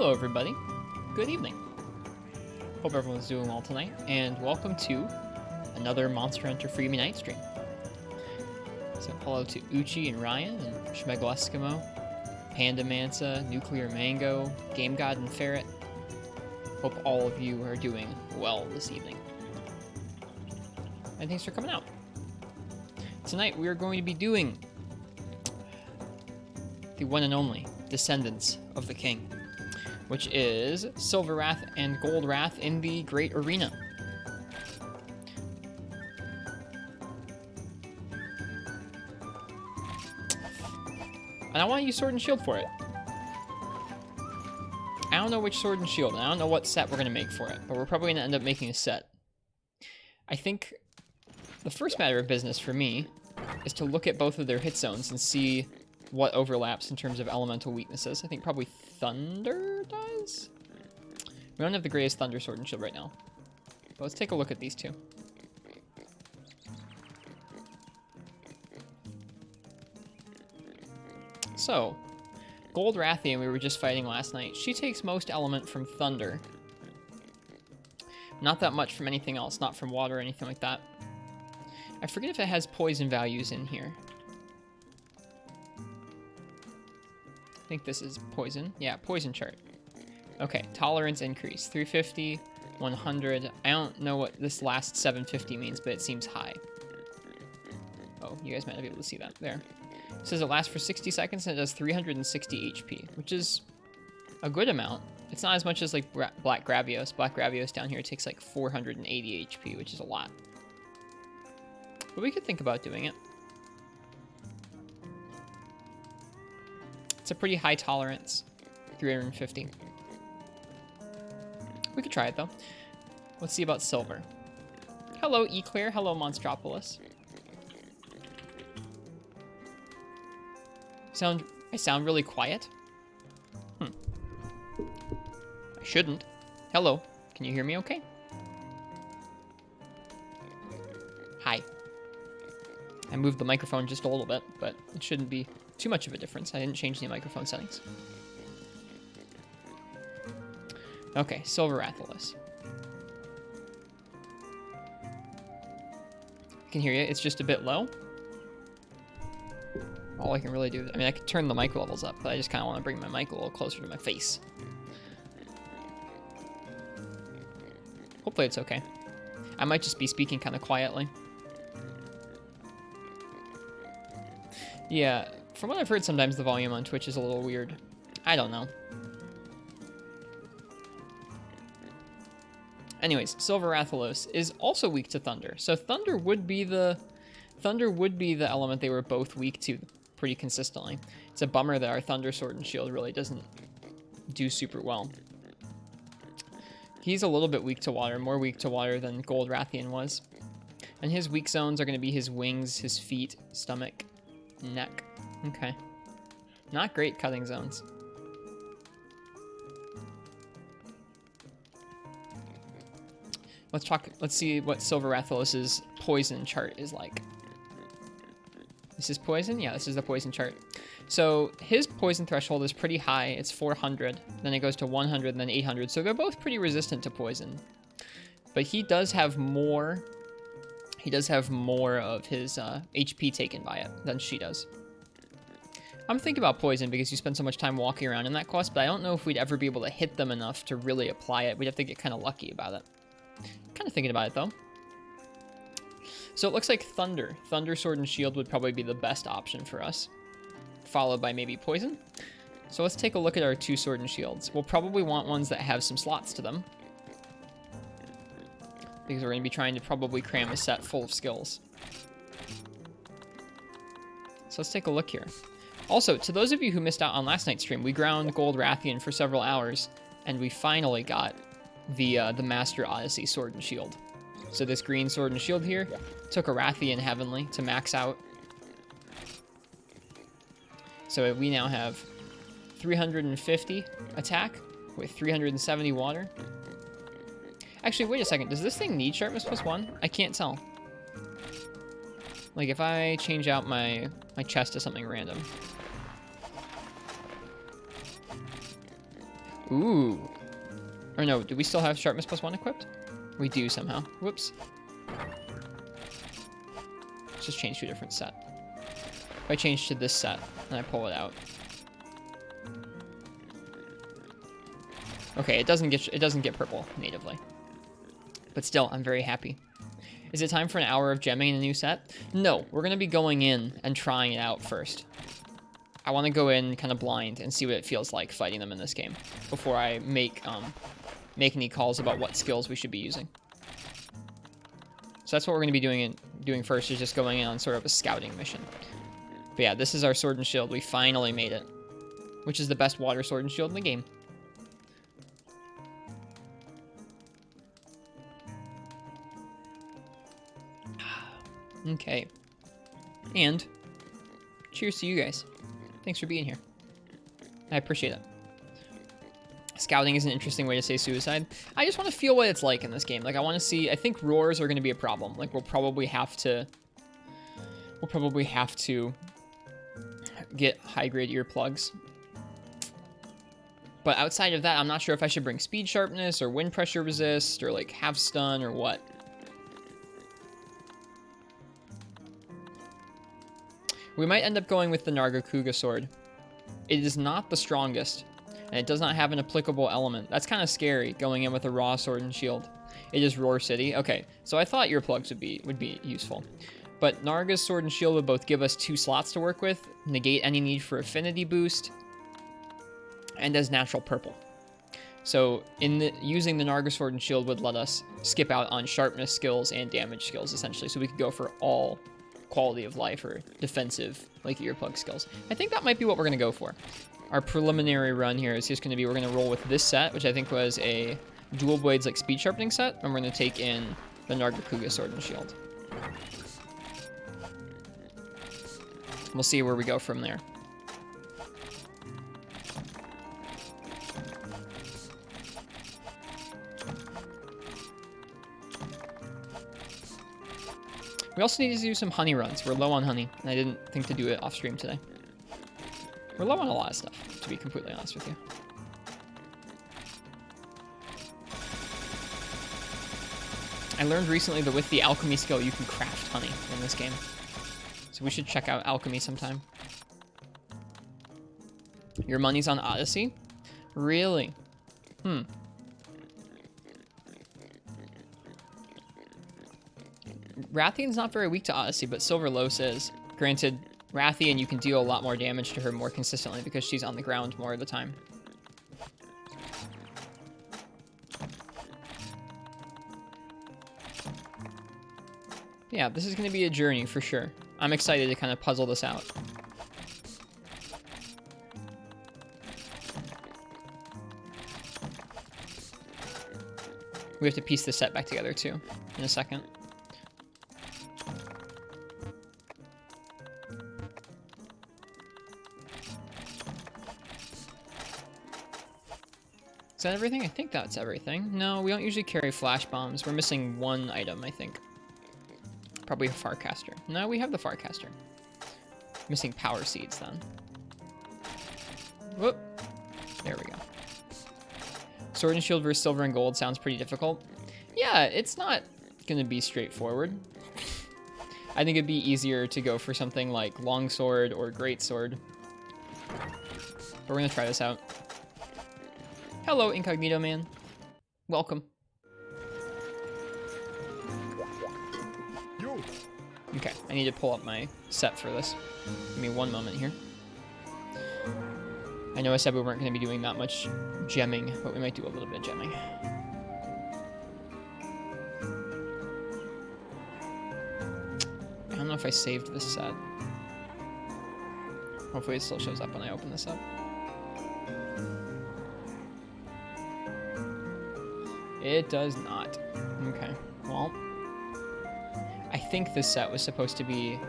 Hello everybody, good evening. Hope everyone's doing well tonight, and welcome to another Monster Hunter Freebie Night stream. So hello to Uchi and Ryan, and Schmegel Eskimo, Panda Mansa, Nuclear Mango, Game God and Ferret. Hope all of you are doing well this evening. And thanks for coming out. Tonight we are going to be doing the one and only Descendants of the King, which is Silver Wrath and Gold Wrath in the Great Arena. And I want to use Sword and Shield for it. I don't know which Sword and Shield, and I don't know what set we're going to make for it, but we're probably going to end up making a set. I think the first matter of business for me is to look at both of their hit zones and see what overlaps in terms of elemental weaknesses. I think probably Thunder does? We don't have the greatest Thunder Sword and Shield right now. But let's take a look at these two. So, Gold Rathian we were just fighting last night. She takes most element from Thunder. Not that much from anything else, not from water or anything like that. I forget if it has poison values in here. I think this is poison. Yeah, poison chart. Okay, tolerance increase. 350, 100. I don't know what this last 750 means, but it seems high. Oh, you guys might not be able to see that. There. It says it lasts for 60 seconds and it does 360 HP, which is a good amount. It's not as much as like Black Gravios. Black Gravios down here takes like 480 HP, which is a lot. But we could think about doing it. It's a pretty high tolerance, 350. We could try it though. Let's see about silver. Hello Eclair, hello Monstropolis. I sound really quiet? I shouldn't. Hello, can you hear me okay? Hi. I moved the microphone just a little bit, but it shouldn't be too much of a difference. I didn't change any microphone settings. Okay, Silver Rathalos. I can hear you. It's just a bit low. All I can really do, I mean, I can turn the mic levels up, but I just kind of want to bring my mic a little closer to my face. Hopefully it's okay. I might just be speaking kind of quietly. Yeah, from what I've heard, sometimes the volume on Twitch is a little weird. I don't know. Anyways, Silver Rathalos is also weak to Thunder. So Thunder would be the element they were both weak to pretty consistently. It's a bummer that our Thunder Sword and Shield really doesn't do super well. He's a little bit weak to water, more weak to water than Gold Rathian was. And his weak zones are going to be his wings, his feet, stomach, neck. Okay. Not great cutting zones. Let's see what Silver Rathalos's poison chart is like. This is poison? Yeah, this is the poison chart. So his poison threshold is pretty high. It's 400. Then it goes to 100 and then 800. So they're both pretty resistant to poison. But he does have more. He does have more of his HP taken by it than she does. I'm thinking about poison because you spend so much time walking around in that quest, but I don't know if we'd ever be able to hit them enough to really apply it. We'd have to get kind of lucky about it. Kind of thinking about it though. So it looks like Thunder. Thunder Sword and Shield would probably be the best option for us. Followed by maybe Poison. So let's take a look at our two Sword and Shields. We'll probably want ones that have some slots to them, because we're going to be trying to probably cram a set full of skills. So let's take a look here. Also, to those of you who missed out on last night's stream, we ground Gold Rathian for several hours, and we finally got the Master Odyssey Sword and Shield. So this green Sword and Shield here took a Rathian Heavenly to max out. So we now have 350 attack with 370 water. Actually, wait a second. Does this thing need sharpness +1? I can't tell. Like, if I change out my chest to something random. Ooh. Or no, do we still have sharpness +1 equipped? We do somehow. Whoops. Let's just change to a different set. If I change to this set and I pull it out. Okay, it doesn't get purple natively. But still, I'm very happy. Is it time for an hour of gemming in a new set? No, we're going to be going in and trying it out first. I want to go in kind of blind and see what it feels like fighting them in this game before I make any calls about what skills we should be using. So that's what we're going to be doing first, is just going in on sort of a scouting mission. But yeah, this is our sword and shield. We finally made it, which is the best water sword and shield in the game. Okay. And cheers to you guys. Thanks for being here. I appreciate it. Scouting is an interesting way to say suicide. I just want to feel what it's like in this game. Like, I want to see... I think roars are going to be a problem. Like, we'll probably have to get high-grade earplugs. But outside of that, I'm not sure if I should bring speed sharpness or wind pressure resist or, like, half stun or what. We might end up going with the Nargacuga sword. It is not the strongest, and it does not have an applicable element. That's kind of scary, going in with a raw sword and shield. It is Roar City. Okay, so I thought earplugs would be useful. But Narga's sword and shield would both give us 2 slots to work with, negate any need for affinity boost, and as natural purple. So using the Narga sword and shield would let us skip out on sharpness skills and damage skills, essentially. So we could go for all quality of life or defensive, like earplug skills. I think that might be what we're going to go for. Our preliminary run here is just going to be, we're going to roll with this set, which I think was a dual blades like speed sharpening set, and we're going to take in the Nargacuga sword and shield. We'll see where we go from there. We also need to do some honey runs. We're low on honey, and I didn't think to do it off stream today. We're low on a lot of stuff, to be completely honest with you. I learned recently that with the alchemy skill, you can craft honey in this game. So we should check out alchemy sometime. Your money's on Odyssey? Really? Rathian's not very weak to Odyssey, but Silverlos is. Granted, Rathian, you can deal a lot more damage to her more consistently because she's on the ground more of the time. Yeah, this is going to be a journey for sure. I'm excited to kind of puzzle this out. We have to piece this set back together too in a second. Is that everything? I think that's everything. No, we don't usually carry flash bombs. We're missing one item, I think. Probably a Farcaster. No, we have the Farcaster. Missing power seeds then. Whoop. There we go. Sword and shield versus silver and gold sounds pretty difficult. Yeah, it's not gonna be straightforward. I think it'd be easier to go for something like longsword or greatsword. But we're gonna try this out. Hello, Incognito Man. Welcome. Okay, I need to pull up my set for this. Give me one moment here. I know I said we weren't going to be doing that much gemming, but we might do a little bit of gemming. I don't know if I saved this set. Hopefully it still shows up when I open this up. It does not. Okay, well, I think this set was supposed to be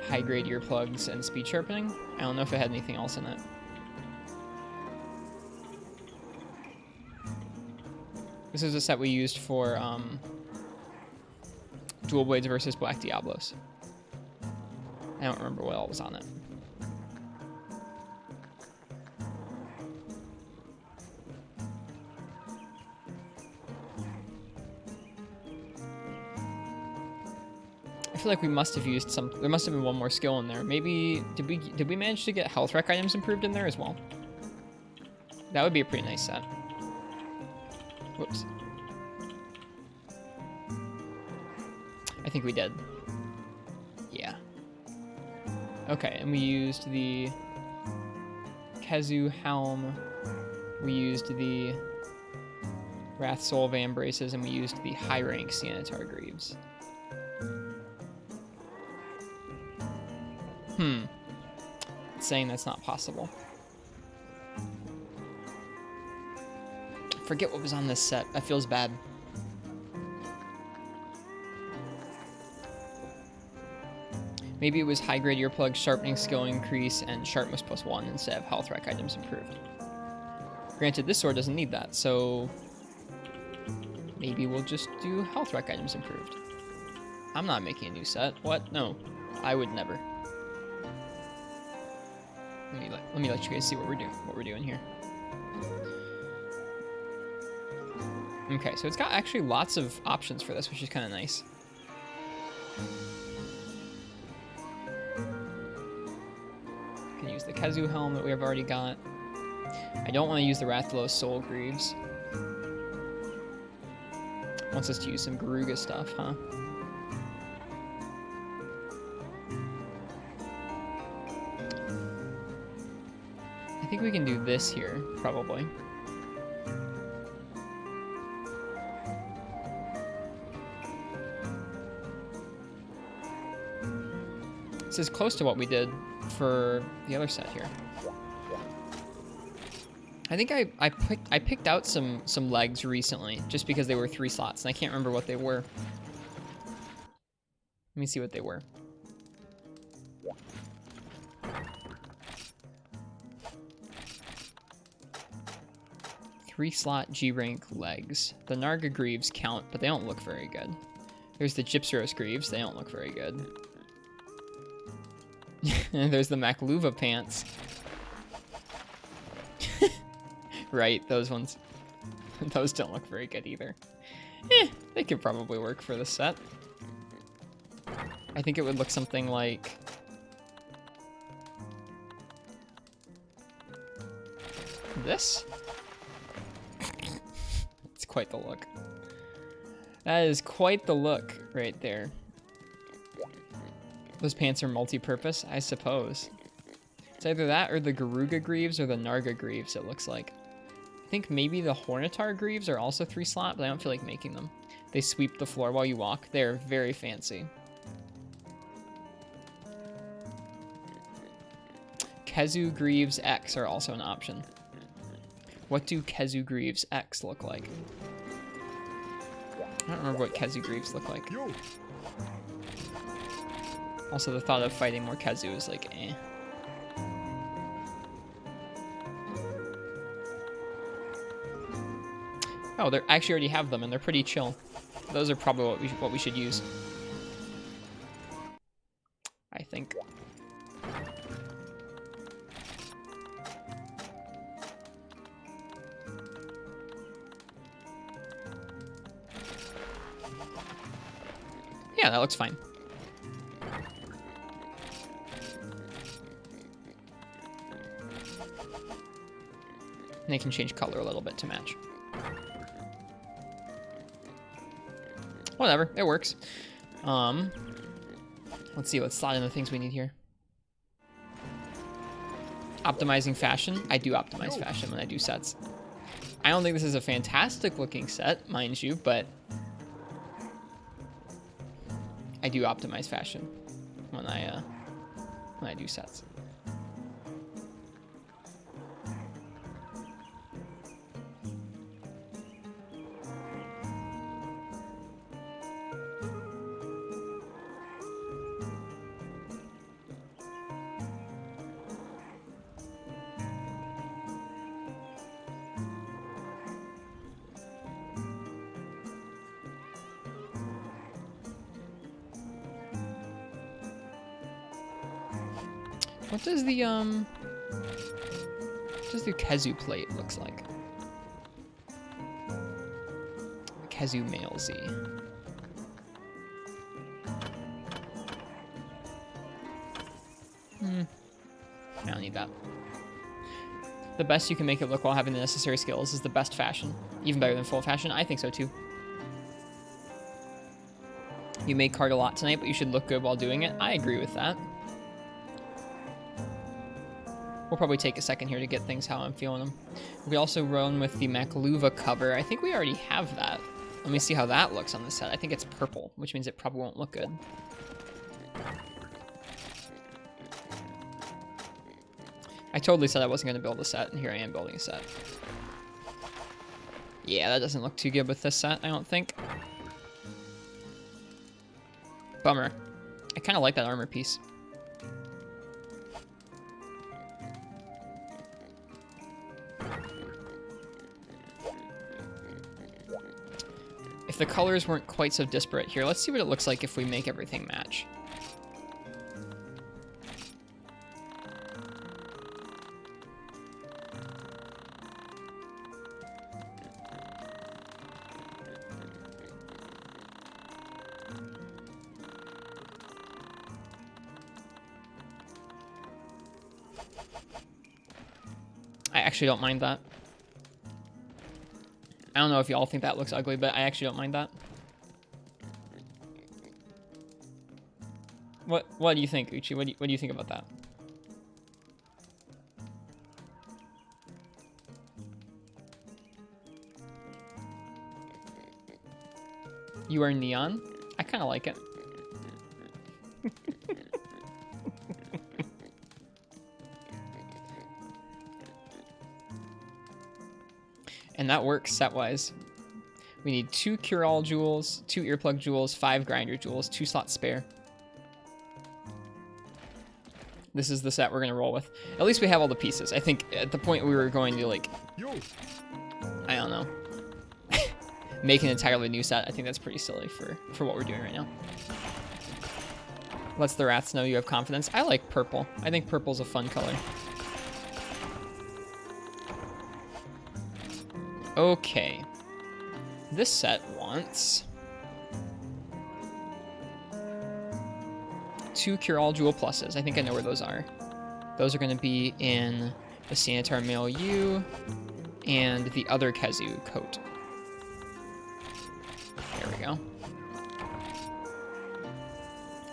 high-grade earplugs and speed sharpening. I don't know if it had anything else in it. This is a set we used for dual blades versus Black Diablos. I don't remember what all was on it. feel like we must have used some. There must have been one more skill in there. Maybe did we manage to get health rec items improved in there as well? That would be a pretty nice set. Whoops. I think we did. Yeah. Okay, and we used the Kezu helm. We used the Wrath Soul Van braces, and we used the high rank Sianitar Greaves. It's saying that's not possible. Forget what was on this set. That feels bad. Maybe it was high grade earplug, sharpening skill increase, and sharpness +1 instead of health rec items improved. Granted, this sword doesn't need that, so maybe we'll just do health rec items improved. I'm not making a new set. What? No, I would never. Let me let you guys see what we're doing here. Okay, so it's got actually lots of options for this, which is kind of nice. Can use the Kezu helm that we have already got. I don't want to use the Rathalos Soul Greaves. Wants us to use some Garuga stuff, huh? I think we can do this here, probably. This is close to what we did for the other set here. I think I picked out some legs recently just because they were 3 slots, and I can't remember what they were. Let me see what they were. Three-slot G-rank legs. The Narga Greaves count, but they don't look very good. There's the Gypsyros Greaves. They don't look very good. And there's the Makluva pants. Right, those ones. Those don't look very good either. They could probably work for this set. I think it would look something like... this? It's quite the look. That is quite the look right there. Those pants are multi-purpose, I suppose. It's either that or the Garuga Greaves or the Narga Greaves, it looks like. I think maybe the Hornitar Greaves are also 3-slot, but I don't feel like making them. They sweep the floor while you walk. They're very fancy. Kezu Greaves X are also an option. What do Kezu Greaves X look like? I don't remember what Kezu Greaves look like. Also, the thought of fighting more Kezu is like, eh. Oh, I actually already have them, and they're pretty chill. Those are probably what we should use. I think. Yeah, that looks fine. And they can change color a little bit to match. Whatever, it works. Let's see, let's slot in the things we need here. Optimizing fashion. I do optimize fashion when I do sets. I don't think this is a fantastic looking set, mind you, but I do optimize fashion when I do sets. What does the Kezu plate looks like? Kezu male Z. The best you can make it look while having the necessary skills is the best fashion. Even better than full fashion? I think so too. You may card a lot tonight, but you should look good while doing it. I agree with that. We'll probably take a second here to get things how I'm feeling them. We also run with the Makluva cover. I think we already have that. Let me see how that looks on the set. I think it's purple, which means it probably won't look good. I totally said I wasn't going to build a set, and here I am building a set. Yeah, that doesn't look too good with this set, I don't think. Bummer. I kind of like that armor piece. If the colors weren't quite so disparate here, let's see what it looks like if we make everything match. I actually don't mind that. I don't know if y'all think that looks ugly, but I actually don't mind that. What do you think, Uchi? What do you think about that? You are neon? I kind of like it. And that works set-wise. We need 2 Cure-All jewels, 2 Earplug jewels, 5 Grinder jewels, 2 slots spare. This is the set we're going to roll with. At least we have all the pieces. I think at the point we were going to, like, I don't know, make an entirely new set, I think that's pretty silly for what we're doing right now. Lets the rats know you have confidence. I like purple. I think purple's a fun color. Okay. This set wants 2 Cure-All Jewel Pluses. I think I know where those are. Those are going to be in the Sanitar Milieu and the other Kazu coat. There we go.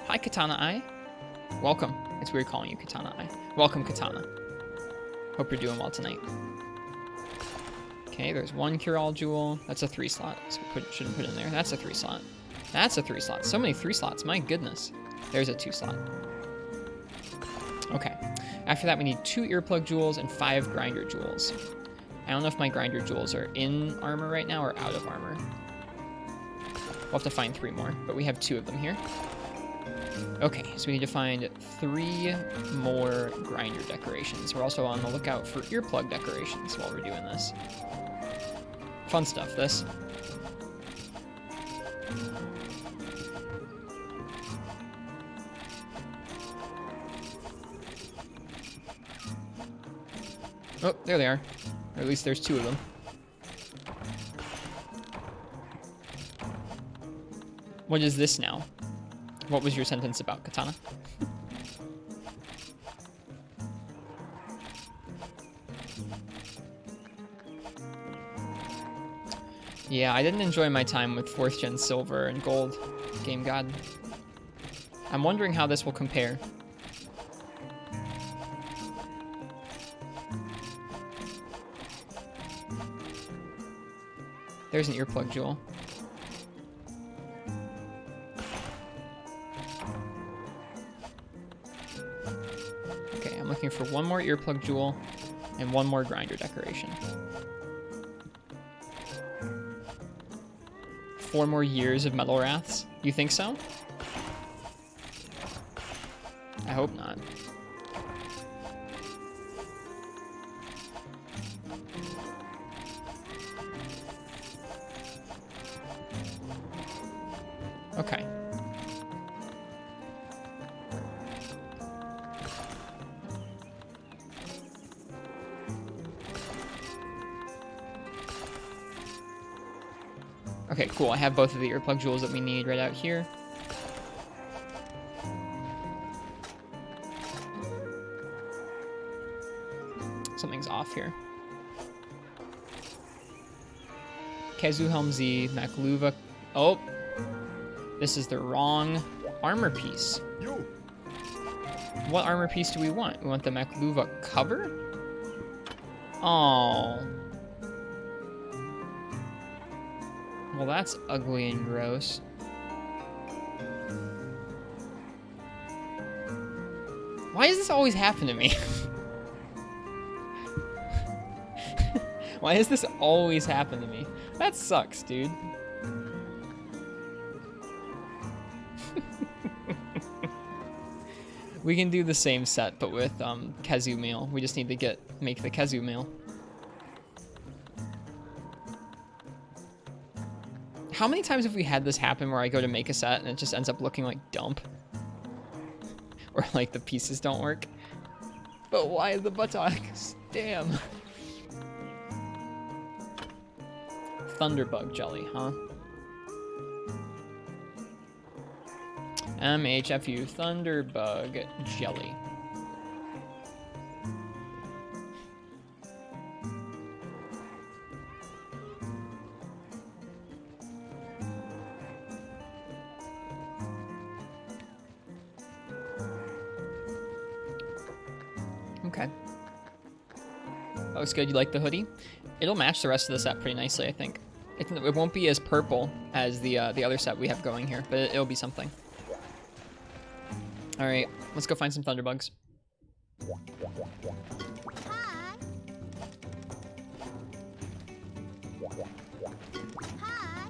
Hi, Katana Eye. Welcome. It's weird calling you Katana Eye. Welcome, Katana. Hope you're doing well tonight. Okay, there's 1 Cure-All Jewel. That's a 3 slot, so we shouldn't put it in there. That's a 3 slot. That's a 3 slot. So many 3 slots, my goodness. There's a 2 slot. Okay. After that, we need 2 Earplug Jewels and 5 Grinder Jewels. I don't know if my Grinder Jewels are in armor right now or out of armor. We'll have to find 3 more, but we have 2 of them here. Okay, so we need to find 3 more Grinder decorations. We're also on the lookout for Earplug decorations while we're doing this. Fun stuff, this. Oh, there they are. Or at least there's 2 of them. What is this now? What was your sentence about, Katana? Yeah, I didn't enjoy my time with 4th Gen Silver and Gold, Game God. I'm wondering how this will compare. There's an Earplug Jewel. Okay, I'm looking for 1 more Earplug Jewel and 1 more Grinder decoration. 4 more years of Metal Wraths? You think so? I hope not. Okay. Okay, cool. I have both of the Earplug Jewels that we need right out here. Something's off. off here. Kezu Helm Z, Makluva. Oh, this is the wrong armor piece. What armor piece do we want? We want the Makluva cover? Oh. Well, that's ugly and gross. Why does this always happen to me? Why does this always happen to me? That sucks, dude. We can do the same set, but with Kezu meal. We just need to make the Kezu meal. How many times have we had this happen where I go to make a set and it just ends up looking like dump? Or like the pieces don't work? But why the buttocks? Damn. Thunderbug jelly, huh? MHFU Thunderbug jelly. Okay. That looks good. You like the hoodie? It'll match the rest of the set pretty nicely, I think. It won't be as purple as the other set we have going here, but it'll be something. All right, let's go find some Thunderbugs. Hi. Hi.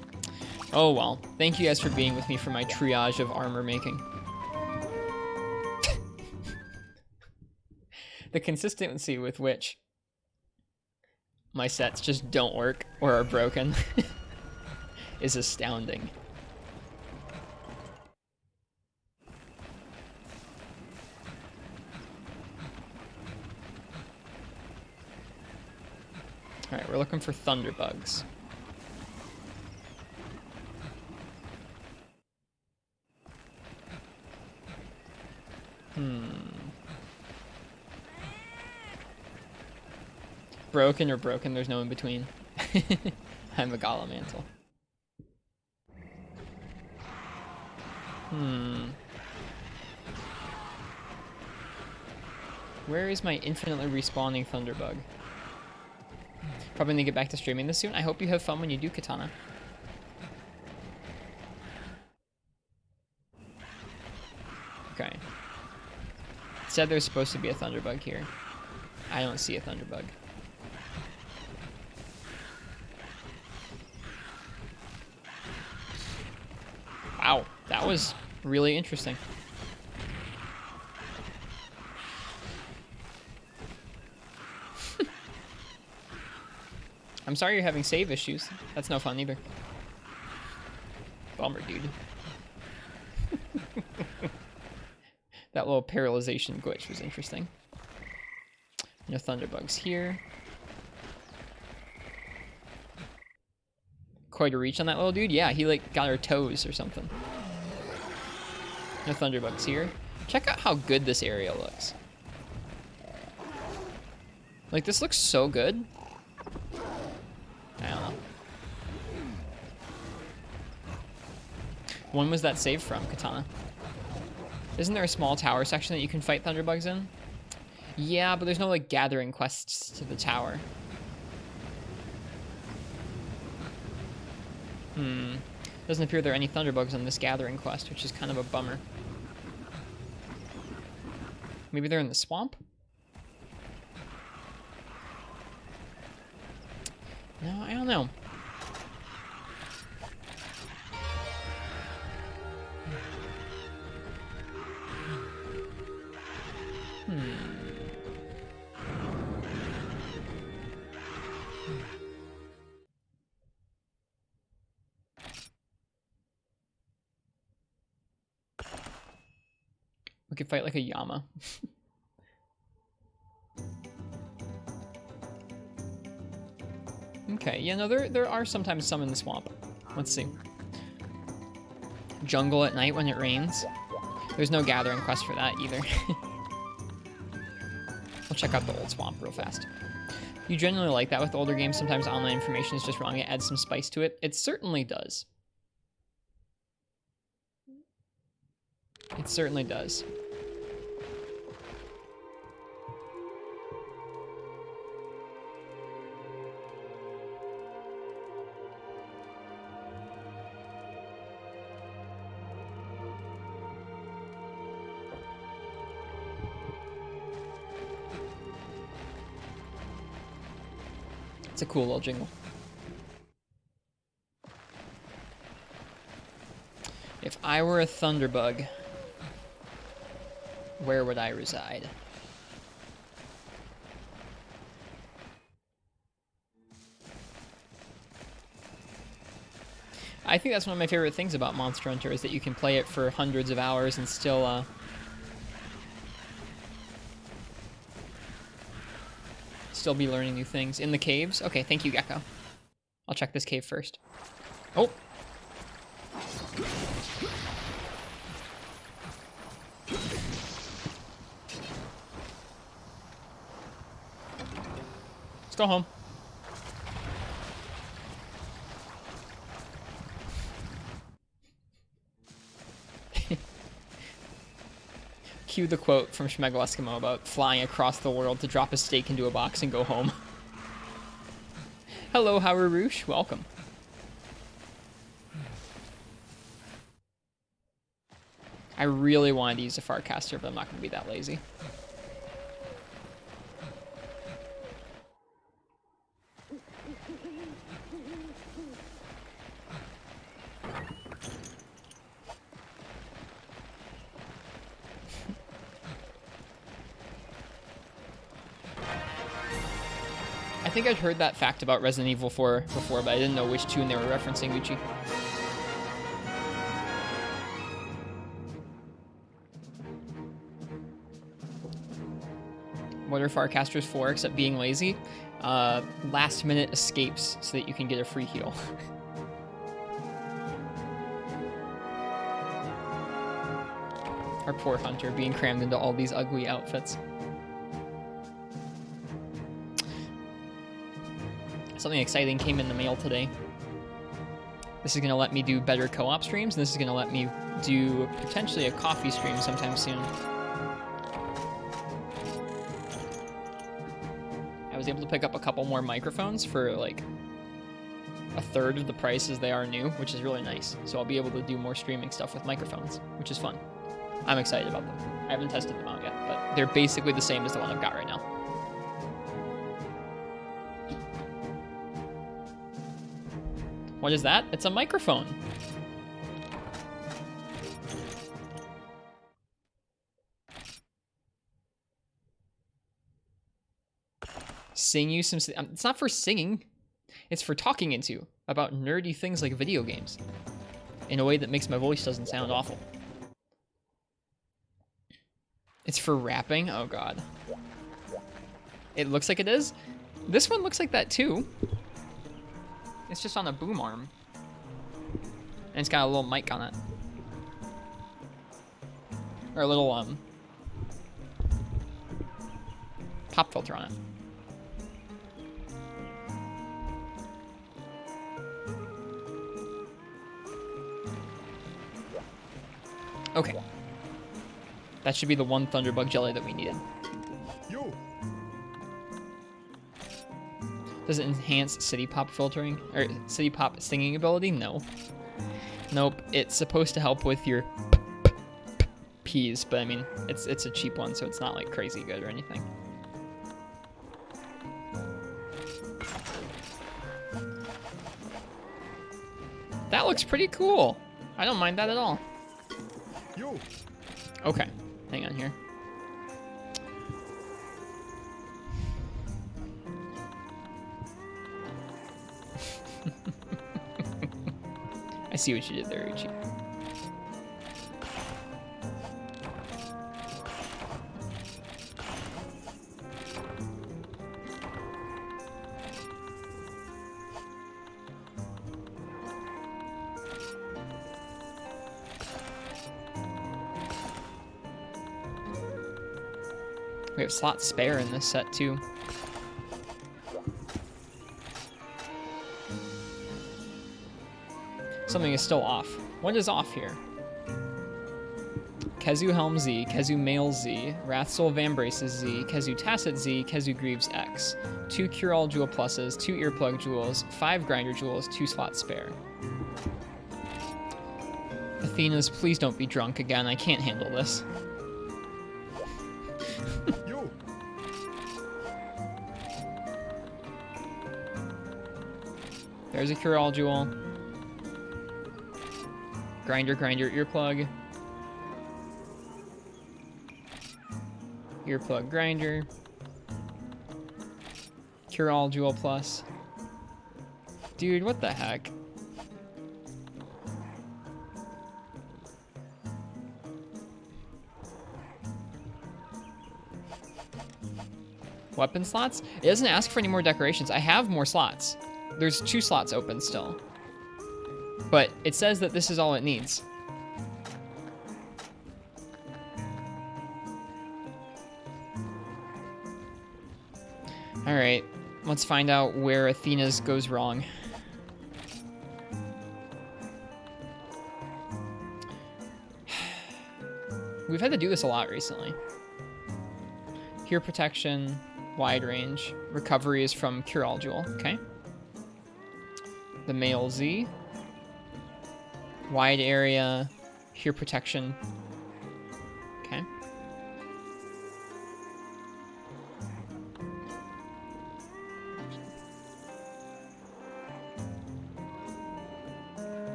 Oh well, thank you guys for being with me for my triage of armor making. The consistency with which my sets just don't work or are broken is astounding. All right, we're looking for Thunderbugs. Broken or broken, there's no in between. I'm a Galamantle. Where is my infinitely respawning Thunderbug? Probably need to get back to streaming this soon. I hope you have fun when you do, Katana. Okay. It said there's supposed to be a Thunderbug here. I don't see a Thunderbug. Wow, that was really interesting. I'm sorry you're having save issues. That's no fun either. Bummer, dude. That little paralyzation glitch was interesting. No Thunderbugs here. Quite a reach on that little dude. Yeah, he like got her toes or something. No Thunderbugs here. Check out how good this area looks. Like, this looks so good. I don't know. When was that saved from, Katana? Isn't there a small tower section that you can fight Thunderbugs in? Yeah, but there's no, like, gathering quests to the tower. Doesn't appear there are any Thunderbugs on this gathering quest, which is kind of a bummer. Maybe they're in the swamp? No, I don't know. We could fight like a llama. Okay, yeah, no, there are sometimes some in the swamp. Let's see. Jungle at night when it rains. There's no gathering quest for that either. We'll check out the old swamp real fast. You generally like that with older games. Sometimes online information is just wrong. It adds some spice to it. It certainly does. It certainly does. It's a cool little jingle. If I were a thunderbug, where would I reside? I think that's one of my favorite things about Monster Hunter is that you can play it for hundreds of hours and still be learning new things. In the caves? Okay, thank you, Gecko. I'll check this cave first. Oh! Let's go home. Cue the quote from Schmegel Eskimo about flying across the world to drop a steak into a box and go home. Hello, Harurush. Welcome. I really wanted to use a Farcaster, but I'm not going to be that lazy. I think I'd heard that fact about Resident Evil 4 before, but I didn't know which tune they were referencing, Uchi. What are Farcasters for except being lazy? Last minute escapes so that you can get a free heal. Our poor Hunter being crammed into all these ugly outfits. Something exciting came in the mail today. This is going to let me do better co-op streams, and this is going to let me do potentially a coffee stream sometime soon. I was able to pick up a couple more microphones for like a third of the price as they are new, which is really nice. So I'll be able to do more streaming stuff with microphones, which is fun. I'm excited about them. I haven't tested them out yet, but they're basically the same as the one I've got right now. What is that? It's a microphone. Sing you some... It's not for singing. It's for talking into about nerdy things like video games in a way that makes my voice doesn't sound awful. It's for rapping? Oh, God. It looks like it is. This one looks like that, too. It's just on a boom arm. And it's got a little mic on it. Or a little, pop filter on it. Okay. That should be the one Thunderbug jelly that we needed. Yo. Does it enhance City Pop filtering? Or City Pop singing ability? No. Nope. It's supposed to help with your P's, but I mean, it's a cheap one, so it's not like crazy good or anything. That looks pretty cool. I don't mind that at all. Yo. Okay. Hang on here. I see what you did there, Uchi. We have slots spare in this set too. Something is still off. What is off here? Kezu Helm Z, Kezu Male Z, Wrathsoul Vambraces Z, Kezu Tacit Z, Kezu Greaves X. 2 Cure-All Jewel Pluses, 2 Earplug Jewels, 5 Grinder Jewels, 2 slots spare. Athena's, please don't be drunk again. I can't handle this. Yo. There's a Cure-All Jewel. Grinder, Earplug. Earplug, Grinder. Cure-All Jewel Plus. Dude, what the heck? Weapon slots? It doesn't ask for any more decorations. I have more slots. There's 2 slots open still. But it says that this is all it needs. Alright, let's find out where Athena's goes wrong. We've had to do this a lot recently. Hear protection, wide range. Recovery is from Cure-All Jewel, okay. The Male Z. Wide area, hear protection. Okay.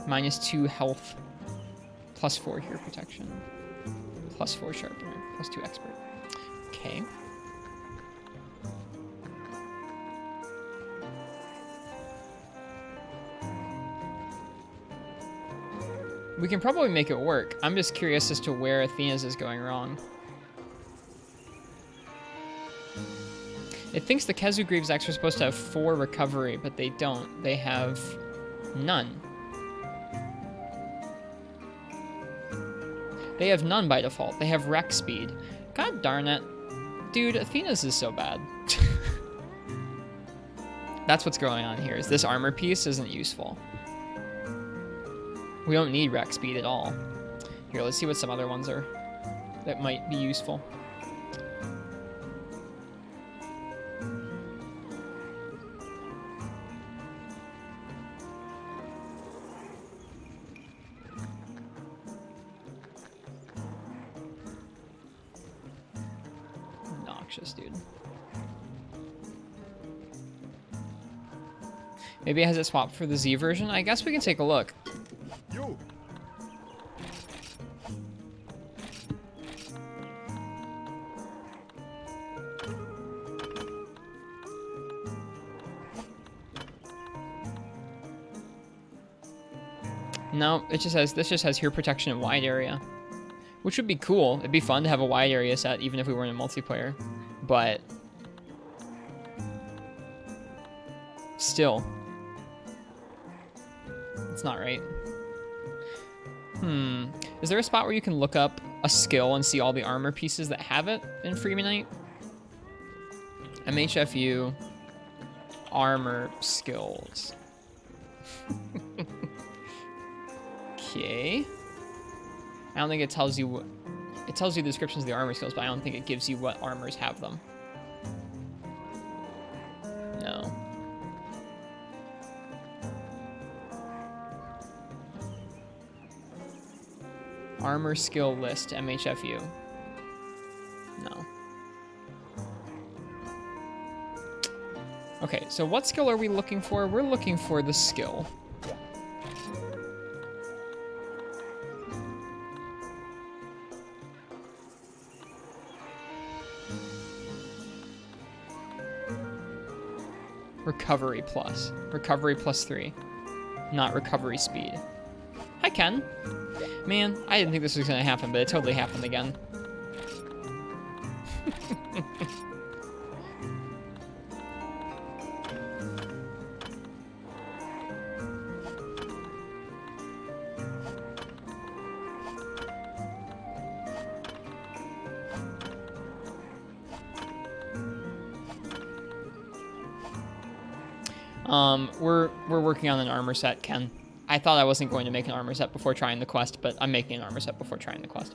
-2 health, +4 hear protection, +4 sharpener, +2 expert. Okay. We can probably make it work. I'm just curious as to where Athena's is going wrong. It thinks the Kezu Greaves X are supposed to have 4 recovery, but they don't. They have none. They have none by default. They have Rec Speed. God darn it. Dude, Athena's is so bad. That's what's going on here, is this armor piece isn't useful. We don't need Rec Speed at all. Here, let's see what some other ones are that might be useful. Obnoxious, dude. Maybe it has it swapped for the Z version? I guess we can take a look. Yo. No, it just has, this just has hear protection and wide area, which would be cool. It'd be fun to have a wide area set even if we weren't in multiplayer, but still, it's not right. Is there a spot where you can look up a skill and see all the armor pieces that have it in Freebie Night? MHFU armor skills. Okay. I don't think it tells you what, it tells you the descriptions of the armor skills, but I don't think it gives you what armors have them. No. Armor skill list, MHFU. No. Okay, so what skill are we looking for? We're looking for the skill. Recovery plus. Recovery +3. Not recovery speed. Hi, Ken. Man, I didn't think this was gonna happen, but it totally happened again. We're working on an armor set, Ken. I thought I wasn't going to make an armor set before trying the quest, but I'm making an armor set before trying the quest.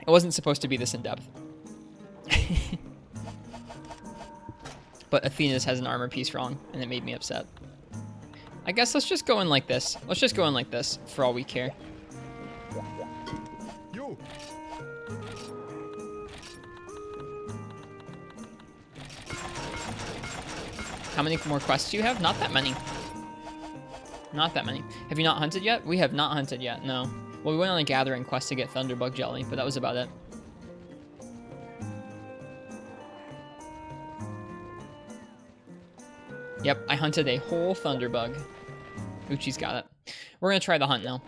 It wasn't supposed to be this in-depth. But Athena's has an armor piece wrong, and it made me upset. I guess let's just go in like this. Let's just go in like this, for all we care. Yo. How many more quests do you have? Not that many. Not that many. Have you not hunted yet? We have not hunted yet, no. Well, we went on a gathering quest to get Thunderbug Jelly, but that was about it. Yep, I hunted a whole Thunderbug. Uchi's got it. We're gonna try the hunt now.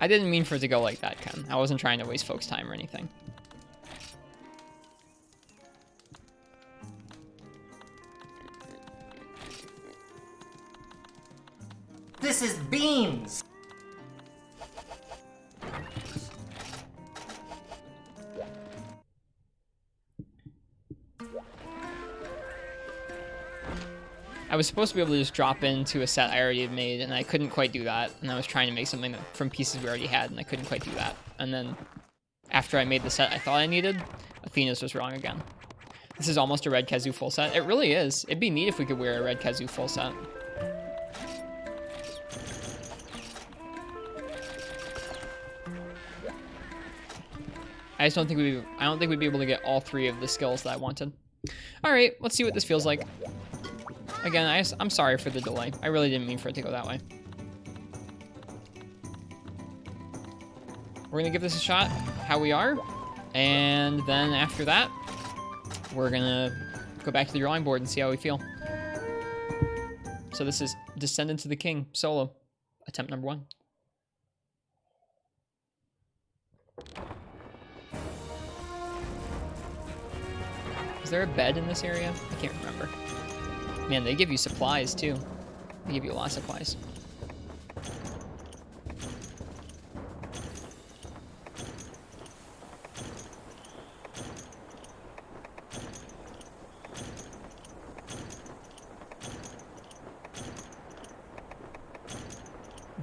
I didn't mean for it to go like that, Ken. I wasn't trying to waste folks' time or anything. This is beans! I was supposed to be able to just drop into a set I already had made, and I couldn't quite do that. And I was trying to make something from pieces we already had, and I couldn't quite do that. And then, after I made the set I thought I needed, Athena's was wrong again. This is almost a Red Kazoo full set. It really is. It'd be neat if we could wear a Red Kazoo full set. I just don't think we'd be able to get all 3 of the skills that I wanted. All right, let's see what this feels like. Again, I'm sorry for the delay. I really didn't mean for it to go that way. We're gonna give this a shot, how we are, and then after that, we're gonna go back to the drawing board and see how we feel. So this is Descendants of the King solo, attempt number 1. Is there a bed in this area? I can't remember. Man, they give you supplies too. They give you a lot of supplies.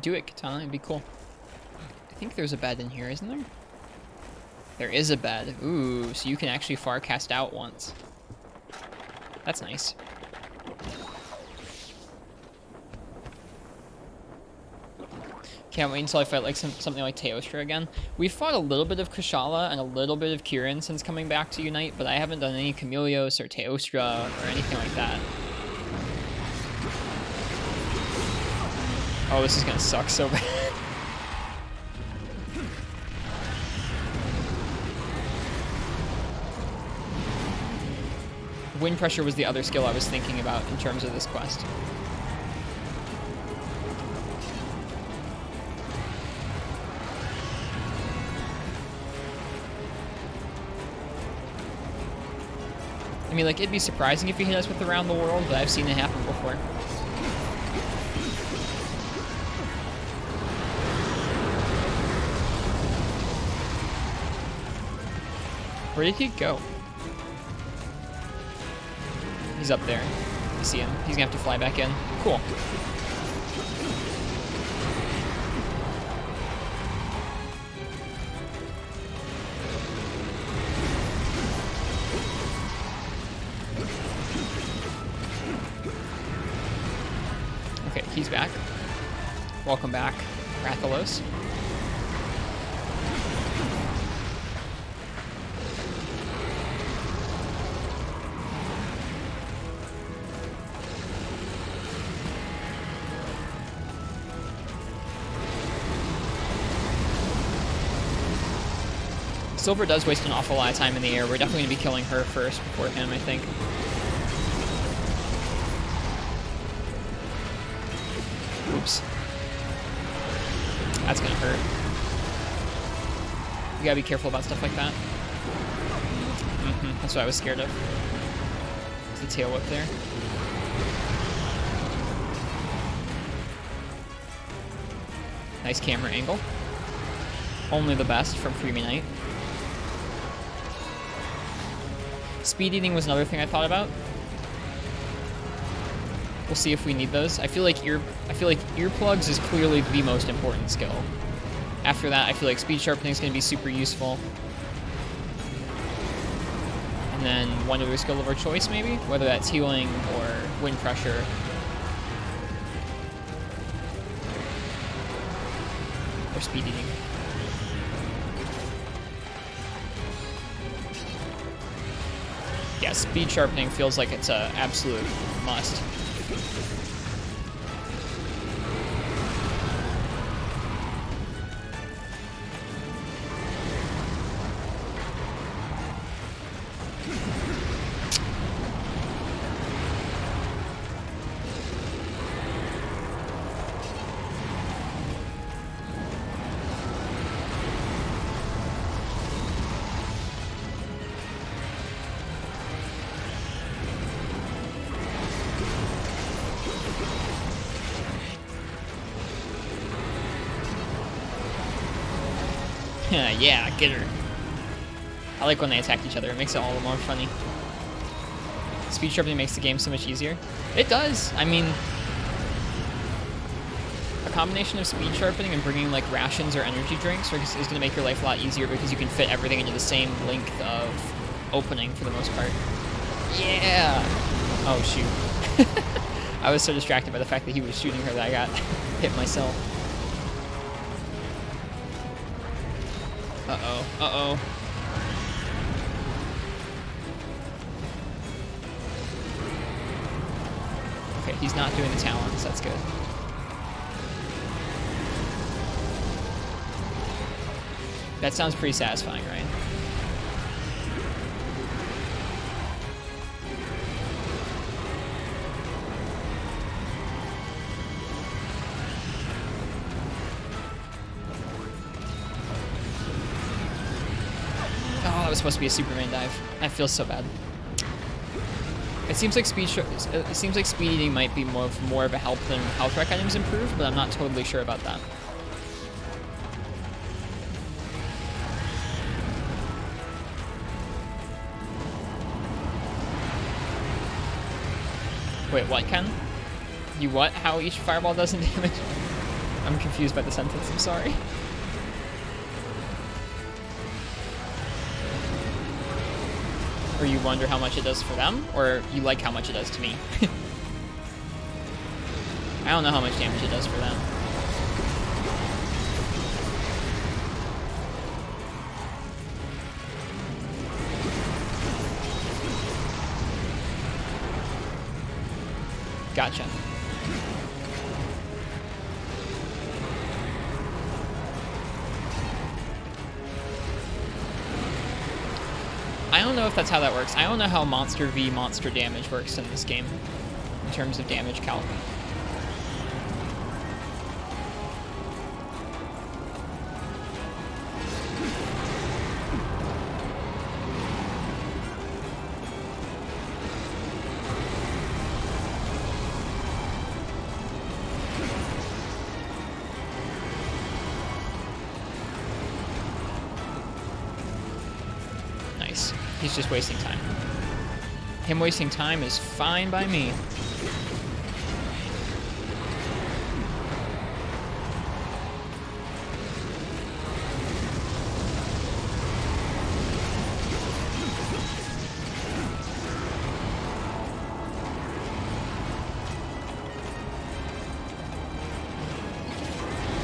Do it, Katana. It'd be cool. I think there's a bed in here, isn't there? There is a bed. Ooh, so you can actually far cast out once. That's nice. Can't wait until I fight like something like Teostra again. We've fought a little bit of Kushala and a little bit of Kirin since coming back to Unite, but I haven't done any Camelios or Teostra or anything like that. Oh, this is gonna suck so bad. Wind pressure was the other skill I was thinking about in terms of this quest. I mean, like, it'd be surprising if he hit us with Around the World, but I've seen it happen before. Where did he go? He's up there. I see him. He's gonna have to fly back in. Cool. Okay, he's back. Welcome back, Rathalos. Silver does waste an awful lot of time in the air. We're definitely going to be killing her first before him, I think. Oops. That's going to hurt. You got to be careful about stuff like that. That's what I was scared of. It's the tail whip there. Nice camera angle. Only the best from Freemy Knight. Speed eating was another thing I thought about. We'll see if we need those. I feel like earplugs is clearly the most important skill. After that, I feel like speed sharpening is going to be super useful. And then one other skill of our choice, maybe? Whether that's healing or wind pressure. Or speed eating. Yeah, speed sharpening feels like it's an absolute must. Yeah, get her. I like when they attack each other. It makes it all the more funny. Speed sharpening makes the game so much easier. It does. I mean, a combination of speed sharpening and bringing like rations or energy drinks is going to make your life a lot easier because you can fit everything into the same length of opening for the most part. Yeah. Oh, shoot. I was so distracted by the fact that he was shooting her that I got hit myself. Uh-oh. Uh-oh. Okay, he's not doing the talons. That's good. That sounds pretty satisfying, right? That was supposed to be a Superman dive. I feel so bad. It seems like speed eating might be more of a help than health rec items improve, but I'm not totally sure about that. Wait, what, Ken? You what? How each fireball doesn't damage? I'm confused by the sentence. I'm sorry. Or you wonder how much it does for them, or you like how much it does to me. I don't know how much damage it does for them. Gotcha. I don't know if that's how that works. I don't know how monster v monster damage works in this game in terms of damage calc. He's just wasting time. Him wasting time is fine by me.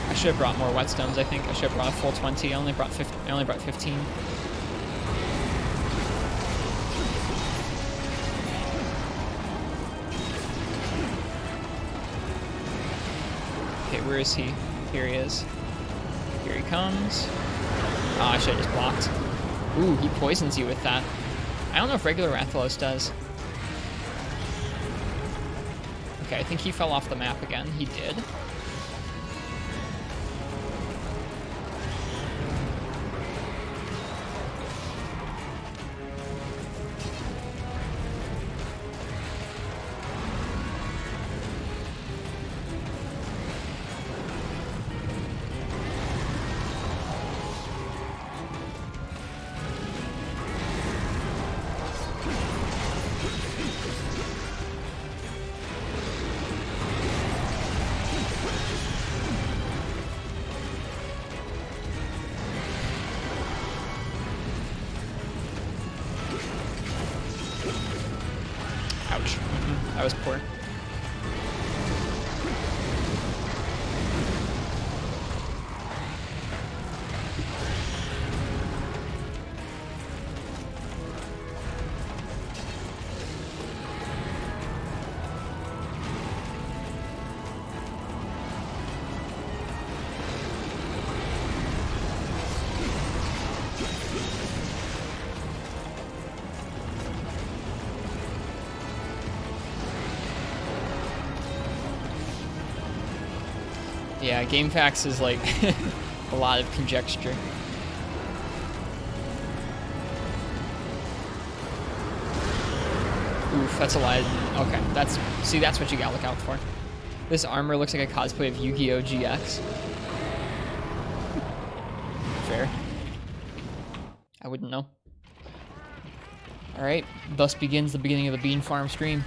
I should have brought more whetstones, I think. I should have brought a full 20. I only brought 15. Where is he? Here he is. Here he comes. Oh, I should have just blocked. Ooh, he poisons you with that. I don't know if regular Rathalos does. Okay, I think he fell off the map again. He did. Ouch. That was poor. Yeah, GameFAQs is like a lot of conjecture. Oof, that's a lot. Okay, that's what you gotta look out for. This armor looks like a cosplay of Yu-Gi-Oh! GX. Fair. I wouldn't know. Alright, thus begins the beginning of the Bean Farm stream.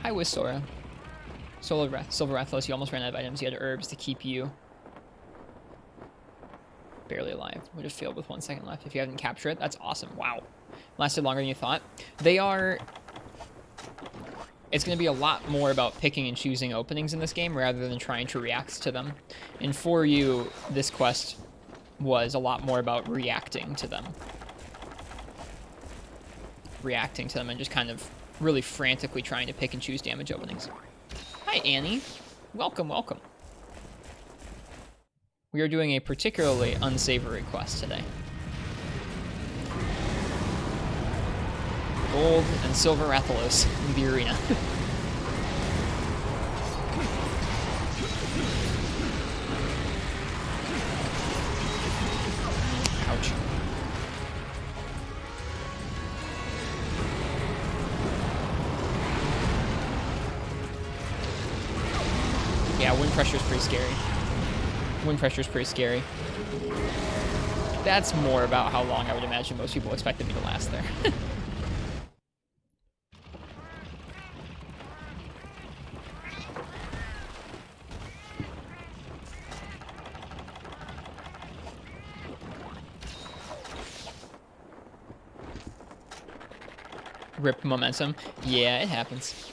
Hi, Wisora. Silver Rathalos, you almost ran out of items. You had herbs to keep you barely alive. Would have failed with 1 second left if you hadn't captured it. That's awesome. Wow. Lasted longer than you thought. They are... It's going to be a lot more about picking and choosing openings in this game rather than trying to react to them. And for you, this quest was a lot more about reacting to them. Reacting to them and just kind of really frantically trying to pick and choose damage openings. Hi, Annie. Welcome, welcome. We are doing a particularly unsavory quest today. Gold and silver Rathalos in the arena. Ouch. Yeah, wind pressure is pretty scary. Wind pressure is pretty scary. That's more about how long I would imagine most people expected me to last there. Rip momentum. Yeah, it happens.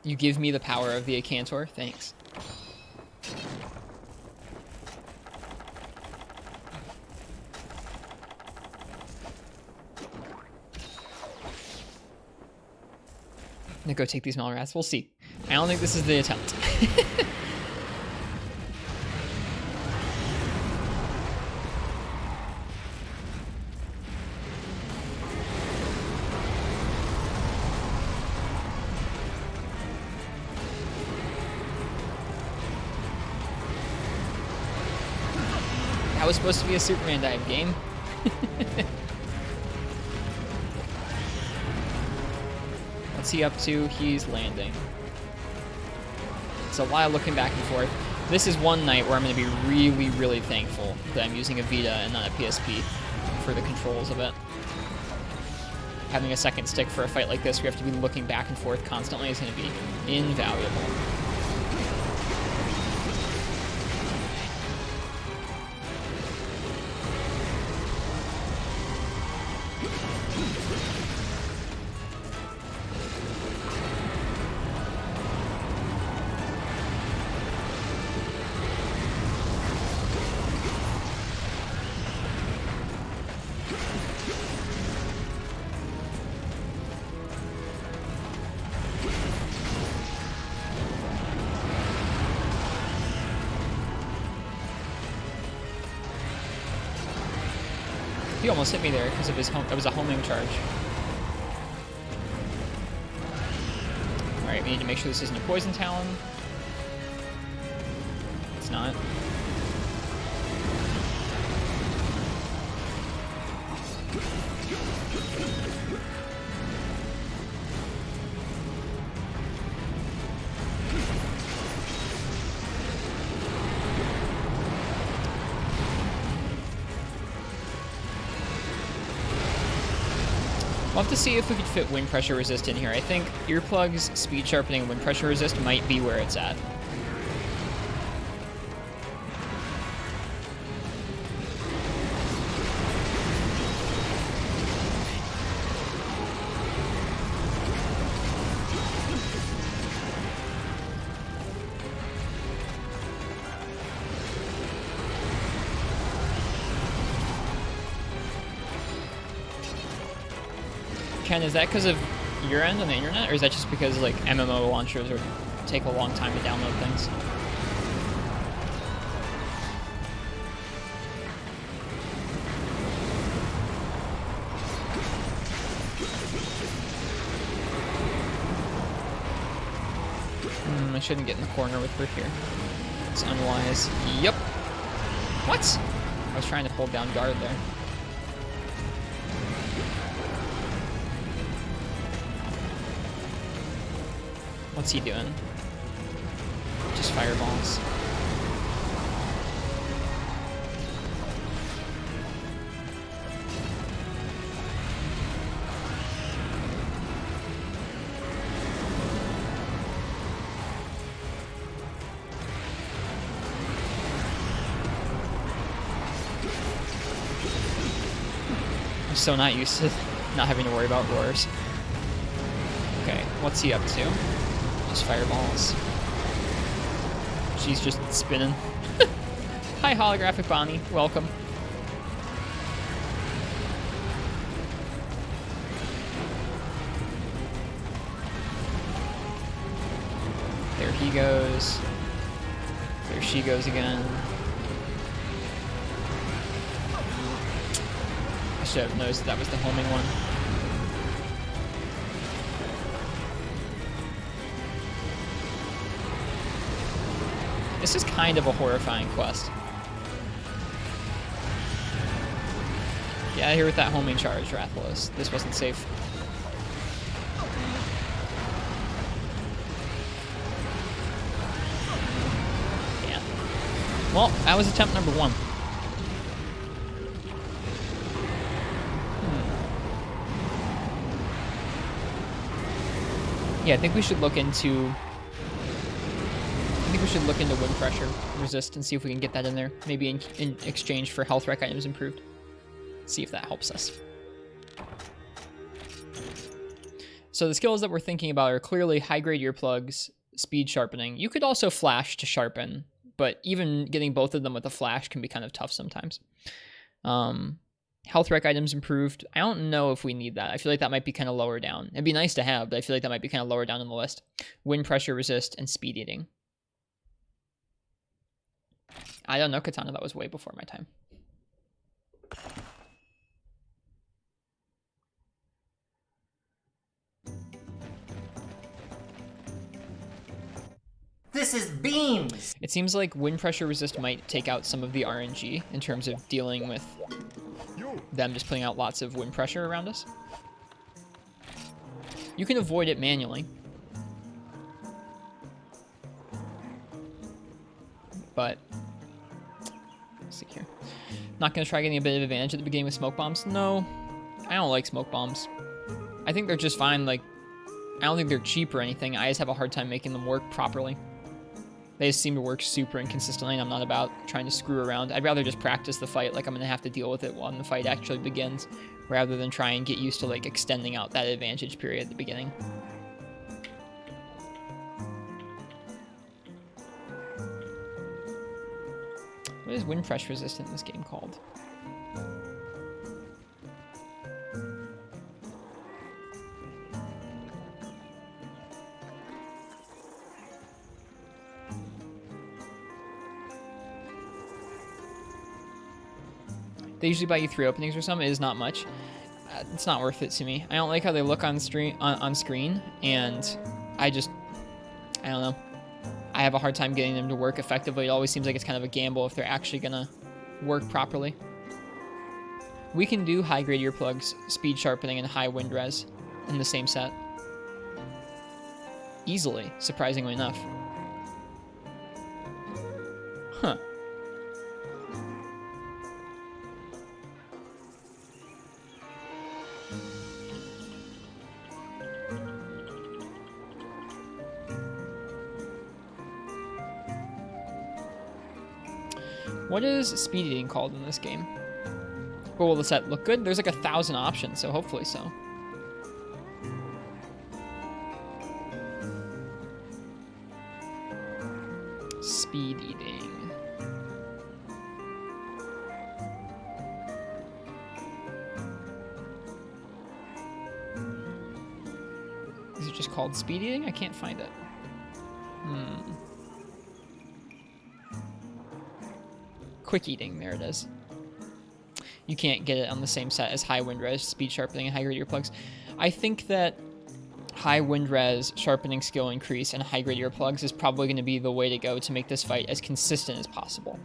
You give me the power of the Acantor? Thanks. I'm gonna go take these Malrats. We'll see. I don't think this is the attempt. That was supposed to be a Superman dive game. What's he up to? He's landing. It's a lot of looking back and forth. This is one night where I'm going to be really, really thankful that I'm using a Vita and not a PSP for the controls of it. Having a second stick for a fight like this, we have to be looking back and forth constantly, is going to be invaluable. He almost hit me there because of his home. That was a homing charge. Alright, we need to make sure this isn't a poison talon. It's not. We'll have to see if we could fit wind pressure resist in here. I think earplugs, speed sharpening, and wind pressure resist might be where it's at. Ken, is that because of your end on the internet, or is that just because like MMO launchers take a long time to download things? I shouldn't get in the corner with her here. It's unwise. Yep. What? I was trying to hold down guard there. What's he doing? Just fireballs. I'm so not used to not having to worry about roars. Okay, what's he up to? Just fireballs. She's just spinning. Hi, holographic Bonnie. Welcome. There he goes. There she goes again. I should have noticed that was the homing one. This is kind of a horrifying quest. Get out of here with that homing charge, Rathalos. This wasn't safe. Yeah. Well, that was attempt number 1. Yeah, I think we should look into wind pressure resist and see if we can get that in there. Maybe in exchange for health rec items improved. See if that helps us. So the skills that we're thinking about are clearly high grade earplugs, speed sharpening. You could also flash to sharpen, but even getting both of them with a flash can be kind of tough sometimes. Health rec items improved. I don't know if we need that. I feel like that might be kind of lower down. It'd be nice to have, but I feel like that might be kind of lower down in the list. Wind pressure resist and speed eating. I don't know, Katana. That was way before my time. This is beams! It seems like wind pressure resist might take out some of the RNG in terms of dealing with them just putting out lots of wind pressure around us. You can avoid it manually. But let's see here. Not gonna try getting a bit of advantage at the beginning with smoke bombs. No, I don't like smoke bombs. I think they're just fine. Like, I don't think they're cheap or anything. I just have a hard time making them work properly. They just seem to work super inconsistently, and I'm not about trying to screw around. I'd rather just practice the fight like I'm gonna have to deal with it when the fight actually begins, rather than try and get used to like extending out that advantage period at the beginning. What is wind pressure resistant in this game called? They usually buy you 3 openings or something. It is not much. It's not worth it to me. I don't like how they look on screen, and I don't know. I have a hard time getting them to work effectively. It always seems like it's kind of a gamble if they're actually gonna work properly. We can do high grade earplugs, speed sharpening, and high wind res in the same set. Easily, surprisingly enough. Huh. What is speed eating called in this game? But will the set look good? There's like 1,000 options, so hopefully so. Speed eating. it just called speed eating? I can't find it. Quick eating, there it is. You can't get it on the same set as high wind res, speed sharpening, and high grade earplugs. I think that high wind res, sharpening skill increase, and high grade earplugs is probably going to be the way to go to make this fight as consistent as possible.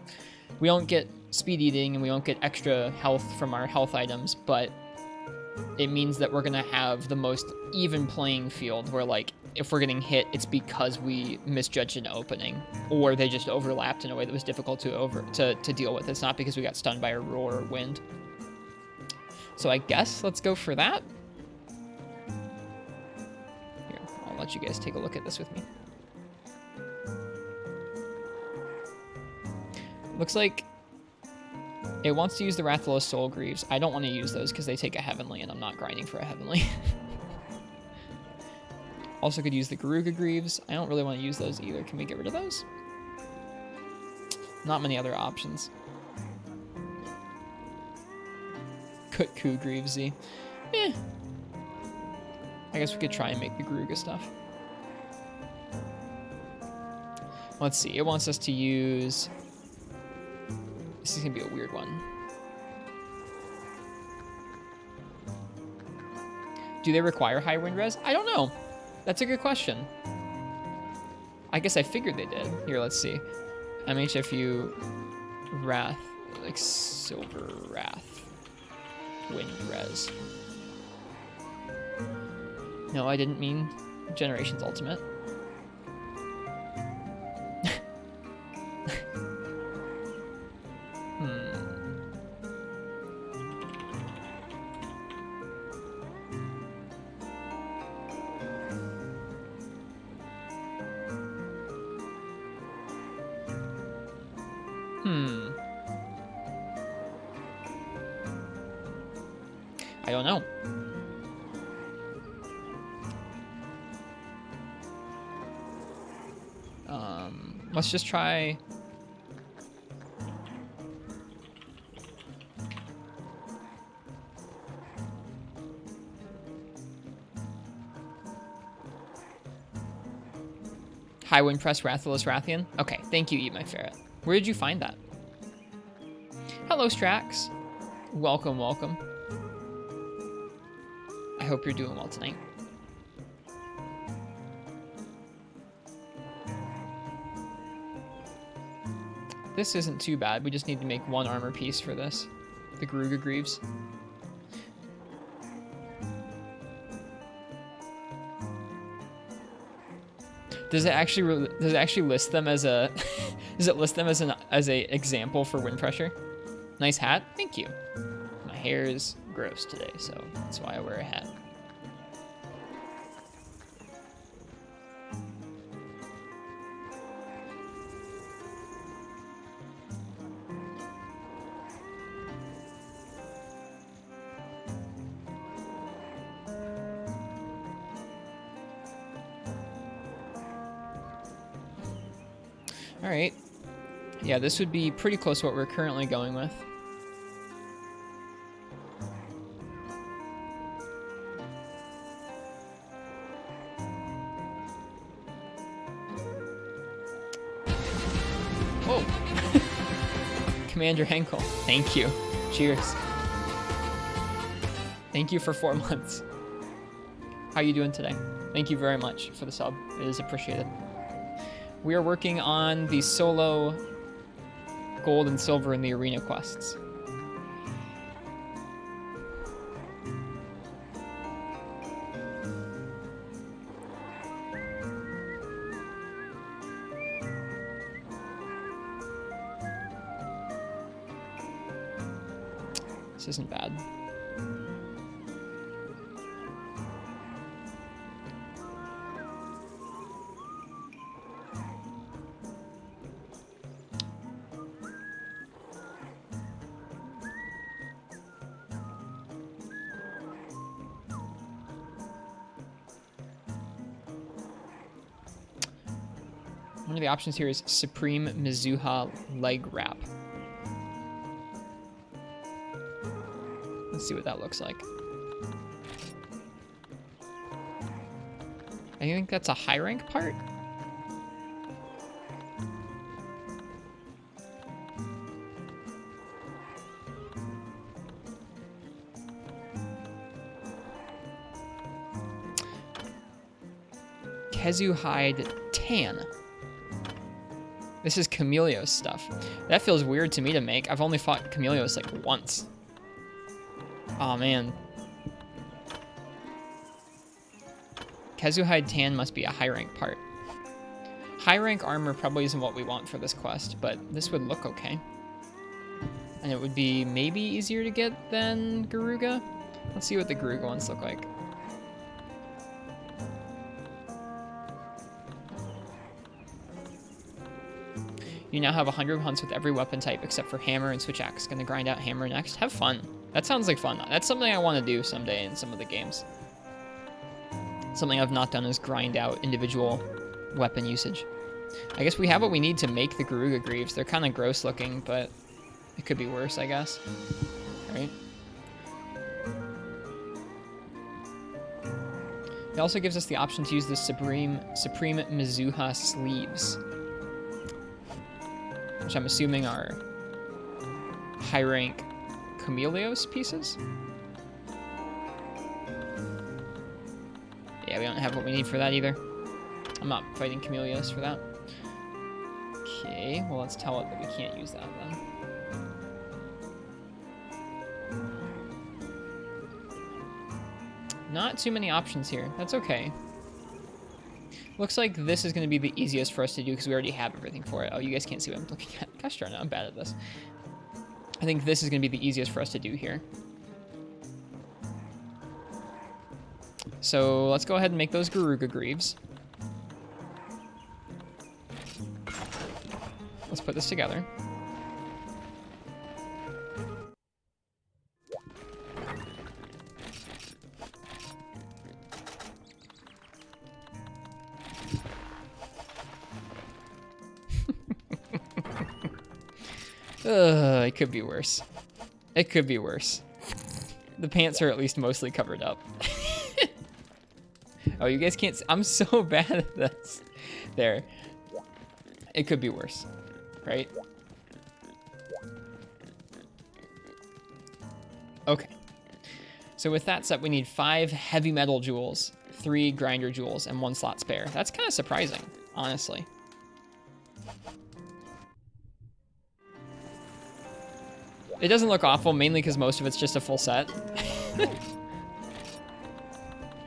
We don't get speed eating and we don't get extra health from our health items, but it means that we're going to have the most even playing field where, like, if we're getting hit, it's because we misjudged an opening, or they just overlapped in a way that was difficult to deal with. It's not because we got stunned by a roar or wind. So I guess let's go for that. Here, I'll let you guys take a look at this with me. Looks like it wants to use the Rathalos Soul Greaves. I don't want to use those because they take a Heavenly, and I'm not grinding for a Heavenly. Also could use the Garuga Greaves. I don't really want to use those either. Can we get rid of those? Not many other options. Kutku Greavesy. Eh. I guess we could try and make the Garuga stuff. Let's see. It wants us to use... This is going to be a weird one. Do they require high wind res? I don't know. That's a good question. I guess I figured they did. Here, let's see. MHFU Wrath, like Silver Wrath, Wind Res. No, I didn't mean Generations Ultimate. I don't know. Let's just try... High Wind Press Rathalos Rathian? Okay, thank you, Eat My Ferret. Where did you find that? Hello, Strax. Welcome, welcome. I hope you're doing well tonight. This isn't too bad. We just need to make one armor piece for this. The Garuga Greaves. Does it actually list them as a does it list them as a example for wind pressure? Nice hat. Thank you. My hair is gross today, so that's why I wear a hat. All right. Yeah, this would be pretty close to what we're currently going with. Whoa. Commander Henkel, thank you. Cheers. Thank you for 4 months. How are you doing today? Thank you very much for the sub. It is appreciated. We are working on the solo gold and silver in the arena quests. This isn't bad. One of the options here is Supreme Mizuha Leg Wrap. Let's see what that looks like. I think that's a high rank part. Kezu hide tan. This is Chameleos stuff. That feels weird to me to make. I've only fought Chameleos like once. Oh man. Kezu hide tan must be a high rank part. High rank armor probably isn't what we want for this quest, but this would look okay. And it would be maybe easier to get than Garuga. Let's see what the Garuga ones look like. You now have 100 hunts with every weapon type except for hammer and switch axe. Gonna grind out hammer next. Have fun. That sounds like fun. That's something I want to do someday in some of the games. Something I've not done is grind out individual weapon usage. I guess we have what we need to make the Garuga Greaves. They're kind of gross looking, but it could be worse, I guess. Right? It also gives us the option to use the Supreme Mizuha sleeves, which I'm assuming are high rank Chameleos pieces. Yeah, we don't have what we need for that either. I'm not fighting Chameleos for that. Okay, well let's tell it that we can't use that then. Not too many options here. That's okay. Looks like this is going to be the easiest for us to do because we already have everything for it. Oh, you guys can't see what I'm looking at. Gosh darn it, I'm bad at this. I think this is going to be the easiest for us to do here. So let's go ahead and make those Garuga Greaves. Let's put this together. It could be worse. It could be worse. The pants are at least mostly covered up. Oh, you guys can't see. I'm so bad at this. There. It could be worse, right? Okay. So with that set, we need 5 heavy metal jewels, 3 grinder jewels, and 1 slot spare. That's kind of surprising, honestly. It doesn't look awful, mainly because most of it's just a full set.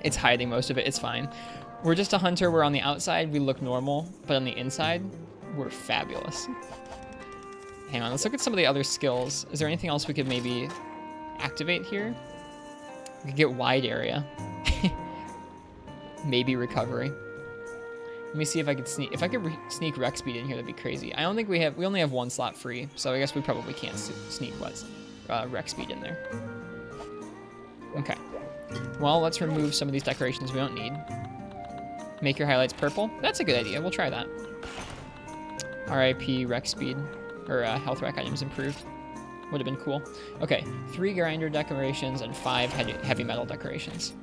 It's hiding most of it. It's fine. We're just a hunter. We're on the outside. We look normal, but on the inside, we're fabulous. Hang on. Let's look at some of the other skills. Is there anything else we could maybe activate here? We could get wide area. Maybe recovery. Let me see if I could sneak. If I could sneak rec speed in here, that'd be crazy. I don't think we have. We only have 1 slot free, so I guess we probably can't sneak what's rec speed in there. Okay. Well, let's remove some of these decorations we don't need. Make your highlights purple. That's a good idea. We'll try that. RIP rec speed or health rec items improved. Would have been cool. Okay, 3 grinder decorations and 5 heavy metal decorations.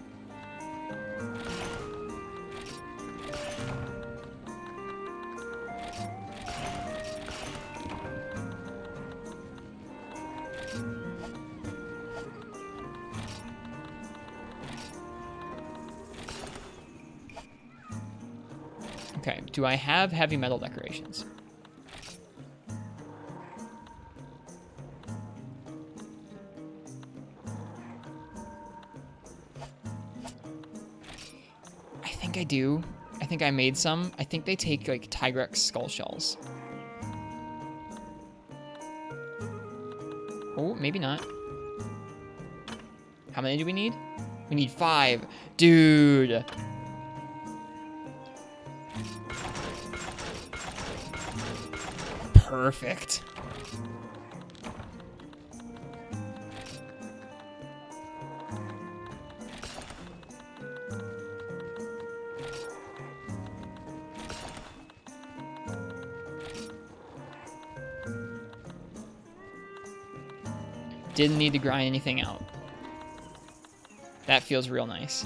Okay, do I have heavy metal decorations? I think I do. I think I made some. I think they take like Tigrex skull shells. Oh, maybe not. How many do we need? We need 5. Dude. Perfect. Didn't need to grind anything out. That feels real nice.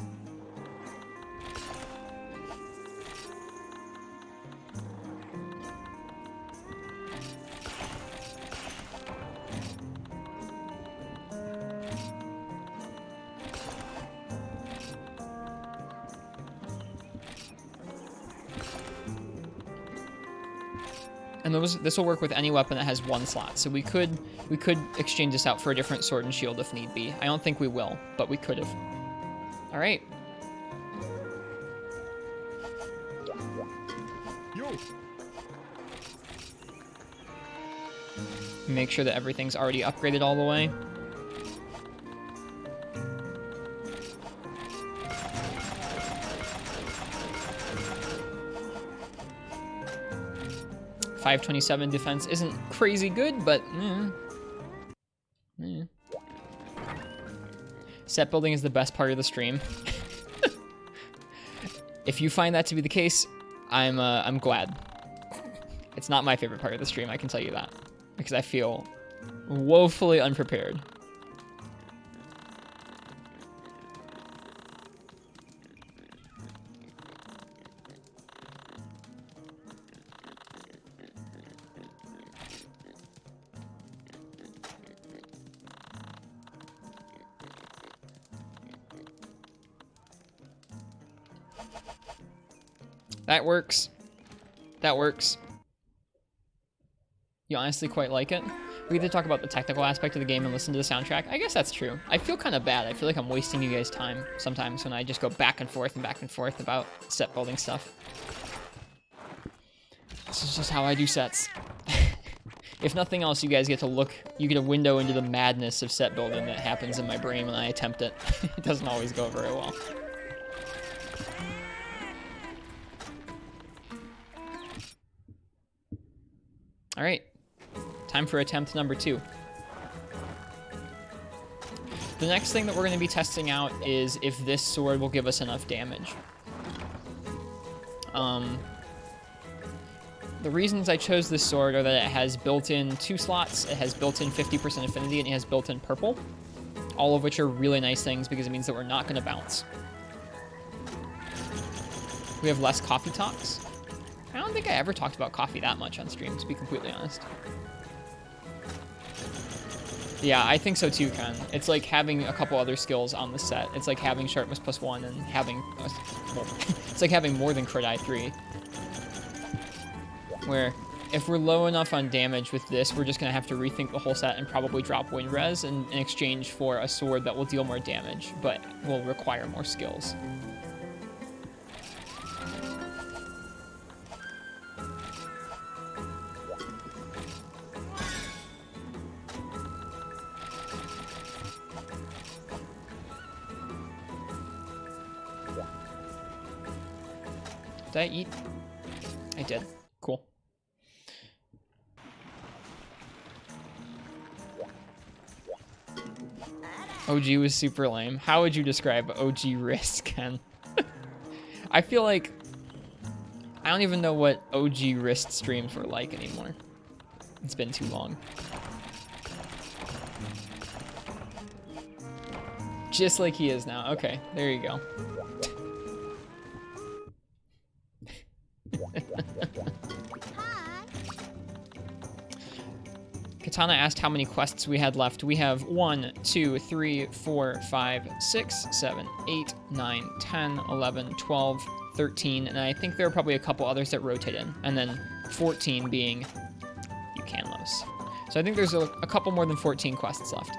And this will work with any weapon that has 1 slot. So we could exchange this out for a different sword and shield if need be. I don't think we will, but we could have. All right. Yo. Make sure that everything's already upgraded all the way. .527 defense isn't crazy good, but set building is the best part of the stream. If you find that to be the case, I'm glad. It's not my favorite part of the stream, I can tell you that, because I feel woefully unprepared. That works. That works. You honestly quite like it? We either talk about the technical aspect of the game and listen to the soundtrack. I guess that's true. I feel kind of bad. I feel like I'm wasting you guys' time sometimes when I just go back and forth about set building stuff. This is just how I do sets. If nothing else, you guys get a window into the madness of set building that happens in my brain when I attempt it. It doesn't always go very well. All right, time for attempt number 2. The next thing that we're going to be testing out is if this sword will give us enough damage. The reasons I chose this sword are that it has built-in 2 slots, it has built-in 50% affinity, and it has built-in purple, all of which are really nice things because it means that we're not going to bounce. We have less coffee talks. I don't think I ever talked about coffee that much on stream, to be completely honest. Yeah, I think so too, Ken. It's like having a couple other skills on the set. It's like having sharpness +1 and having... well, it's like having more than crit I3. Where, if we're low enough on damage with this, we're just going to have to rethink the whole set and probably drop wind res in exchange for a sword that will deal more damage, but will require more skills. Did I eat? I did. Cool. OG was super lame. How would you describe OG Wrist, Ken? I feel like I don't even know what OG Wrist streams were like anymore. It's been too long. Just like he is now. Okay, there you go. Katana asked how many quests we had left. We have 1, 2, 3, 4, 5, 6, 7, 8, 9, 10, 11, 12, 13, and I think there are probably a couple others that rotate in, and then 14 being Yukanlos. So I think there's a couple more than 14 quests left.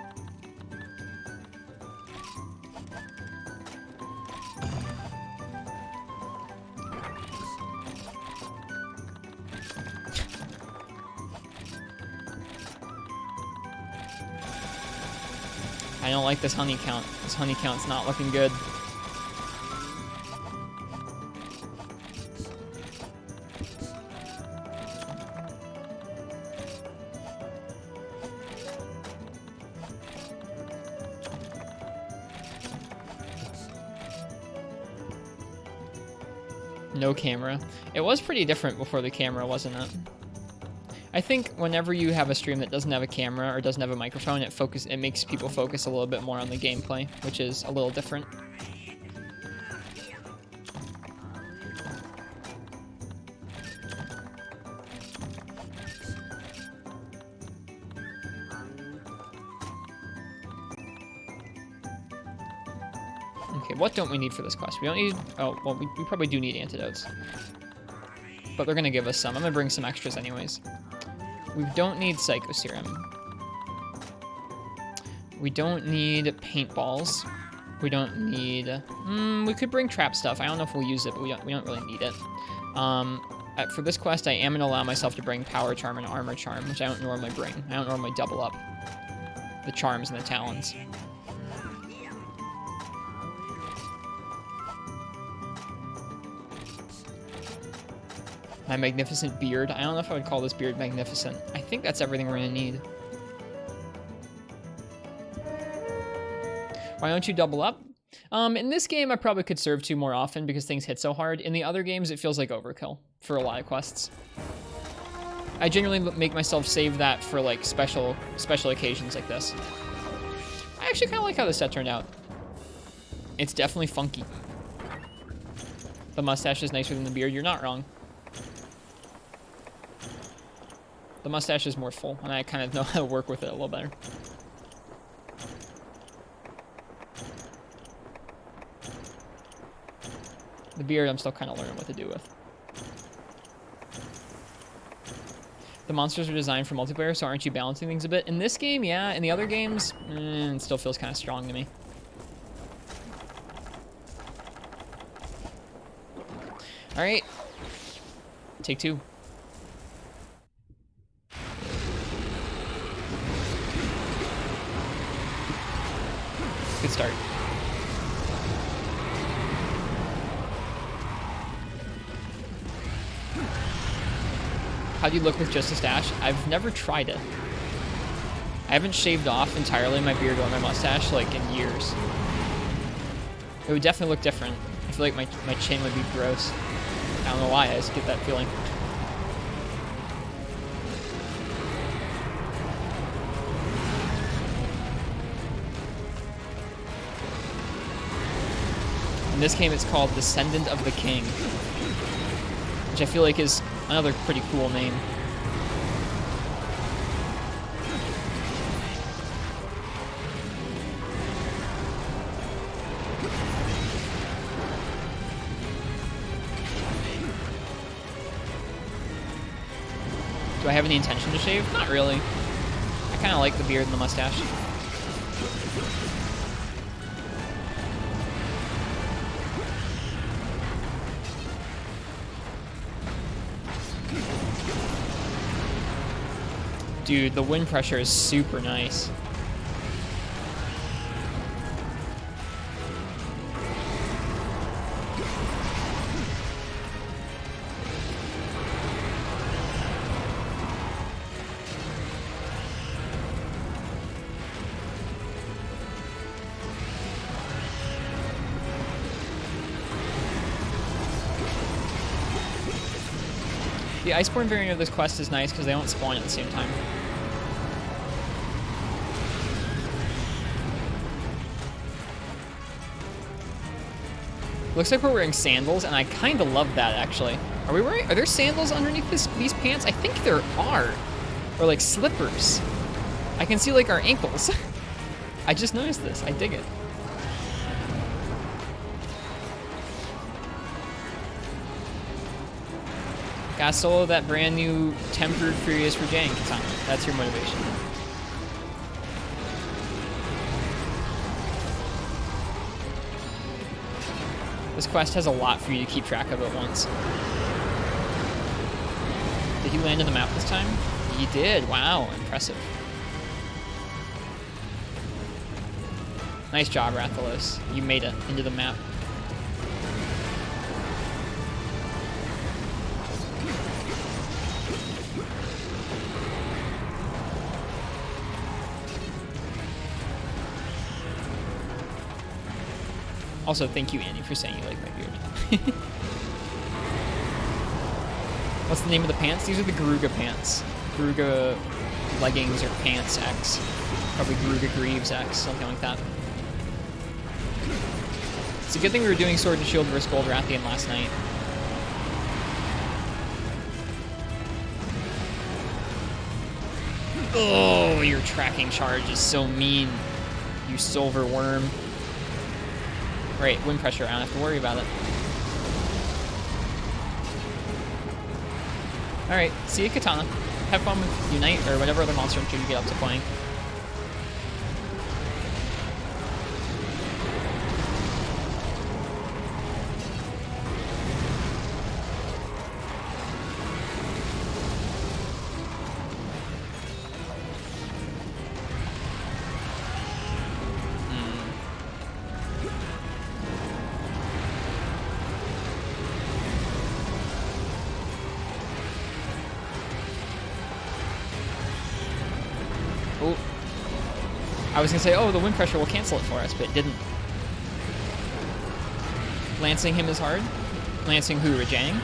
I don't like this honey count. This honey count's not looking good. No camera. It was pretty different before the camera, wasn't it? I think whenever you have a stream that doesn't have a camera or doesn't have a microphone, it makes people focus a little bit more on the gameplay, which is a little different. Okay, what don't we need for this quest? We don't need... Oh, well, we probably do need antidotes. but they're gonna give us some. I'm gonna bring some extras anyways. We don't need Psycho Serum. We don't need paintballs. We don't need... we could bring trap stuff. I don't know if we'll use it, but we don't really need it. For this quest, I am going to allow myself to bring Power Charm and Armor Charm, which I don't normally bring. I don't normally double up the charms and the talons. My magnificent beard. I don't know if I would call this beard magnificent. I think that's everything we're going to need. Why don't you double up? In this game, I probably could serve 2 more often because things hit so hard. In the other games, it feels like overkill for a lot of quests. I generally make myself save that for like special occasions like this. I actually kind of like how this set turned out. It's definitely funky. The mustache is nicer than the beard. You're not wrong. The mustache is more full, and I kind of know how to work with it a little better. The beard, I'm still kind of learning what to do with. The monsters are designed for multiplayer, so aren't you balancing things a bit? In this game, yeah. In the other games, it still feels kind of strong to me. All right. Take 2. Good start. How do you look with just a stash? I've never tried it. I haven't shaved off entirely my beard or my mustache like in years. It would definitely look different. I feel like my chin would be gross. I don't know why, I just get that feeling. In this game, it's called Descendant of the King, which I feel like is another pretty cool name. Do I have any intention to shave? Not really. I kind of like the beard and the mustache. Dude, the wind pressure is super nice. The Iceborne variant of this quest is nice because they don't spawn at the same time. Looks like we're wearing sandals, and I kind of love that, actually. Are there sandals underneath these pants? I think there are. Or like slippers. I can see like our ankles. I just noticed this. I dig it. Gotta solo that brand new Tempered Furious for Jang katana. That's your motivation. This quest has a lot for you to keep track of at once. Did he land in the map this time? He did. Wow, impressive. Nice job, Rathalos. You made it into the map. Also, thank you, Annie, for saying you like my beard. What's the name of the pants? These are the Garuga pants. Garuga leggings or pants X. Probably Garuga Greaves X, something like that. It's a good thing we were doing Sword and Shield vs. Gold Rathian last night. Oh, your tracking charge is so mean, you silver worm. Right, wind pressure, I don't have to worry about it. Alright, see you, Katana. Have fun with Unite or whatever other monster entry you get up to playing. Oh. I was gonna say, oh, the wind pressure will cancel it for us, but it didn't. Lancing him is hard. Lancing who? Rajang?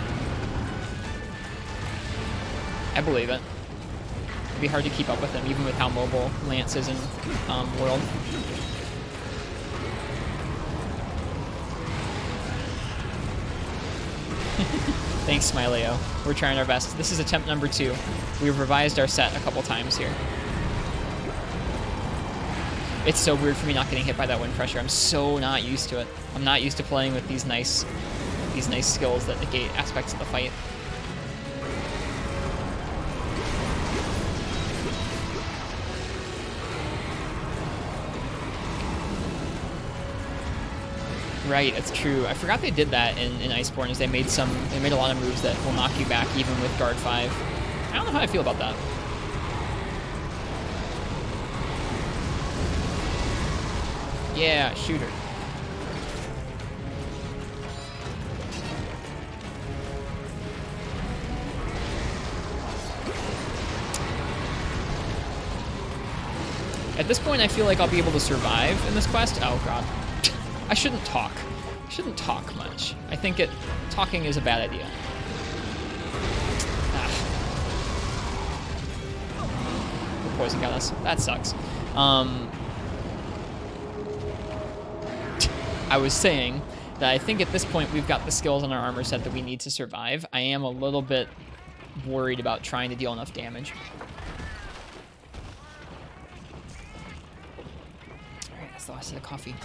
I believe it. It'd be hard to keep up with him, even with how mobile Lance is in World. Thanks, Smileo. We're trying our best. This is attempt number 2. We've revised our set a couple times here. It's so weird for me not getting hit by that wind pressure. I'm so not used to it. I'm not used to playing with these nice skills that negate aspects of the fight. Right, it's true. I forgot they did that in Iceborne. Is they made a lot of moves that will knock you back even with guard 5. I don't know how I feel about that. Yeah, shooter. At this point, I feel like I'll be able to survive in this quest. Oh god. I shouldn't talk. I shouldn't talk much. I think talking is a bad idea. Ah. The poison got us. That sucks. I was saying that I think at this point we've got the skills on our armor set that we need to survive. I am a little bit worried about trying to deal enough damage. Alright, that's the last of the coffee.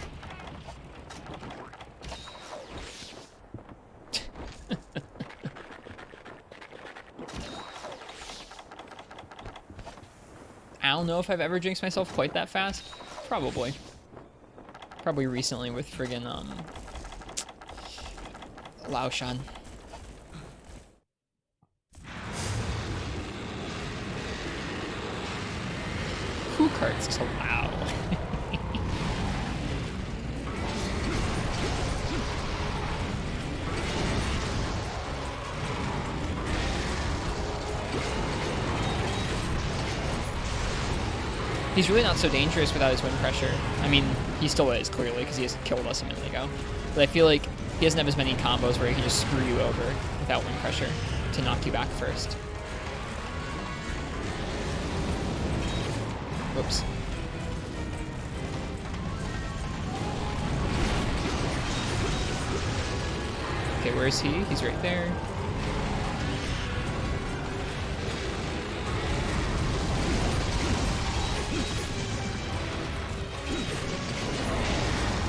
I don't know if I've ever jinxed myself quite that fast. Probably. Probably recently with friggin' Laoshan. Who cards to Lao? He's really not so dangerous without his wind pressure. I mean, he still is, clearly, because he has killed us a minute ago. But I feel like he doesn't have as many combos where he can just screw you over without wind pressure to knock you back first. Whoops. Okay, where is he? He's right there.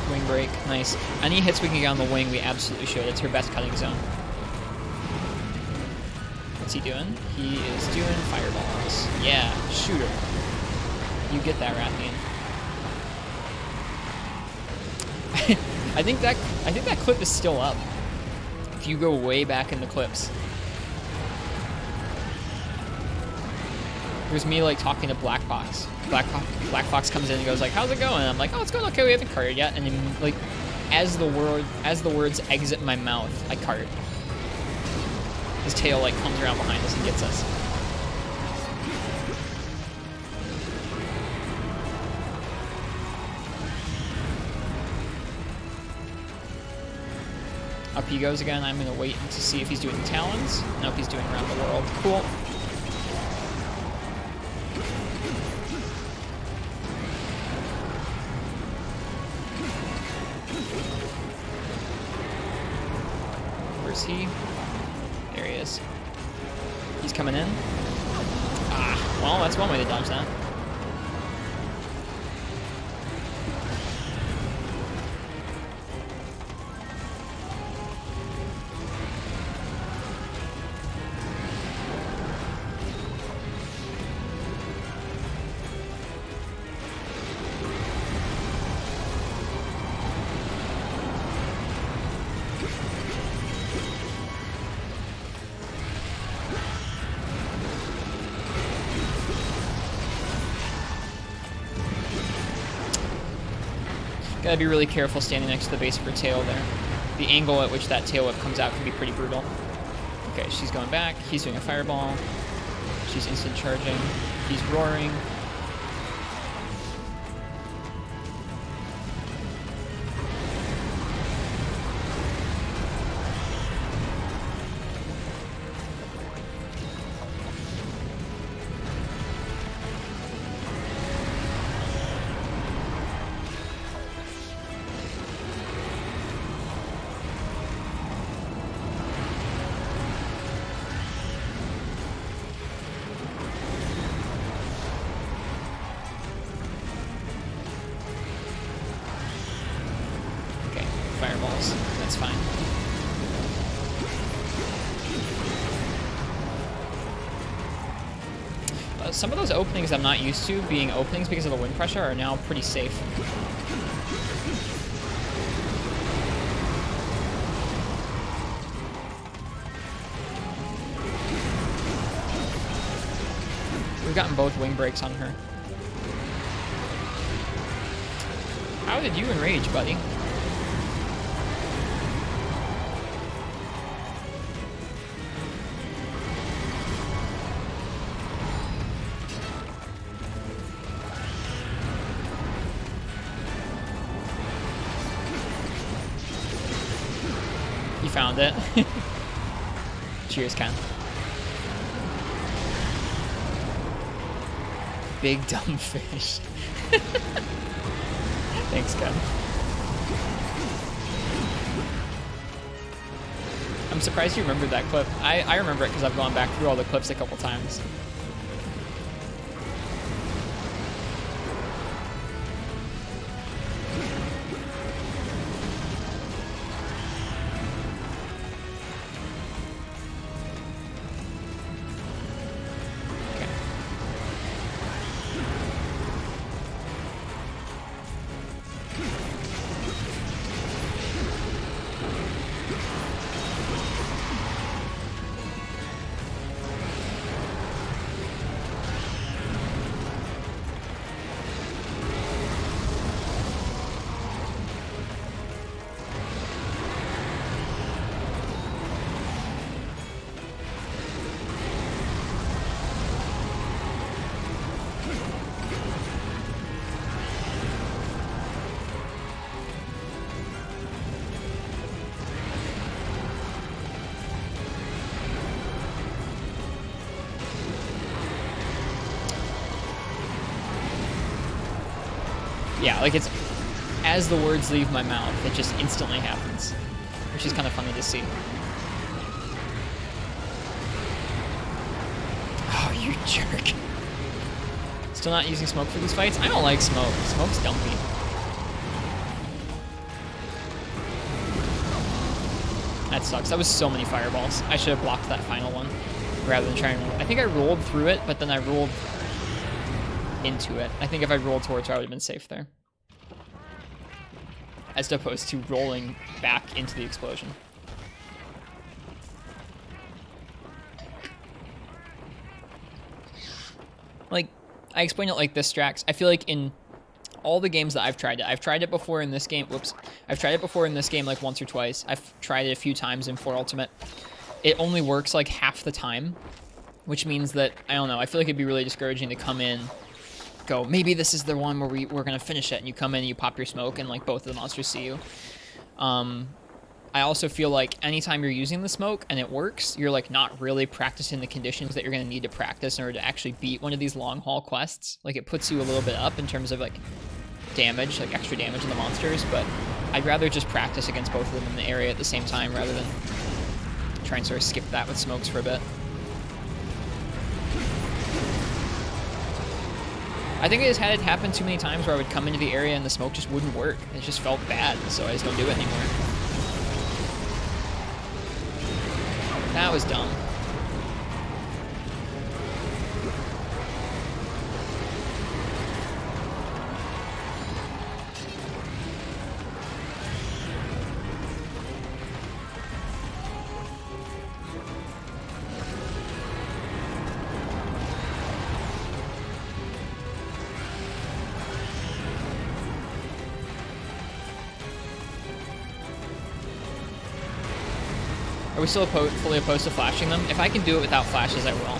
Wing break, nice. Any hits we can get on the wing, we absolutely should. It's her best cutting zone. What's he doing? He is doing fireballs. Yeah, shooter. You get that, Rathian. I think that clip is still up. If you go way back in the clips. There's me like talking to Black Box. Black Fox comes in and goes like, "How's it going?" And I'm like, "Oh, it's going okay. We haven't carted yet." And then like, as the words exit my mouth, I cart. His tail like comes around behind us and gets us. Up he goes again. I'm gonna wait to see if he's doing talons. Nope, he's doing around the world. Cool. Where's he? There he is. He's coming in. Ah, well, that's one way to dodge that. Gotta be really careful standing next to the base of her tail there. The angle at which that tail whip comes out can be pretty brutal. Okay, she's going back. He's doing a fireball. She's instant charging. He's roaring. Fireballs. That's fine. Some of those openings I'm not used to being openings because of the wind pressure are now pretty safe. We've gotten both wing breaks on her. How did you enrage, buddy? You found it. Cheers, Ken. Big dumb fish. Thanks, Ken. I'm surprised you remembered that clip. I remember it because I've gone back through all the clips a couple times. Yeah, like it's as the words leave my mouth, it just instantly happens, which is kind of funny to see. Oh, you jerk. Still not using smoke for these fights? I don't like smoke. Smoke's dumpy. That sucks. That was so many fireballs. I should have blocked that final one rather than trying to... I think I rolled through it, but then I rolled into it. I think if I rolled towards her, I would have been safe there. As opposed to rolling back into the explosion. Like, I explain it like this, Strax. I feel like in all the games that I've tried it before in this game. Whoops. I've tried it before in this game like once or twice. I've tried it a few times in 4 Ultimate. It only works like half the time, which means that, I don't know, I feel like it'd be really discouraging to come in, go, maybe this is the one where we're going to finish it, and you come in and you pop your smoke and like both of the monsters see you. I also feel like anytime you're using the smoke and it works, you're like not really practicing the conditions that you're going to need to practice in order to actually beat one of these long haul quests. Like it puts you a little bit up in terms of like damage, like extra damage on the monsters, but I'd rather just practice against both of them in the area at the same time rather than try and sort of skip that with smokes for a bit. I think I just had it happen too many times where I would come into the area and the smoke just wouldn't work. It just felt bad, so I just don't do it anymore. That was dumb. Are we still fully opposed to flashing them? If I can do it without flashes, I will.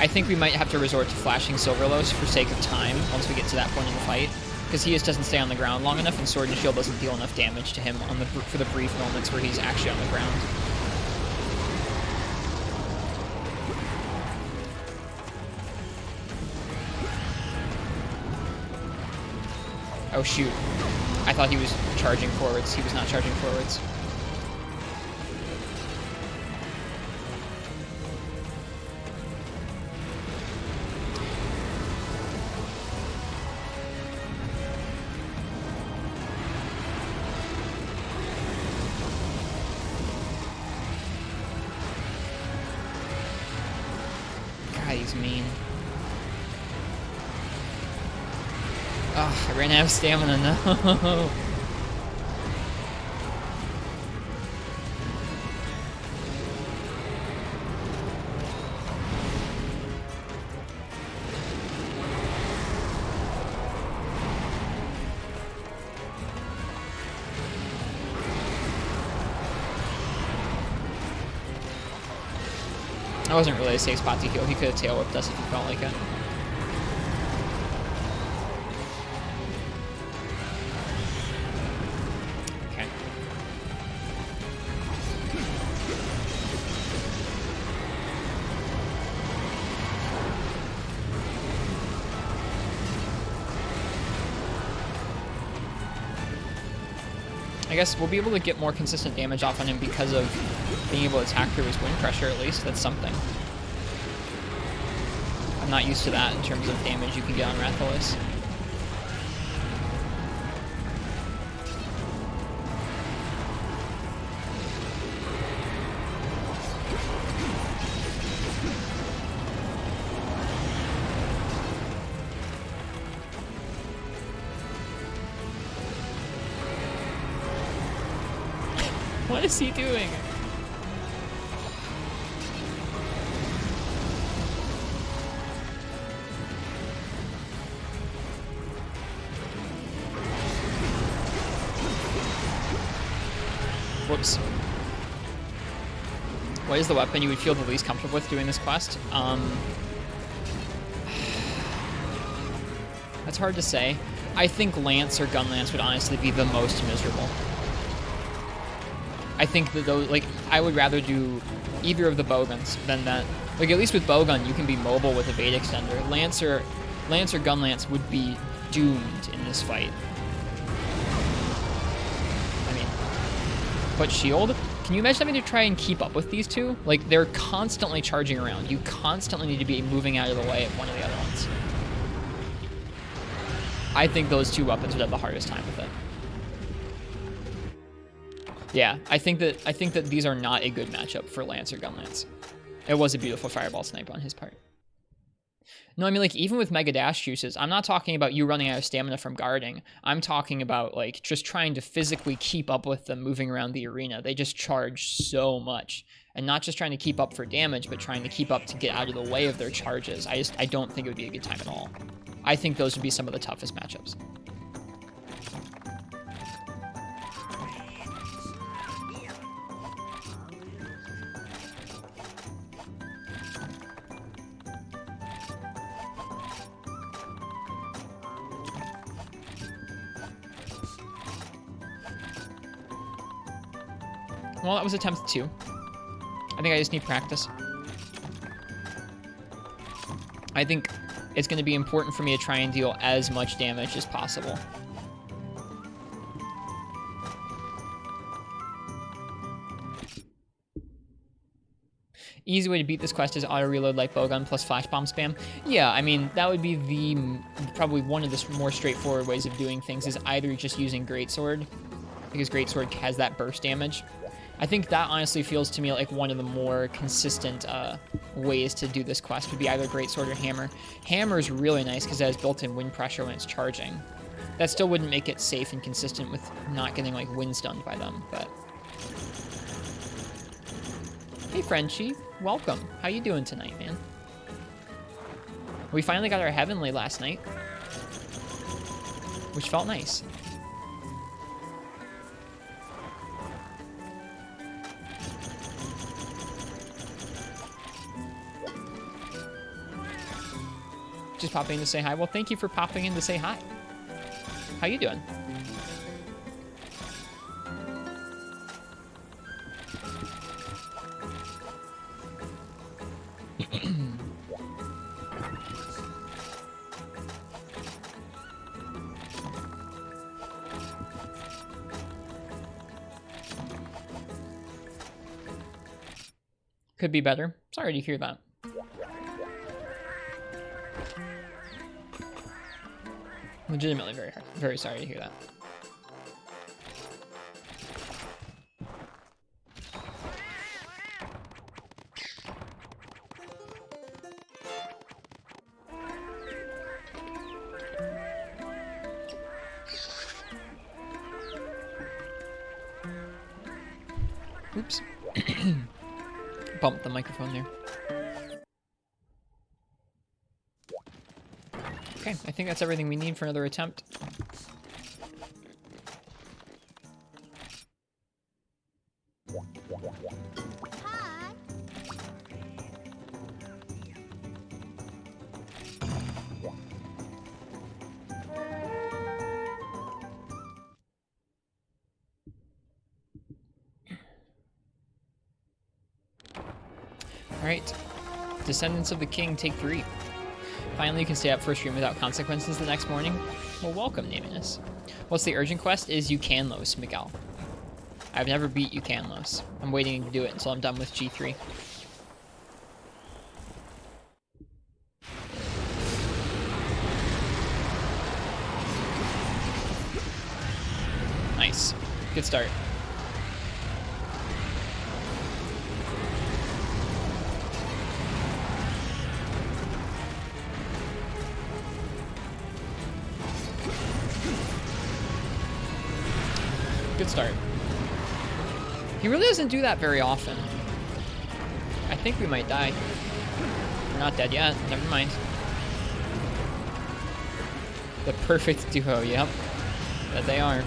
I think we might have to resort to flashing Silverlos for sake of time once we get to that point in the fight, because he just doesn't stay on the ground long enough, and Sword and Shield doesn't deal enough damage to him for the brief moments where he's actually on the ground. Oh shoot. I thought he was charging forwards. He was not charging forwards. God, he's mean. Oh, I ran out of stamina, no. That wasn't really a safe spot to heal. He could have tail whipped us if he felt like it. Okay. I guess we'll be able to get more consistent damage off on him because of being able to attack through his wind pressure, at least. That's something. I'm not used to that in terms of damage you can get on Rathalos. What is he doing? Whoops. What is the weapon you would feel the least comfortable with doing this quest? That's hard to say. I think Lance or Gun Lance would honestly be the most miserable. I think that those, like, I would rather do either of the bowguns than that. Like, at least with bowgun, you can be mobile with evade extender. Lance or Gun Lance would be doomed in this fight. I mean, but shield? Can you imagine having to try and keep up with these two? Like, they're constantly charging around. You constantly need to be moving out of the way of one of the other ones. I think those two weapons would have the hardest time with it. Yeah, I think that these are not a good matchup for Lance or Gun Lance. It was a beautiful fireball snipe on his part. No, I mean, like, even with Mega Dash juices, I'm not talking about you running out of stamina from guarding. I'm talking about, like, just trying to physically keep up with them moving around the arena. They just charge so much. And not just trying to keep up for damage, but trying to keep up to get out of the way of their charges. I don't think it would be a good time at all. I think those would be some of the toughest matchups. Well, that was attempt 2. I think I just need practice. I think it's going to be important for me to try and deal as much damage as possible. Easy way to beat this quest is auto reload like bowgun plus flash bomb spam. Yeah, I mean, that would be probably one of the more straightforward ways of doing things, is either just using Greatsword, because Greatsword has that burst damage. I think that honestly feels to me like one of the more consistent ways to do this quest would be either Greatsword or Hammer. Hammer is really nice because it has built-in wind pressure when it's charging. That still wouldn't make it safe and consistent with not getting like wind stunned by them, but... Hey Frenchie, welcome. How you doing tonight, man? We finally got our Heavenly last night, which felt nice. Just popping in to say hi. Well, thank you for popping in to say hi. How you doing? Could be better. Sorry to hear that. Legitimately very sorry to hear that. Oops. Bumped the microphone there. Okay, I think that's everything we need for another attempt. Hi. Alright. Descendants of the King, take 3. Finally, you can stay up for a stream without consequences the next morning. Well, welcome, Naminus. What's the urgent quest? Is Ucanlos, Miguel. I've never beat Ucanlos. I'm waiting to do it until I'm done with G3. Nice. Good start. Good start. He really doesn't do that very often. I think we might die. We're not dead yet. Never mind. The perfect duo, yep. That they are.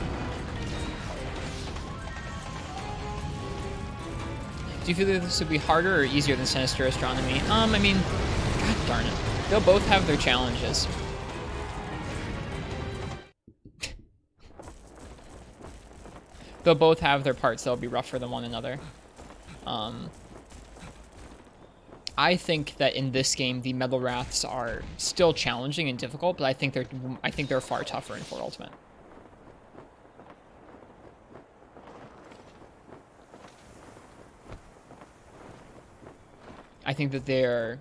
Do you feel that this would be harder or easier than Sinister Astronomy? I mean, god darn it. They'll both have their challenges. They'll both have their parts that'll be rougher than one another. I think that in this game the Metal Wraths are still challenging and difficult, but I think they're far tougher in Fort Ultimate. I think that their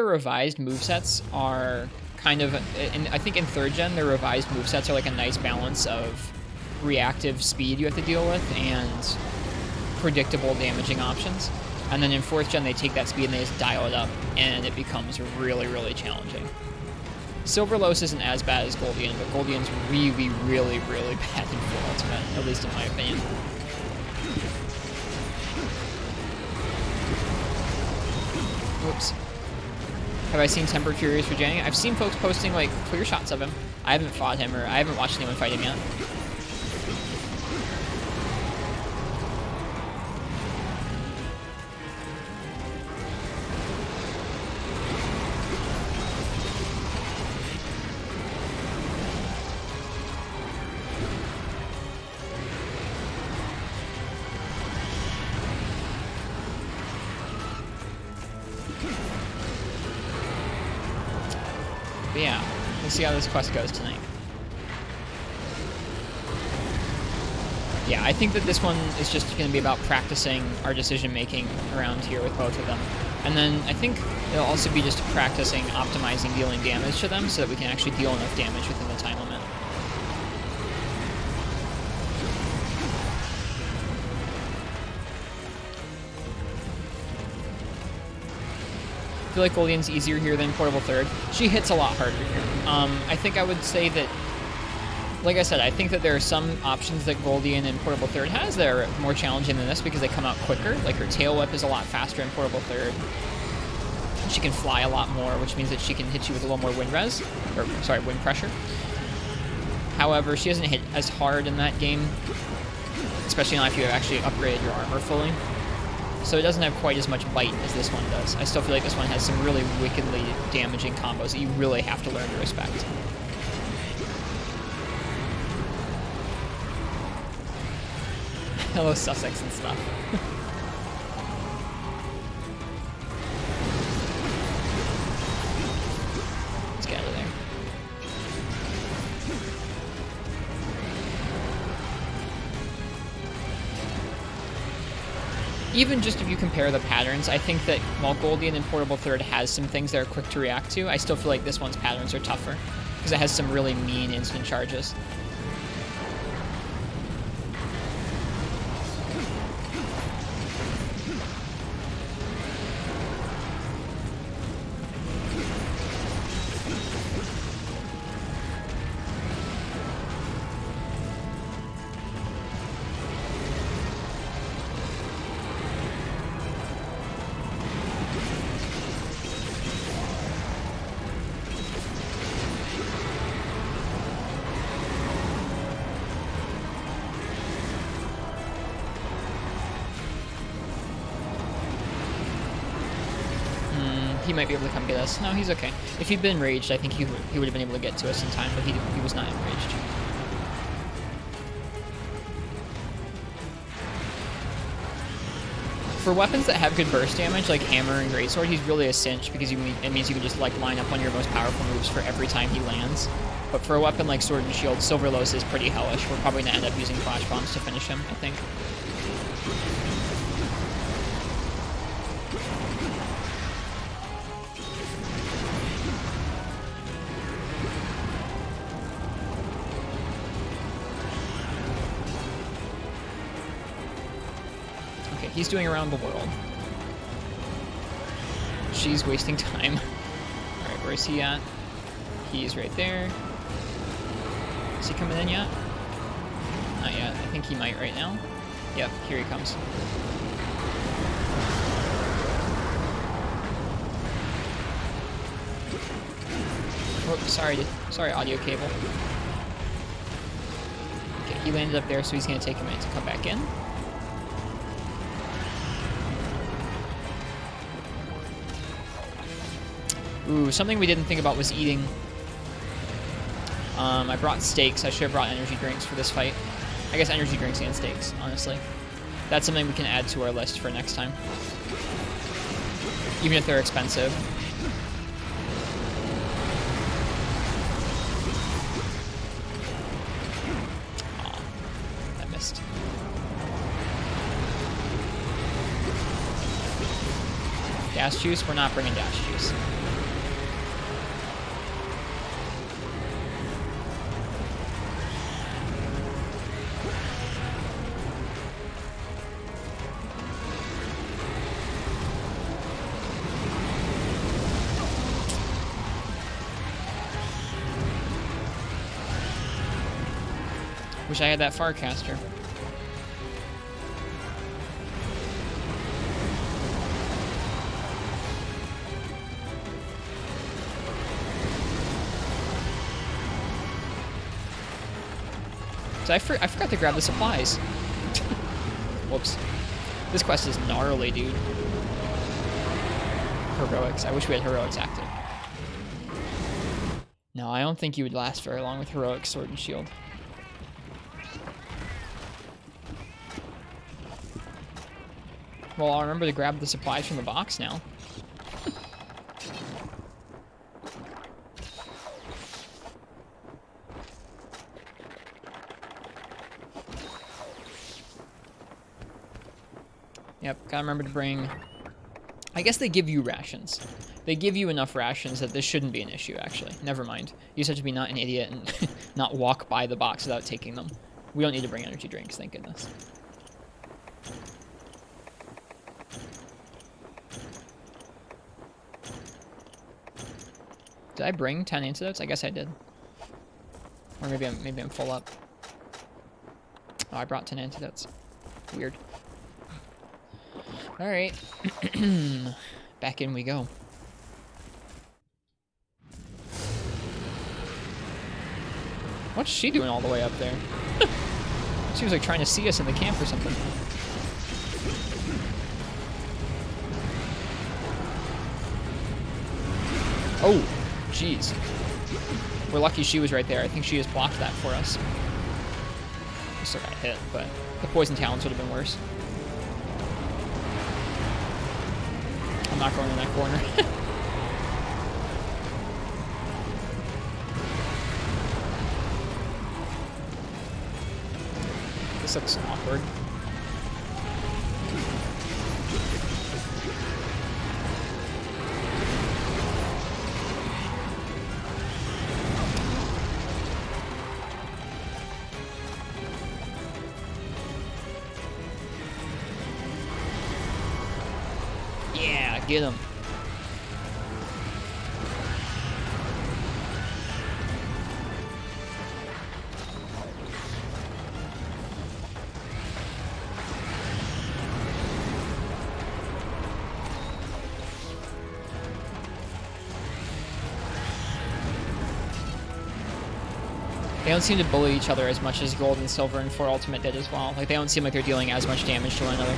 revised movesets are kind of, I think in 3rd gen, their revised movesets are like a nice balance of reactive speed you have to deal with and predictable damaging options. And then in 4th gen, they take that speed and they just dial it up, and it becomes really, really challenging. Silverlos isn't as bad as Goldion, but Goldion's really, really, really bad in Fort Ultimate, at least in my opinion. Whoops. Have I seen Tempered Furious for Jenny? I've seen folks posting like clear shots of him. I haven't fought him, or I haven't watched anyone fight him yet. But yeah, we'll see how this quest goes tonight. Yeah, I think that this one is just going to be about practicing our decision making around here with both of them. And then I think it'll also be just practicing optimizing dealing damage to them so that we can actually deal enough damage within the time limit. I feel like Goldion's easier here than Portable Third. She hits a lot harder here. I think I would say that, like I said, I think that there are some options that Goldion and Portable Third has that are more challenging than this because they come out quicker. Like her tail whip is a lot faster in Portable Third. She can fly a lot more, which means that she can hit you with a little more wind res, or sorry, wind pressure. However, she doesn't hit as hard in that game, especially not if you have actually upgraded your armor fully. so it doesn't have quite as much bite as this one does. I still feel like this one has some really wickedly damaging combos that you really have to learn to respect. Hello, Sussex and stuff. Let's get out of there. Even just if you compare the patterns, I think that while Goldian and Portable Third has some things that are quick to react to, I still feel like this one's patterns are tougher because it has some really mean instant charges. He might be able to come get us. No, he's okay. If he'd been enraged, I think he would have been able to get to us in time, but he was not enraged. For weapons that have good burst damage, like Hammer and Greatsword, he's really a cinch because it means you can just like line up on your most powerful moves for every time he lands. But for a weapon like Sword and Shield, Silverlos is pretty hellish. We're probably going to end up using Flash Bombs to finish him, I think. He's doing around the world. She's wasting time. Alright, where is he at? He's right there. Is he coming in yet? Not yet. I think he might right now. Yep, here he comes. Whoops, sorry audio cable. Okay, he landed up there, so he's gonna take a minute to come back in. Ooh, something we didn't think about was eating. I brought steaks. I should have brought energy drinks for this fight. I guess energy drinks and steaks, honestly. That's something we can add to our list for next time. Even if they're expensive. Aw, I missed. Dash juice? We're not bringing dash juice. Wish I had that Farcaster. So I forgot to grab the supplies. Whoops. This quest is gnarly, dude. Heroics. I wish we had Heroics active. No, I don't think you would last very long with Heroics, Sword and Shield. Well, I'll remember to grab the supplies from the box now. Yep, gotta remember to bring... I guess they give you rations. They give you enough rations that this shouldn't be an issue, actually. Never mind. You just have to be not an idiot and not walk by the box without taking them. We don't need to bring energy drinks, thank goodness. Did I bring 10 antidotes? I guess I did. Or maybe I'm full up. Oh, I brought 10 antidotes. Weird. Alright. Back in we go. What's she doing all the way up there? She was like trying to see us in the camp or something. Oh, jeez. We're lucky she was right there. I think she just blocked that for us. We still got hit, but the poison talents would have been worse. I'm not going in that corner. This looks awkward. Yeah, get him. They don't seem to bully each other as much as Gold and Silver and 4 Ultimate did as well. Like, they don't seem like they're dealing as much damage to one another.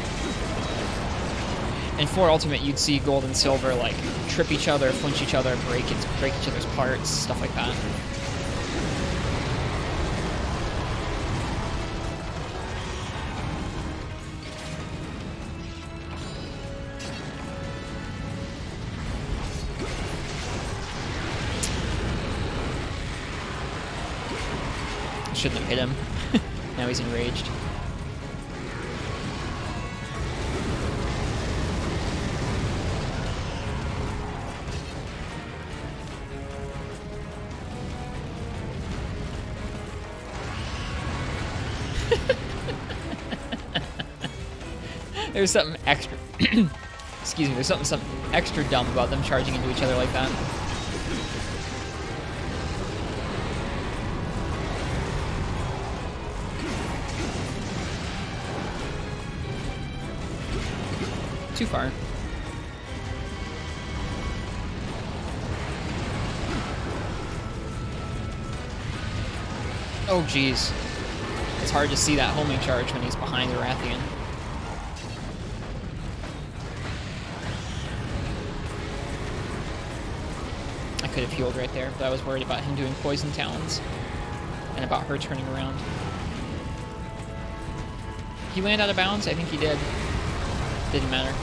In 4 Ultimate, you'd see Gold and Silver, like, trip each other, flinch each other, break each other's parts, stuff like that. Shouldn't have hit him. Now he's enraged. There's something extra. Excuse me. There's something extra dumb about them charging into each other like that. Too far. Oh, jeez. It's hard to see that homing charge when he's behind the Rathian. I could have healed right there, but I was worried about him doing poison talons and about her turning around. He landed out of bounds? I think he did. Didn't matter.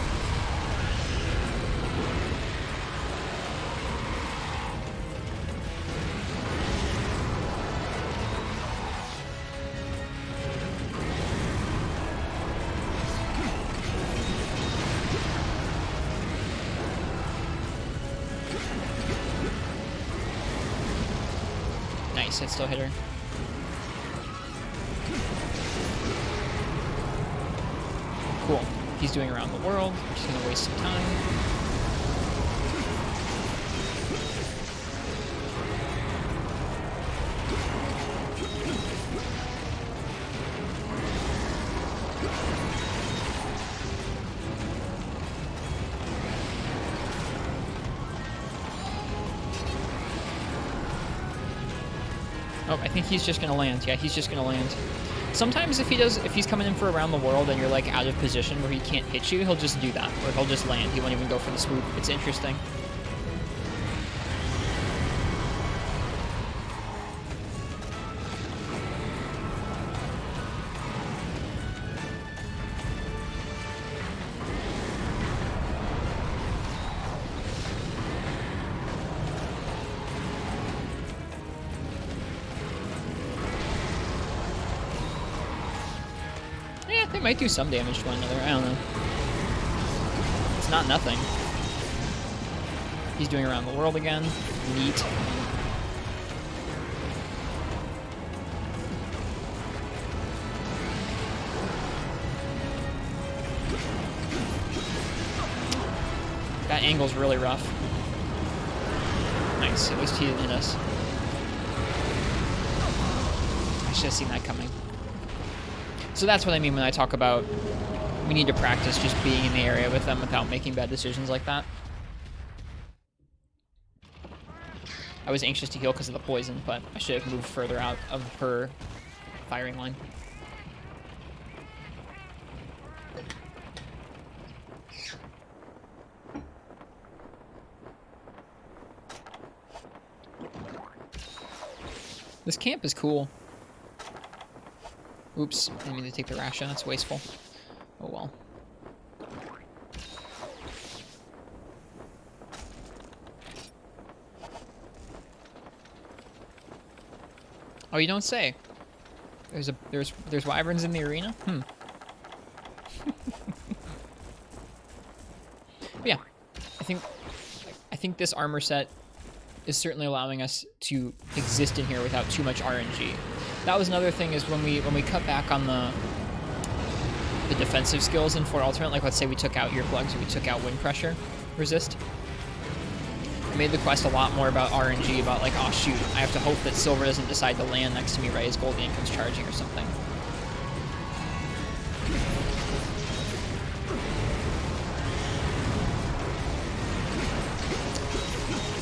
Nice, it still hit her. Cool. He's doing around the world. We're just gonna waste some time. Oh, I think he's just gonna land. Yeah, he's just gonna land. Sometimes if he's coming in for around the world and you're like out of position where he can't hit you, he'll just do that. Or he'll just land. He won't even go for the swoop. It's interesting. They might do some damage to one another. I don't know. It's not nothing. He's doing around the world again. Neat. That angle's really rough. Nice. At least he didn't hit us. I should have seen that coming. So that's what I mean when I talk about we need to practice just being in the area with them without making bad decisions like that. I was anxious to heal because of the poison, but I should have moved further out of her firing line. This camp is cool. Oops, I didn't mean to take the ration. That's wasteful. Oh well. Oh, you don't say. There's wyverns in the arena? Hmm. But yeah, I think this armor set is certainly allowing us to exist in here without too much RNG. That was another thing, is when we cut back on the defensive skills in Fort Ultimate, like let's say we took out earplugs or we took out wind pressure resist. It made the quest a lot more about RNG, about like, oh shoot, I have to hope that Silver doesn't decide to land next to me right as Goldian comes charging or something.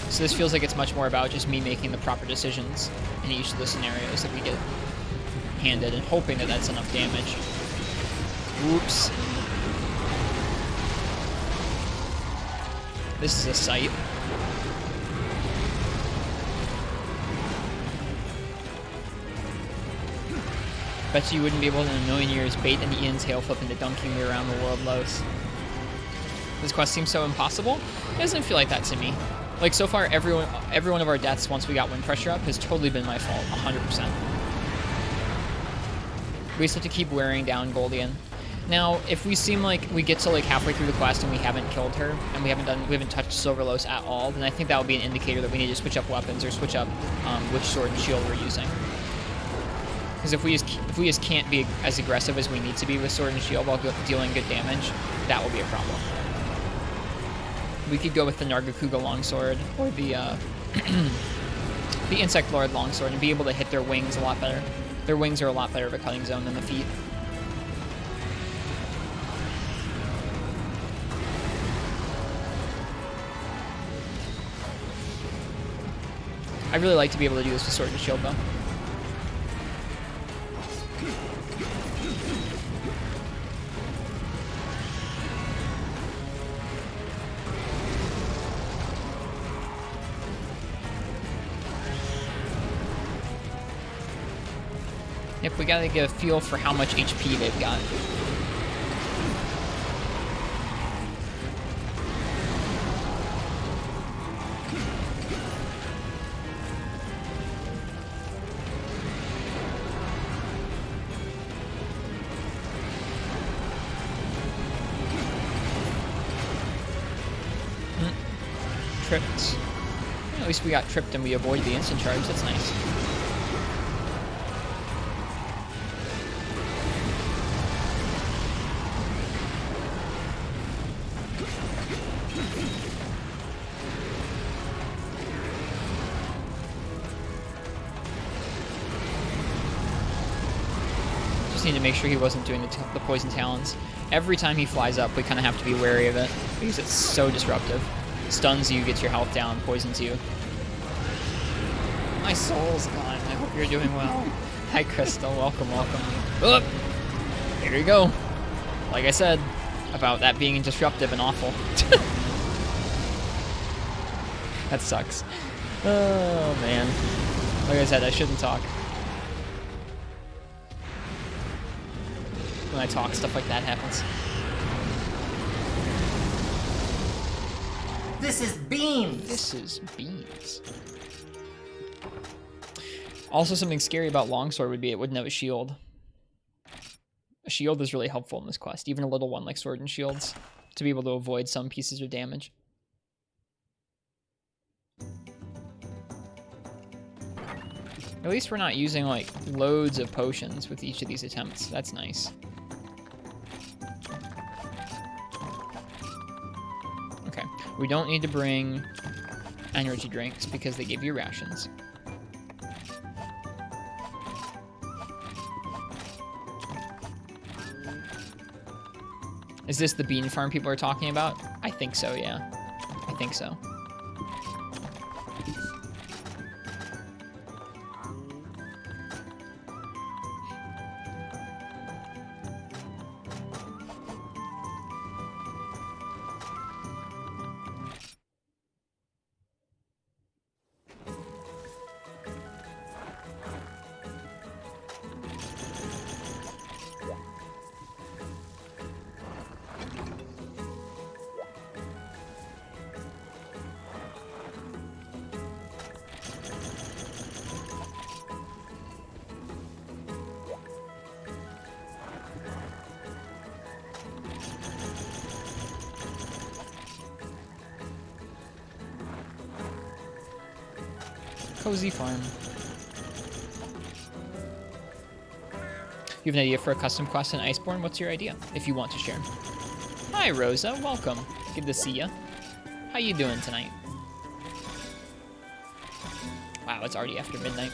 So this feels like it's much more about just me making the proper decisions in each of the scenarios that we get handed and hoping that that's enough damage. Oops. This is a sight. Bet you wouldn't be able to annoy Year's bait and Ian's tail flip into dunking me around the world lows. This quest seems so impossible. It doesn't feel like that to me. Like, so far, every one of our deaths once we got wind pressure up has totally been my fault, 100%. We just have to keep wearing down Goldian. Now, if we seem like we get to like halfway through the quest and we haven't killed her, and we haven't touched Silverlos at all, then I think that would be an indicator that we need to switch up weapons or switch up which sword and shield we're using. Because if we just can't be as aggressive as we need to be with sword and shield while dealing good damage, that will be a problem. We could go with the Nargacuga longsword or the the Insect Lord longsword and be able to hit their wings a lot better. Their wings are a lot better of a cutting zone than the feet. I really like to be able to do this with sword and shield though. Yep, we gotta get a feel for how much HP they've got. Tripped. At least we got tripped and we avoided the instant charge. That's nice. Just need to make sure he wasn't doing the poison talons. Every time he flies up, we kind of have to be wary of it because it's so disruptive. Stuns you, gets your health down, poisons you. My soul's gone. I hope you're doing well. Hi, Crystal. Welcome, welcome. Oh, here you go. Like I said, about that being disruptive and awful. That sucks. Oh, man. Like I said, I shouldn't talk. When I talk, stuff like that happens. This is beams. This is beams. Also, something scary about longsword would be it wouldn't have a shield. A shield is really helpful in this quest, even a little one like sword and shields, to be able to avoid some pieces of damage. At least we're not using like loads of potions with each of these attempts. That's nice. Okay, we don't need to bring energy drinks because they give you rations. Is this the bean farm people are talking about? I think so, yeah. I think so. Cozy farm. You have an idea for a custom quest in Iceborne? What's your idea? If you want to share. Hi, Rosa. Welcome. Good to see ya. How you doing tonight? Wow, it's already after midnight.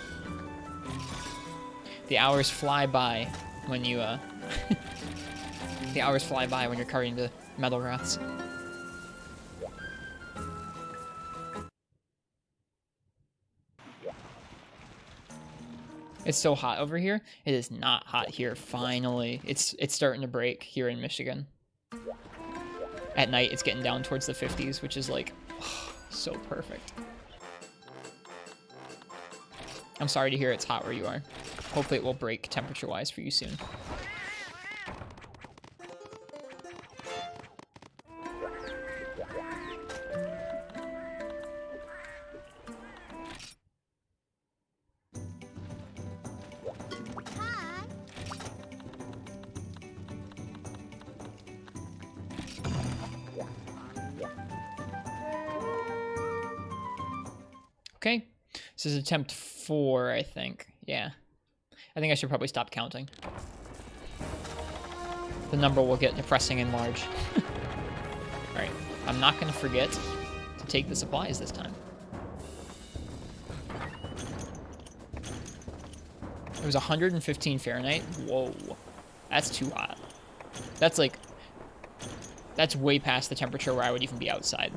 The hours fly by when you, the hours fly by when you're carrying the metal wraths. It's so hot over here. It is not hot here, finally. It's starting to break here in Michigan. At night, it's getting down towards the 50s, which is like, oh, so perfect. I'm sorry to hear it's hot where you are. Hopefully it will break temperature-wise for you soon. Hi. Okay, this is attempt 4, I think. Yeah. I think I should probably stop counting. The number will get depressing and large. Alright, I'm not going to forget to take the supplies this time. It was 115 Fahrenheit. Whoa. That's too hot. That's like... That's way past the temperature where I would even be outside.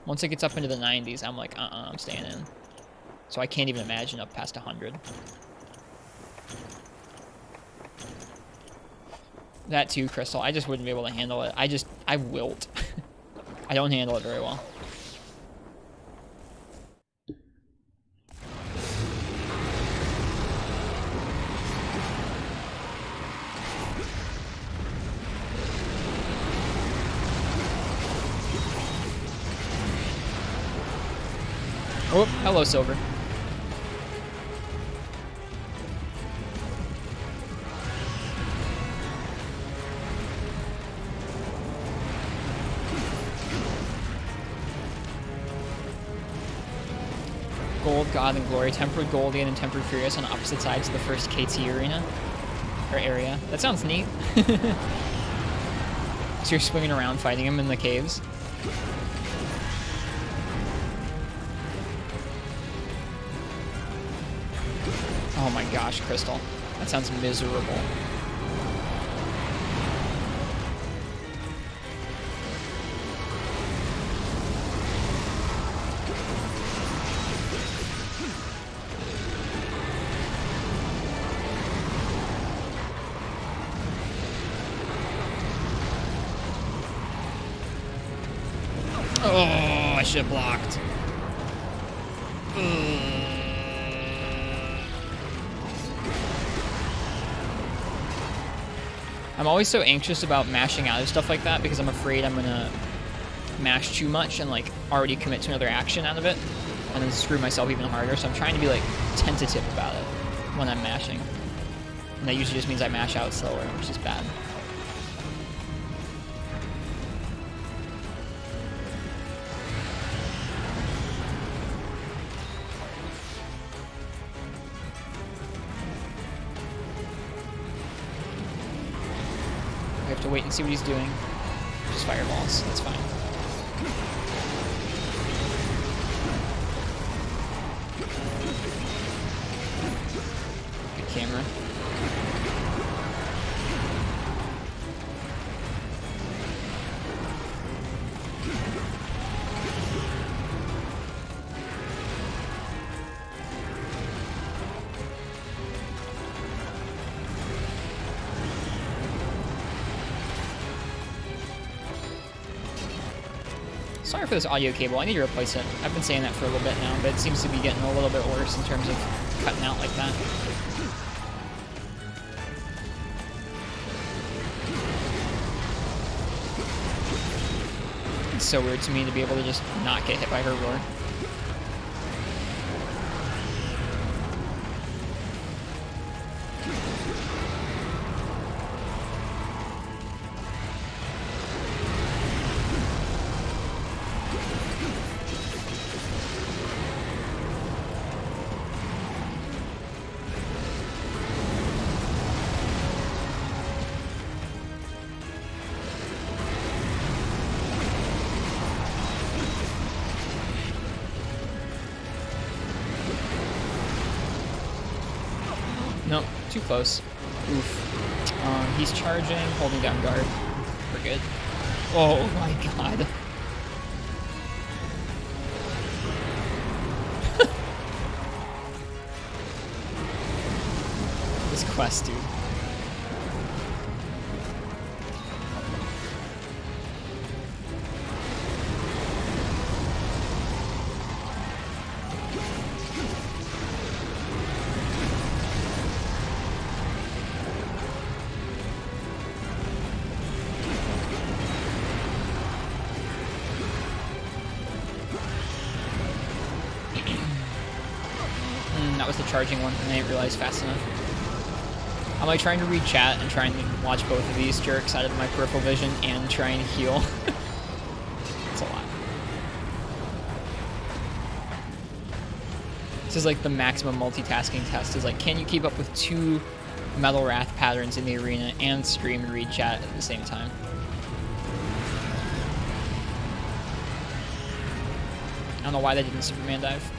Once it gets up into the 90s, I'm like, I'm staying in. So I can't even imagine up past 100. That too, Crystal. I just wouldn't be able to handle it. I wilt. I don't handle it very well. Oh, hello, Silver. Gold, God, and Glory. Tempered Goldian and Tempered Furious on opposite sides of the first KT arena. Or area. That sounds neat. So you're swinging around fighting him in the caves. Oh my gosh, Crystal. That sounds miserable. Oh, I should have blocked. I'm always so anxious about mashing out of stuff like that because I'm afraid I'm gonna mash too much and like already commit to another action out of it and then screw myself even harder. So I'm trying to be like tentative about it when I'm mashing. And that usually just means I mash out slower, which is bad. We have to wait and see what he's doing. Just fireballs, that's fine. Good camera. Sorry for this audio cable. I need to replace it. I've been saying that for a little bit now, but it seems to be getting a little bit worse in terms of cutting out like that. It's so weird to me to be able to just not get hit by her roar. No, too close. Oof. He's charging, holding down guard. We're good. Oh my god. This quest, dude. That was the charging one, and I didn't realize fast enough. I'm like trying to read chat and trying to watch both of these jerks out of my peripheral vision and try and heal. It's a lot. This is like the maximum multitasking test, is like, can you keep up with 2 Metal Wrath patterns in the arena and stream and read chat at the same time? I don't know why they didn't Superman dive.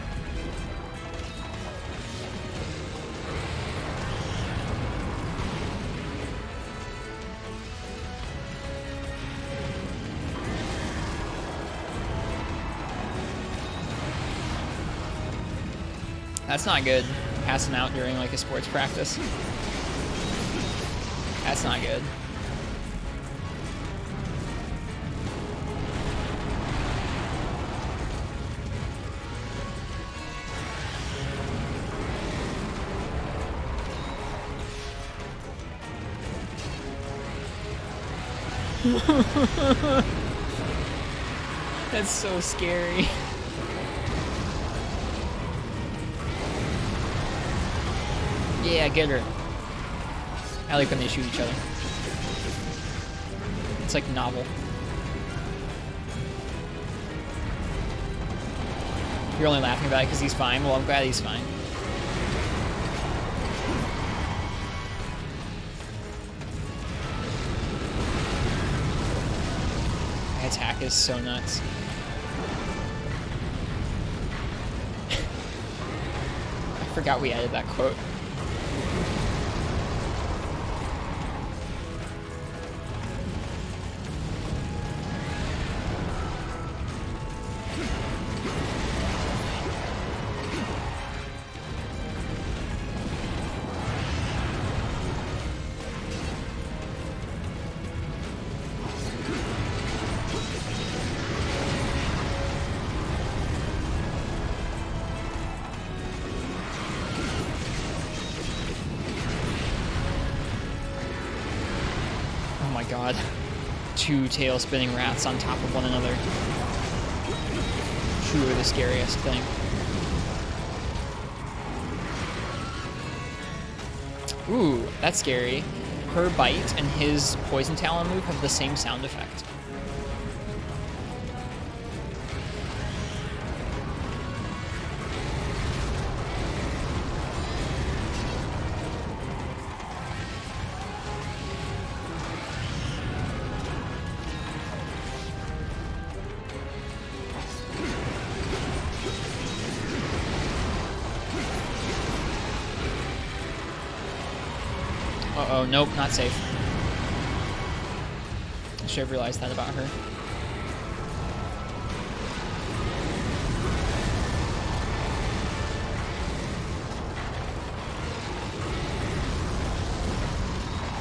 That's not good. Passing out during like a sports practice. That's not good. That's so scary. Yeah, get her. I like when they shoot each other. It's like novel. You're only laughing about it because he's fine. Well, I'm glad he's fine. My attack is so nuts. I forgot we added that quote. Oh my god. 2 tail spinning rats on top of one another. Truly the scariest thing. Ooh, that's scary. Her bite and his poison talon move have the same sound effect. Uh-oh, nope, not safe. I should have realized that about her.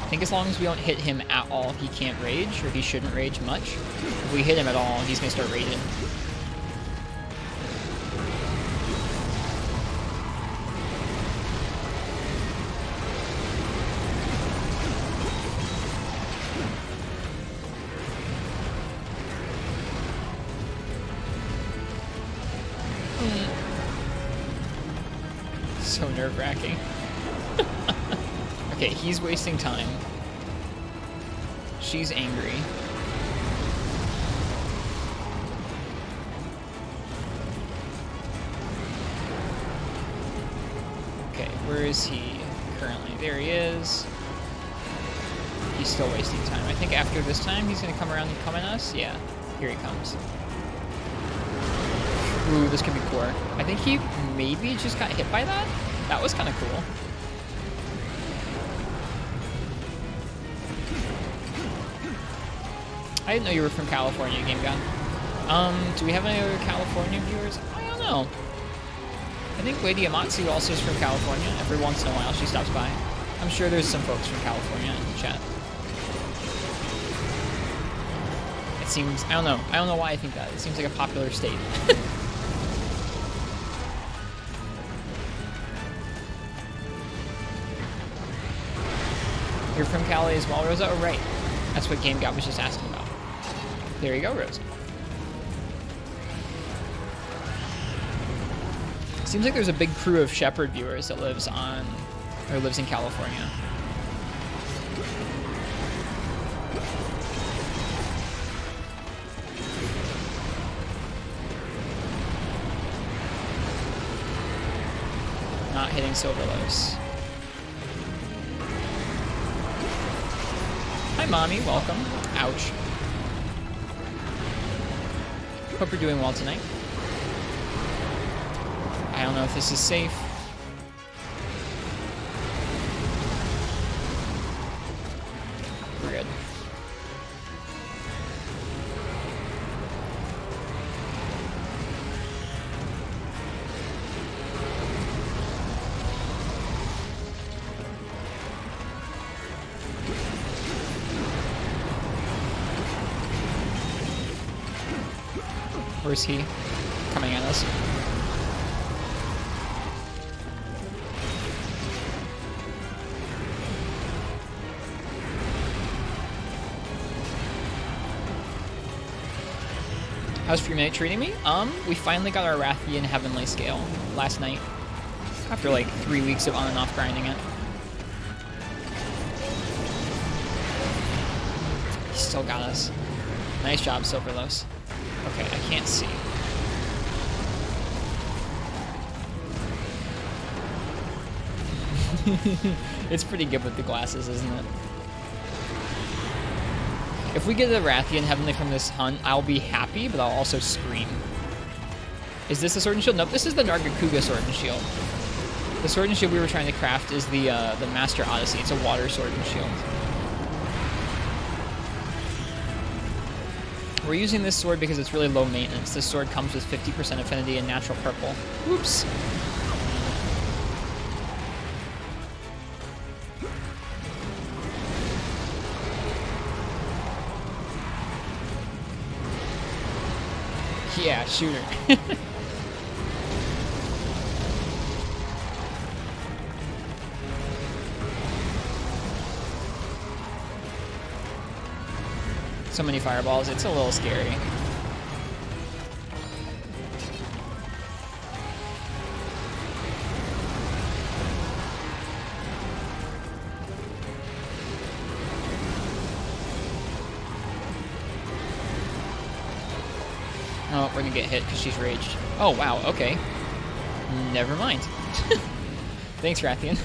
I think as long as we don't hit him at all, he can't rage, or he shouldn't rage much. If we hit him at all, he's gonna start raging. So nerve-wracking. Okay, he's wasting time. She's angry. Okay, where is he currently? There he is. He's still wasting time. I think after this time, he's gonna come around and come at us. Yeah, here he comes. Ooh, this could be core. I think he maybe just got hit by that. That was kind of cool. I didn't know you were from California, Game God. Do we have any other California viewers? I don't know. I think Lady Amatsu also is from California. Every once in a while she stops by. I'm sure there's some folks from California in the chat. It seems, I don't know why I think that. It seems like a popular state. You're from Cali as well, Rosa? Oh, right. That's what Game God was just asking about. There you go, Rosa. Seems like there's a big crew of Shepherd viewers that lives in California. Not hitting Silverlos. Hi, Mommy. Welcome. Ouch. Hope you're doing well tonight. I don't know if this is safe. We're good. Where's he? Coming at us. How's Free Night treating me? We finally got our Rathian Heavenly Scale last night. After like 3 weeks of on and off grinding it. He still got us. Nice job, Silverlos. Okay, I can't see. It's pretty good with the glasses, isn't it? If we get a Rathian Heavenly from this hunt, I'll be happy, but I'll also scream. Is this a Sword and Shield? Nope, this is the Nargacuga Sword and Shield. The Sword and Shield we were trying to craft is the Master Odyssey. It's a water Sword and Shield. We're using this sword because it's really low maintenance. This sword comes with 50% affinity and natural purple. Whoops. Yeah, shooter. So many fireballs, it's a little scary. Oh, we're gonna get hit because she's raged. Oh, wow, okay. Never mind. Thanks, Rathian.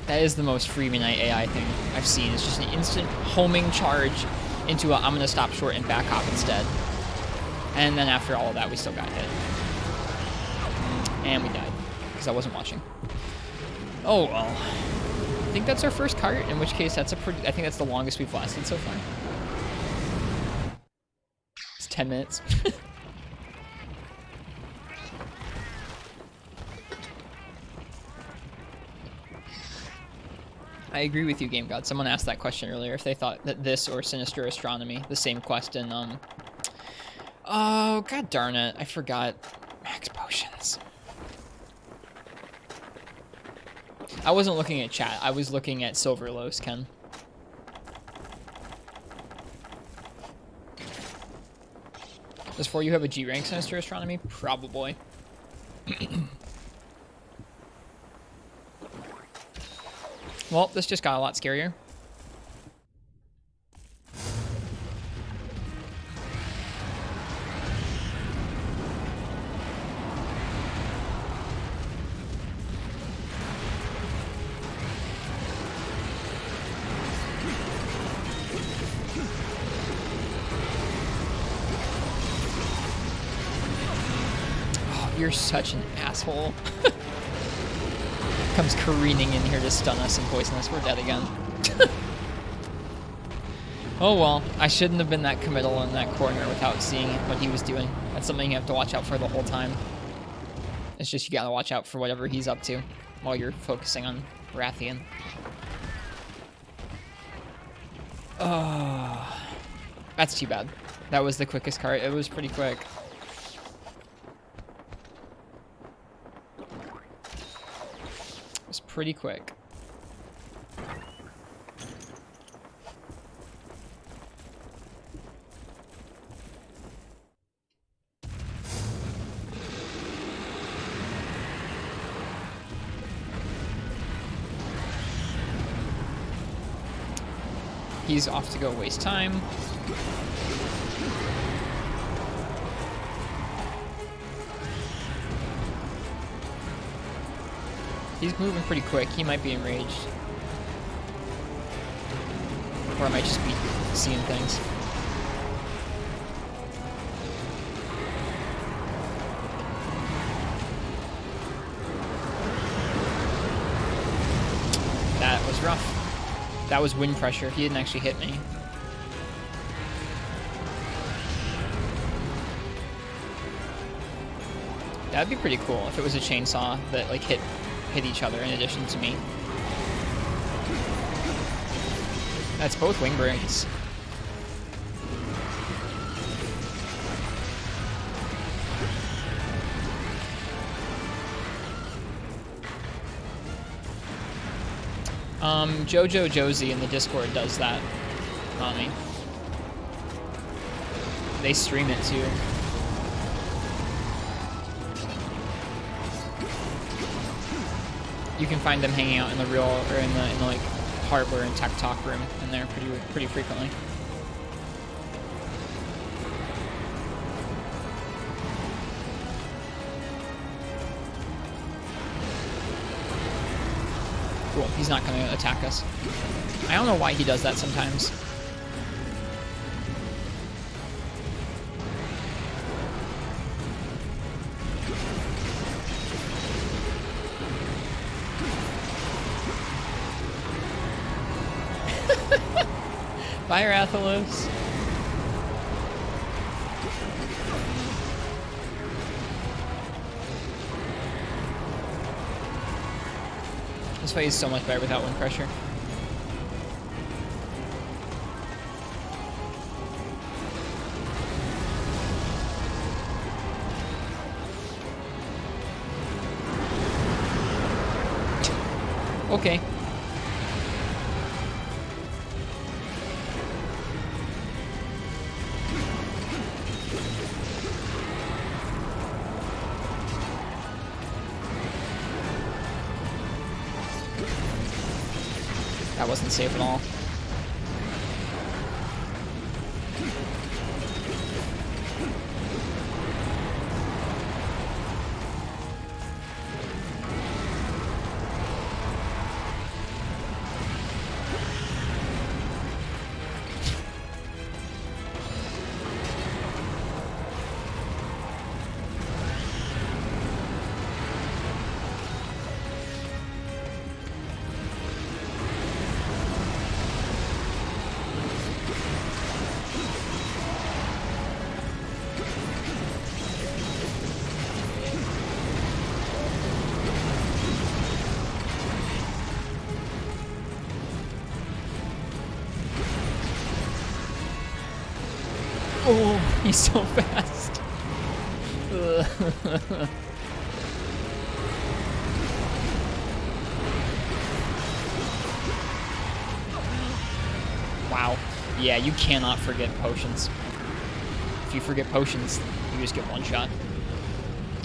That is the most Free Midnight AI thing I've seen. It's just an instant homing charge into a I'm gonna stop short and back hop instead. And then after all of that, we still got hit. And we died, because I wasn't watching. Oh, well. I think that's our first cart, in which case that's a pretty, I think that's the longest we've lasted so far. It's 10 minutes. I agree with you, Game God. Someone asked that question earlier, if they thought that this or Sinister Astronomy, the same quest in, oh, god darn it, I forgot. Max Potions. I wasn't looking at chat, I was looking at Silverlos, Ken. Does 4U have a G rank Sinister Astronomy? Probably. Well, this just got a lot scarier. You're such an asshole. Comes careening in here to stun us and poison us. We're dead again. Oh well, I shouldn't have been that committal in that corner without seeing what he was doing. That's something you have to watch out for the whole time. It's just you gotta watch out for whatever he's up to while you're focusing on Rathian. Oh, that's too bad. That was the quickest cart. It was pretty quick. It was pretty quick. He's off to go waste time. He's moving pretty quick. He might be enraged. Or I might just be seeing things. That was rough. That was wind pressure. He didn't actually hit me. That'd be pretty cool if it was a chainsaw that like hit each other in addition to me. That's both wing breaks. Jojo Josie in the Discord does that on me. They stream it too. You can find them hanging out in the real or in the like hardware and tech talk room in there pretty frequently. Cool, he's not gonna attack us. I don't know why he does that sometimes. Bye, Rathalos. This fight is so much better without wind pressure. Okay. That wasn't safe at all. Oh, he's so fast. Wow. Yeah, you cannot forget potions. If you forget potions, you just get one shot.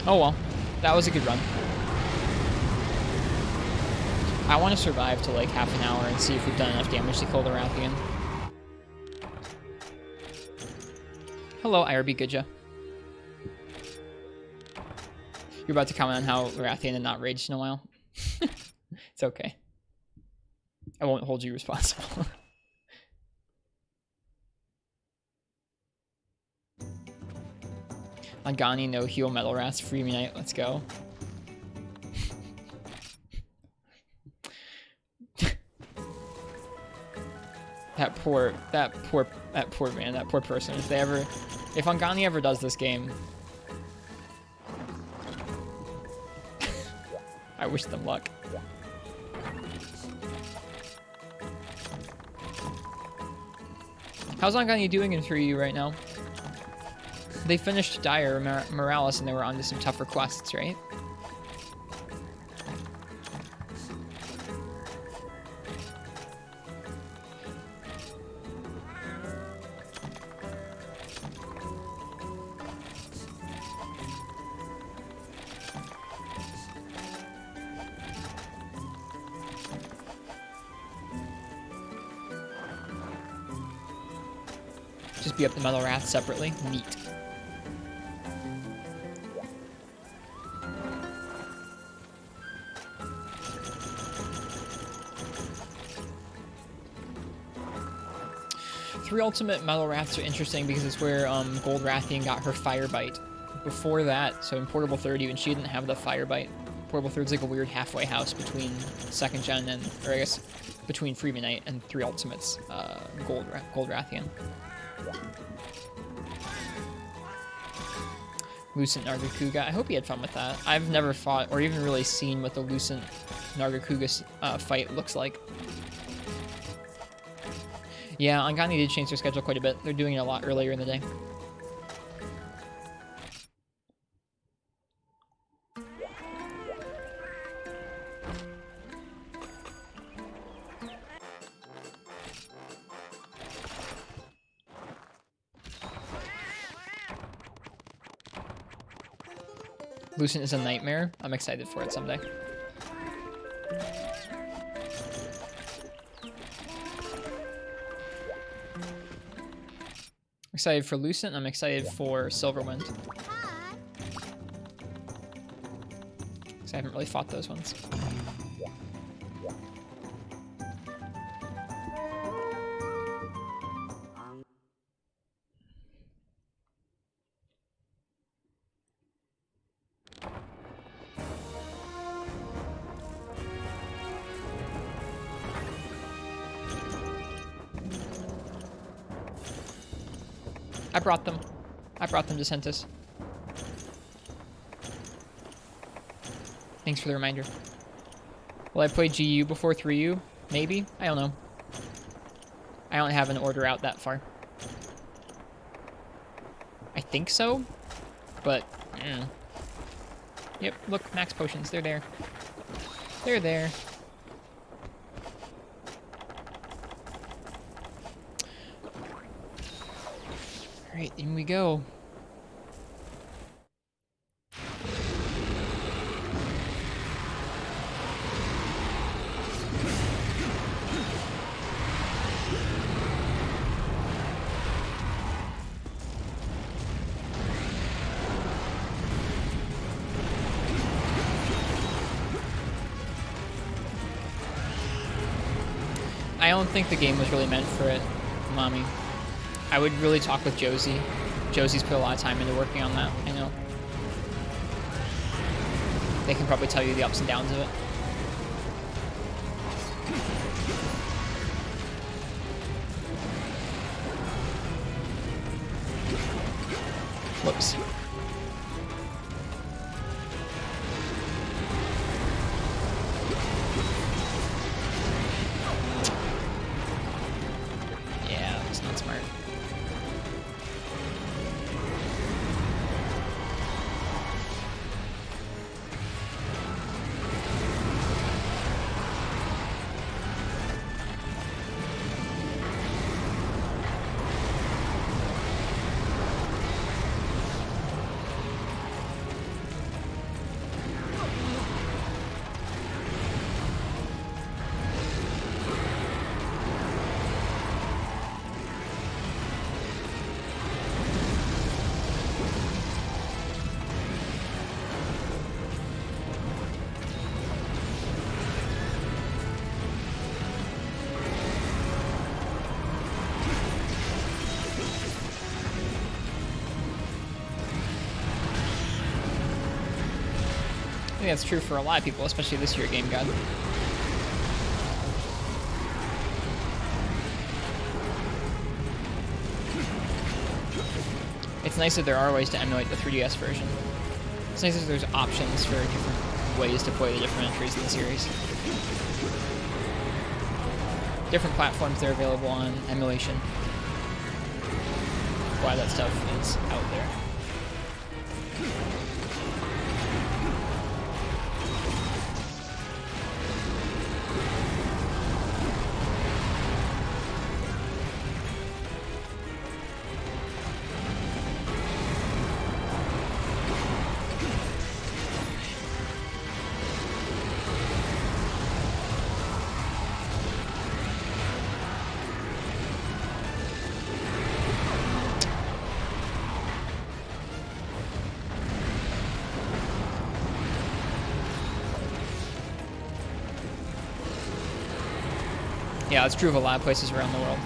Oh well, that was a good run. I want to survive to like half an hour and see if we've done enough damage to kill the Rathian. Hello, IRB Goodja. You're about to comment on how Rathian had not raged in a while. It's okay. I won't hold you responsible. Agani, no heal, Metal Rats, free me night. Let's go. that poor man, that poor person. If Angani ever does this game, I wish them luck. How's Angani doing in 3U right now? They finished Dire Morales and they were on to some tougher quests, right? Just beat up the Metal Wrath separately. Neat. Three ultimate Metal Wraths are interesting because it's where Gold Rathian got her Fire Bite. Before that, so in Portable 3rd, even she didn't have the Fire Bite. Portable 3rd's like a weird halfway house between 2nd gen and, or I guess, between Freeman Knight and 3 ultimates, Gold Rathian. Lucent Nargacuga. I hope he had fun with that. I've never fought or even really seen what the Lucent Nargacuga fight looks like. Yeah, Angani did change their schedule quite a bit. They're doing it a lot earlier in the day. Lucent is a nightmare. I'm excited for it someday. Excited for Lucent. I'm excited for Silverwind. Hi. Because I haven't really fought those ones. I brought them. I brought them to Sentis. Thanks for the reminder. Will I play GU before 3U? Maybe? I don't know. I don't have an order out that far. I think so, but... Yep, look, max potions. They're there. They're there. Alright, in we go. I don't think the game was really meant for it, Mommy. I would really talk with Josie. Josie's put a lot of time into working on that, I know. They can probably tell you the ups and downs of it. Whoops. Yeah, that's not smart. think that's true for a lot of people, especially this year Game God. It's nice that there are ways to emulate the 3DS version. It's nice that there's options for different ways to play the different entries in the series. Different platforms they're available on, emulation. Why that stuff is out there. Yeah, it's true of a lot of places around the world.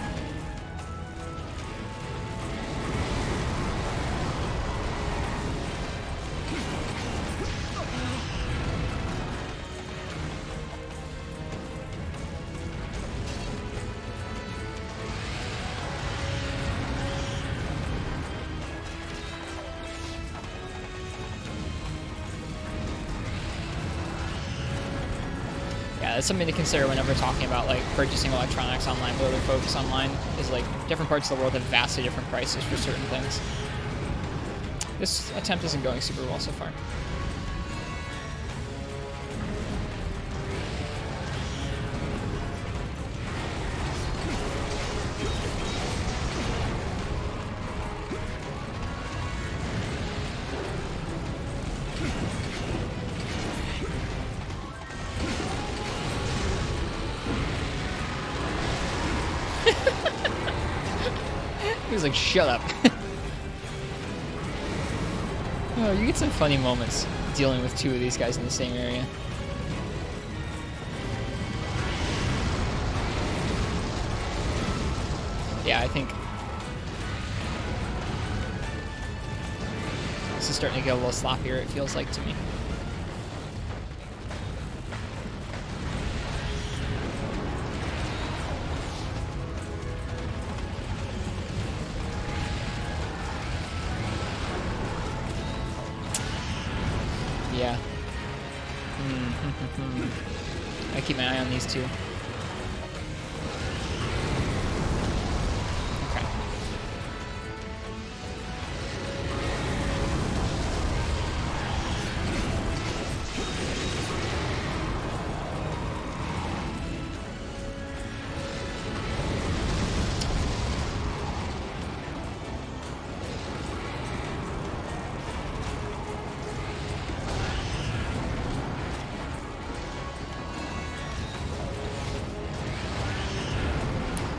That's something to consider whenever talking about like purchasing electronics online, whether they're focused online, is like different parts of the world have vastly different prices for certain things. This attempt isn't going super well so far. He was like, shut up. Oh, you get some funny moments dealing with two of these guys in the same area. Yeah, I think this is starting to get a little sloppier, it feels like to me. Yeah. I keep my eye on these two. Okay.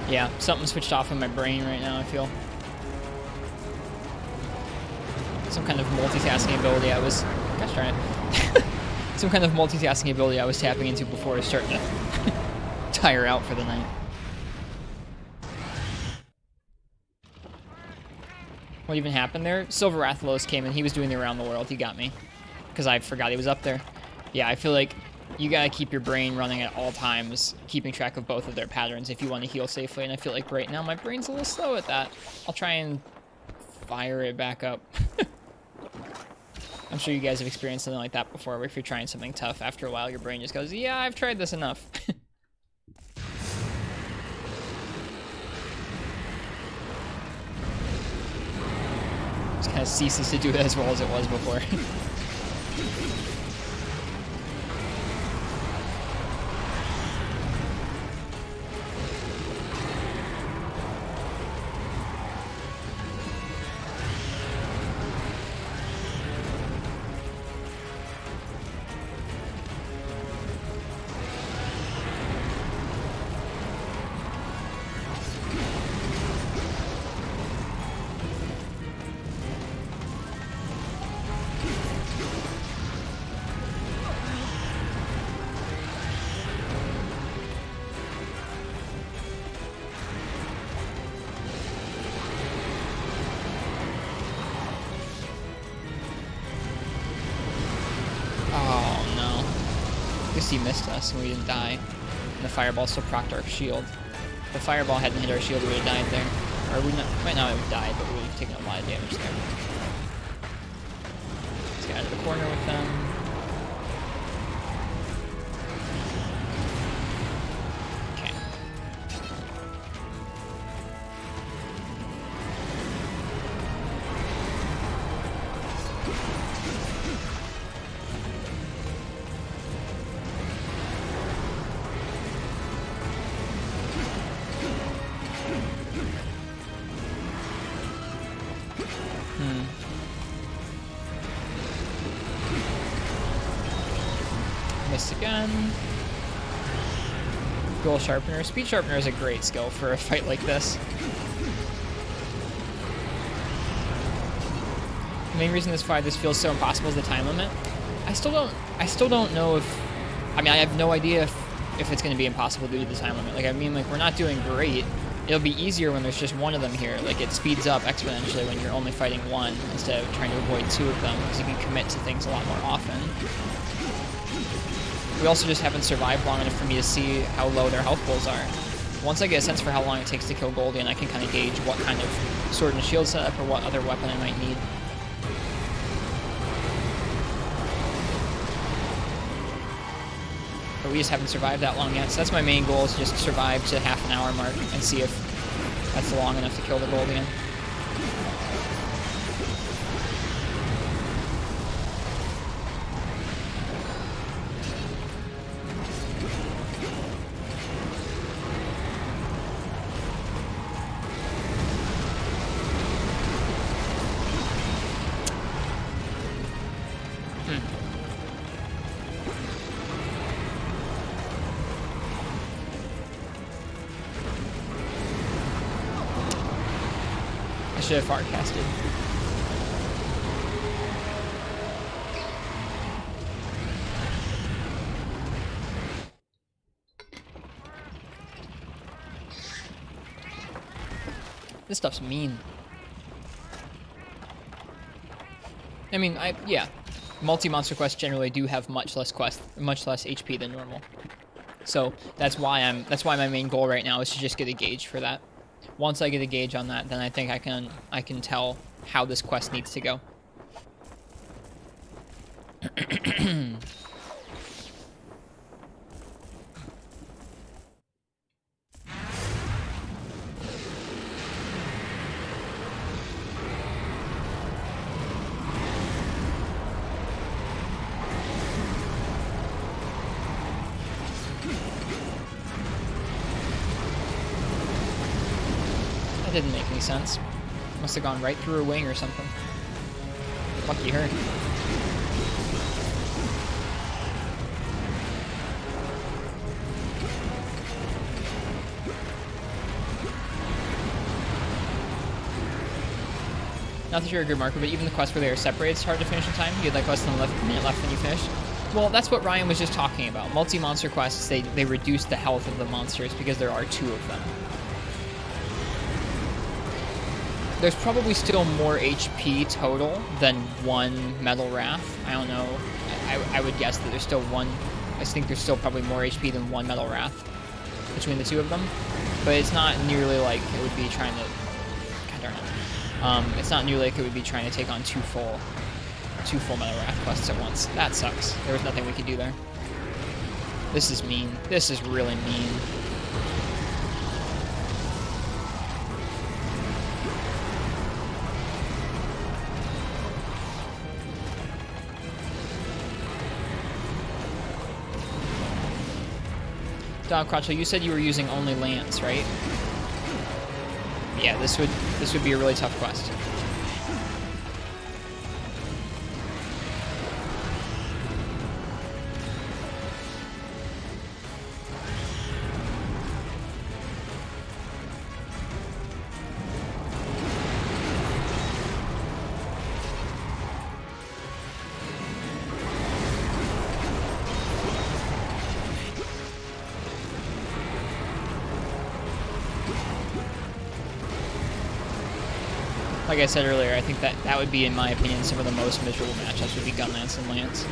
Yeah, something switched off in my brain right now, I feel. Some kind of multitasking ability I was... Gosh darn it. Some kind of multitasking ability I was tapping into before I was starting to tire out for the night. What even happened there? Silver Rathalos came and he was doing the around the world. He got me. Because I forgot he was up there. Yeah, I feel like you gotta keep your brain running at all times, keeping track of both of their patterns if you want to heal safely, and I feel like right now my brain's a little slow at that. I'll try and fire it back up. I'm sure you guys have experienced something like that before, where if you're trying something tough, after a while your brain just goes, yeah, I've tried this enough. Just kind of ceases to do it as well as it was before. least he missed us and we didn't die. And the fireball still procced our shield. If the fireball hadn't hit our shield, we would have died there. Or we might not have died, but we would have taken a lot of damage there. Let's get out of the corner with them. Okay. Missed again. Goal Sharpener. Speed Sharpener is a great skill for a fight like this. The main reason this feels so impossible is the time limit. I still don't know if, I mean, I have no idea if it's going to be impossible due to the time limit. Like, I mean, like, we're not doing great. It'll be easier when there's just one of them here. Like, it speeds up exponentially when you're only fighting one instead of trying to avoid two of them, because you can commit to things a lot more often. We also just haven't survived long enough for me to see how low their health pools are. Once I get a sense for how long it takes to kill Goldie, and I can kind of gauge what kind of sword and shield setup or what other weapon I might need. But we just haven't survived that long yet, so that's my main goal, is just survive to half an hour mark and see if that's long enough to kill the Goldian. I should have forecasted. This stuff's mean. I mean, yeah. Multi-monster quests generally do have much less HP than normal. So that's why my main goal right now is to just get a gauge for that. Once I get a gauge on that, then I think I can tell how this quest needs to go. That didn't make any sense. Must have gone right through her wing or something. Lucky her. Not that you're a good marker, but even the quests where they are separated, it's hard to finish in time. You had like less than a minute left when you finished. Well, that's what Ryan was just talking about. Multi-monster quests, they reduce the health of the monsters because there are 2 of them. There's probably still more HP total than 1 Metal Wrath. I don't know. I would guess that there's still I think there's still probably more HP than 1 Metal Wrath between the 2 of them. But it's not nearly like it would be trying to... God darn it. It's not nearly like it would be trying to take on 2 full Metal Wrath quests at once. That sucks. There was nothing we could do there. This is mean. This is really mean. Dog Crotchel, you said you were using only Lance, right? Yeah, this would be a really tough quest. Like I said earlier, I think that would be, in my opinion, some of the most miserable matchups would be Gunlance and Lance.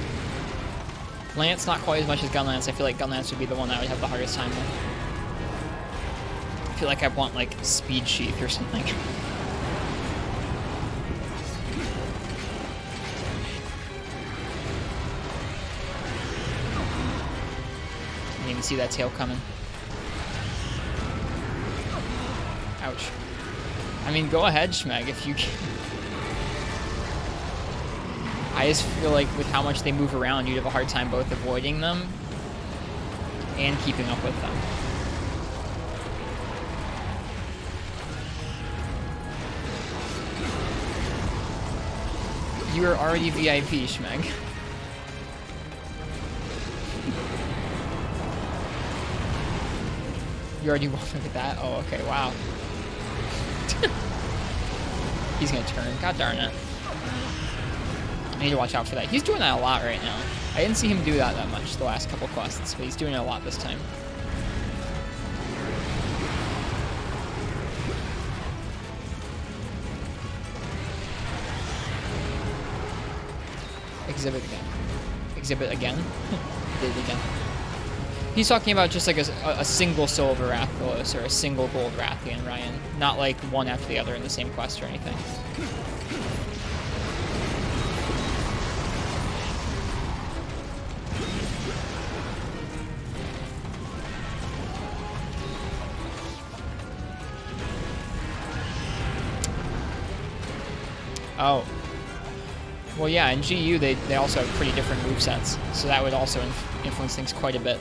Lance, not quite as much as Gunlance. I feel like Gunlance would be the one I would have the hardest time with. I feel like I want, like, Speed Sheath or something. Didn't even see that tail coming. Ouch. I mean, go ahead, Schmeg, if you can. I just feel like with how much they move around, you'd have a hard time both avoiding them and keeping up with them. You are already VIP, Schmeg. You already won't look at that? Oh, okay, wow. He's gonna turn. God darn it. I need to watch out for that. He's doing that a lot right now. I didn't see him do that much the last couple quests, but he's doing it a lot this time. Exhibit again. Exhibit again? Did it again. He's talking about just like a single silver Rathalos or a single gold Rathian, Ryan. Not like one after the other in the same quest or anything. Oh. Well, yeah, in GU, they also have pretty different movesets, so that would also influence things quite a bit.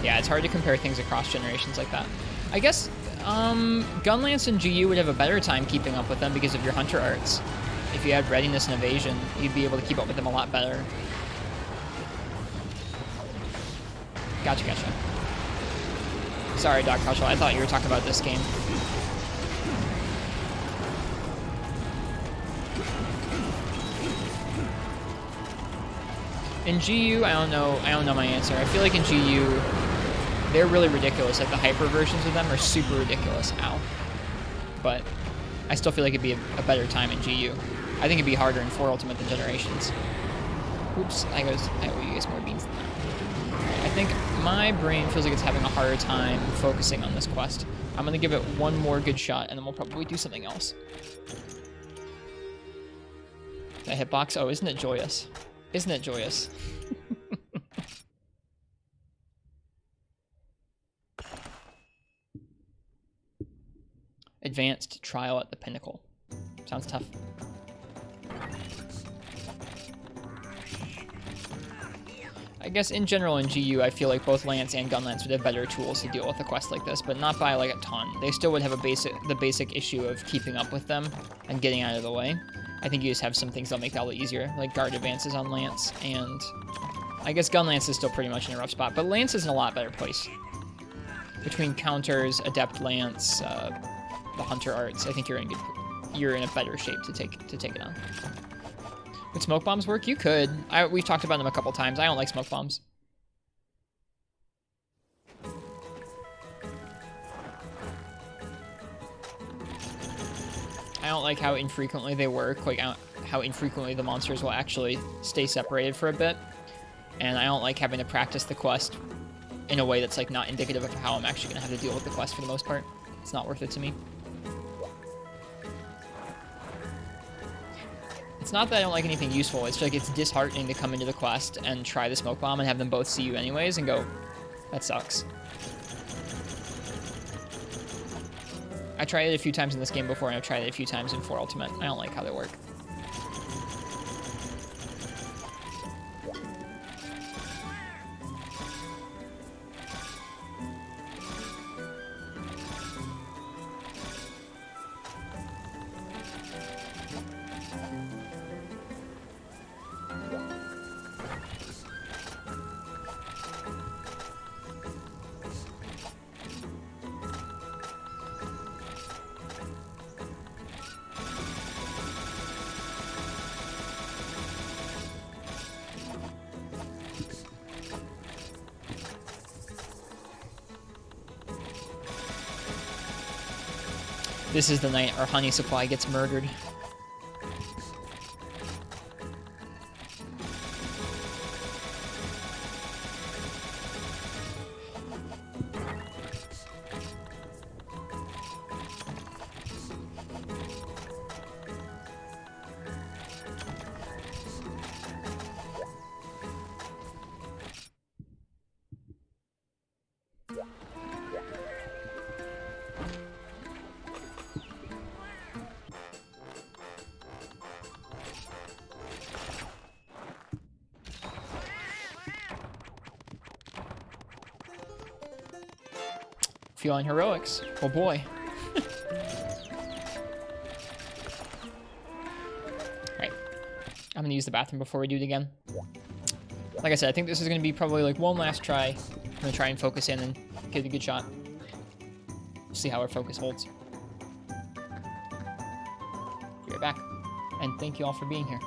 Yeah, it's hard to compare things across generations like that. I guess Gunlance and GU would have a better time keeping up with them because of your Hunter arts. If you had Readiness and Evasion, you'd be able to keep up with them a lot better. Gotcha, gotcha. Sorry, Doc Hushel, I thought you were talking about this game. In GU, I don't know my answer. I feel like in GU, they're really ridiculous. Like the hyper versions of them are super ridiculous. Ow. But I still feel like it'd be a better time in GU. I think it'd be harder in 4 Ultimate than Generations. Oops, I owe you guys more beans than that. I think my brain feels like it's having a harder time focusing on this quest. I'm gonna give it one more good shot, and then we'll probably do something else. That hitbox? Oh, isn't it joyous? Isn't it joyous? Advanced Trial at the Pinnacle. Sounds tough. I guess in general in GU, I feel like both Lance and Gunlance would have better tools to deal with a quest like this, but not by like a ton. They still would have the basic issue of keeping up with them and getting out of the way. I think you just have some things that'll make that a little easier, like guard advances on Lance, and I guess Gunlance is still pretty much in a rough spot, but Lance is in a lot better place. Between counters, Adept Lance, the Hunter arts, I think you're in a better shape to take it on. Would smoke bombs work? You could. We've talked about them a couple times. I don't like smoke bombs. I don't like how infrequently they work, like how infrequently the monsters will actually stay separated for a bit. And I don't like having to practice the quest in a way that's like not indicative of how I'm actually going to have to deal with the quest for the most part. It's not worth it to me. It's not that I don't like anything useful, it's like it's disheartening to come into the quest and try the smoke bomb and have them both see you anyways and go, that sucks. I tried it a few times in this game before, and I've tried it a few times in 4 Ultimate. I don't like how they work. This is the night our honey supply gets murdered. Feeling heroics. Oh boy. Alright. I'm gonna use the bathroom before we do it again. Like I said, I think this is gonna be probably like one last try. I'm gonna try and focus in and get a good shot. See how our focus holds. Be right back. And thank you all for being here.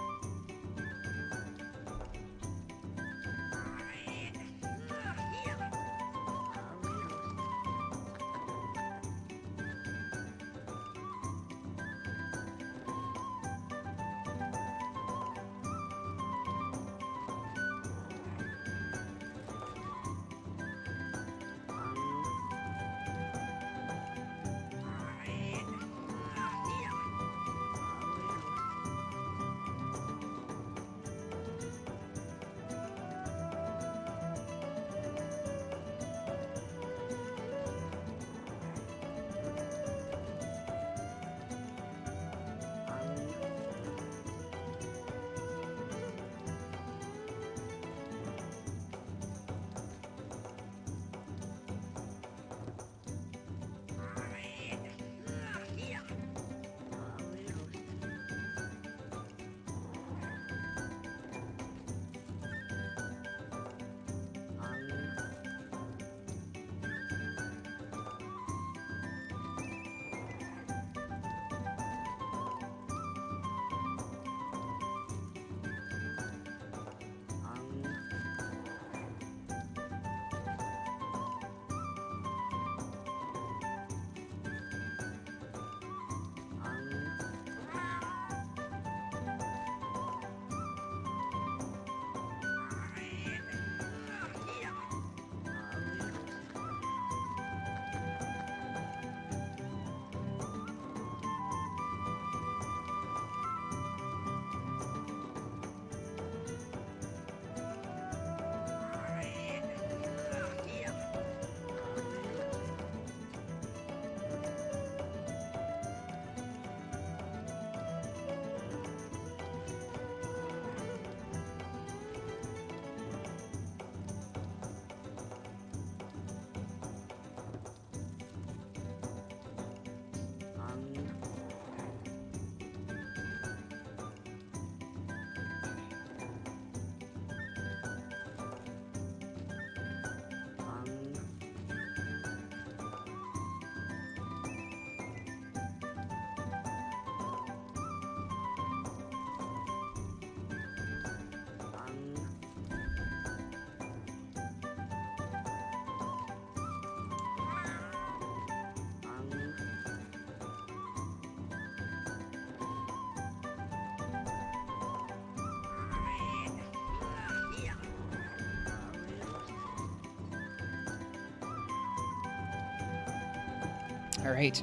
All right,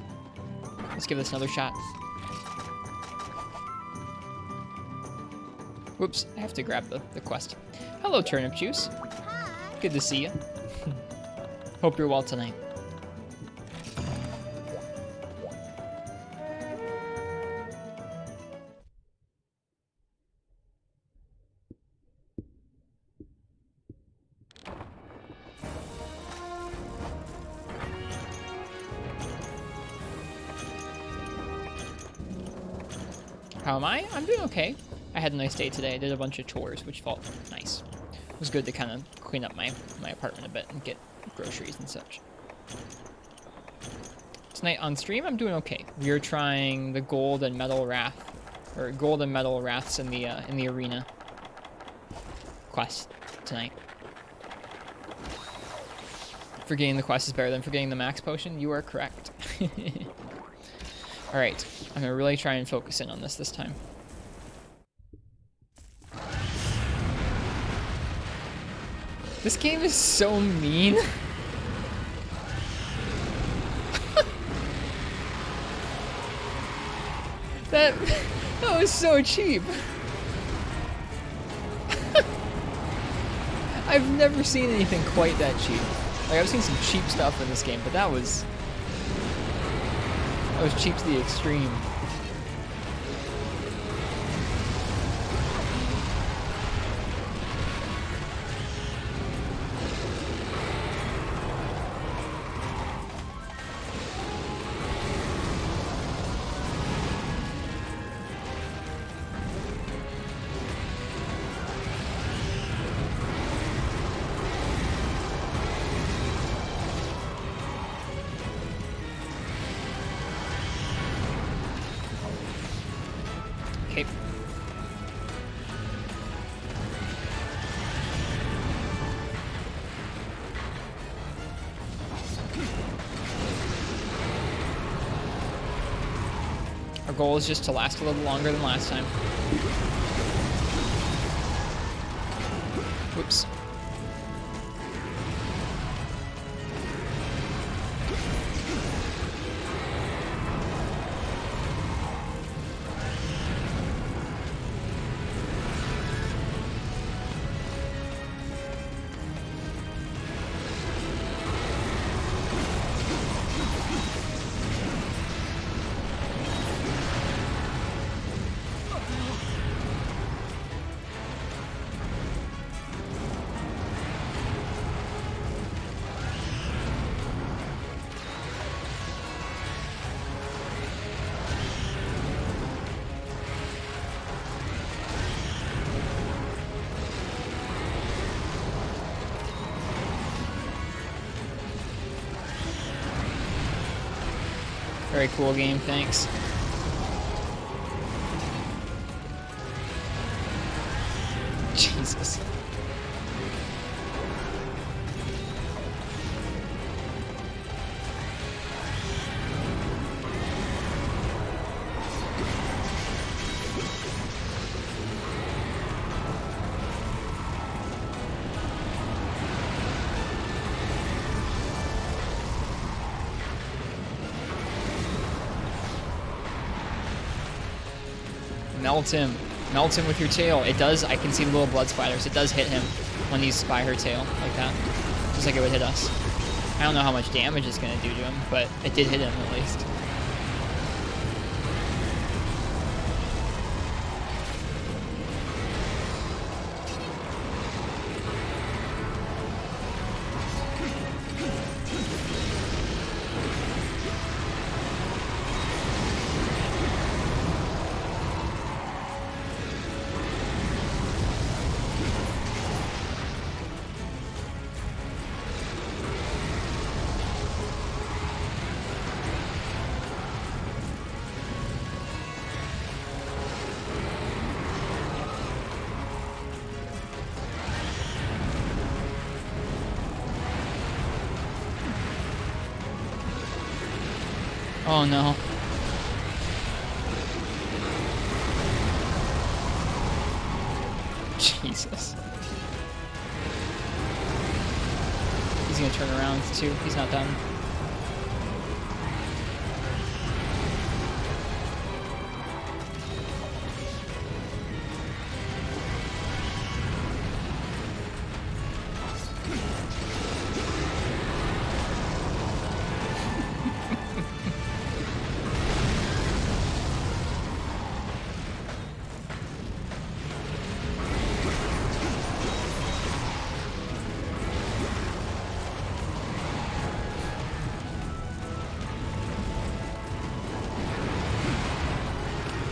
let's give this another shot. Whoops, I have to grab the quest. Hello, Turnip Juice. Hi. Good to see you. Hope you're well tonight. How am I? I'm doing okay. I had a nice day today. I did a bunch of chores, which felt nice. It was good to kind of clean up my apartment a bit and get groceries and such. Tonight on stream, I'm doing okay. We are trying the gold and metal wrath, or gold and metal wraths in the arena quest tonight. Forgetting the quest is better than forgetting the max potion. You are correct. All right, I'm gonna really try and focus in on this time. This game is so mean. that was so cheap. I've never seen anything quite that cheap. Like, I've seen some cheap stuff in this game, but that was cheap to the extreme. Okay. Our goal is just to last a little longer than last time. Whoops. Very cool game, thanks. Jesus. Melt him. Melt him with your tail. It does, I can see the little blood splatters. It does hit him when he's by her tail, like that. Just like it would hit us. I don't know how much damage it's going to do to him, but it did hit him at least. Oh no. Jesus. He's gonna turn around too. He's not done.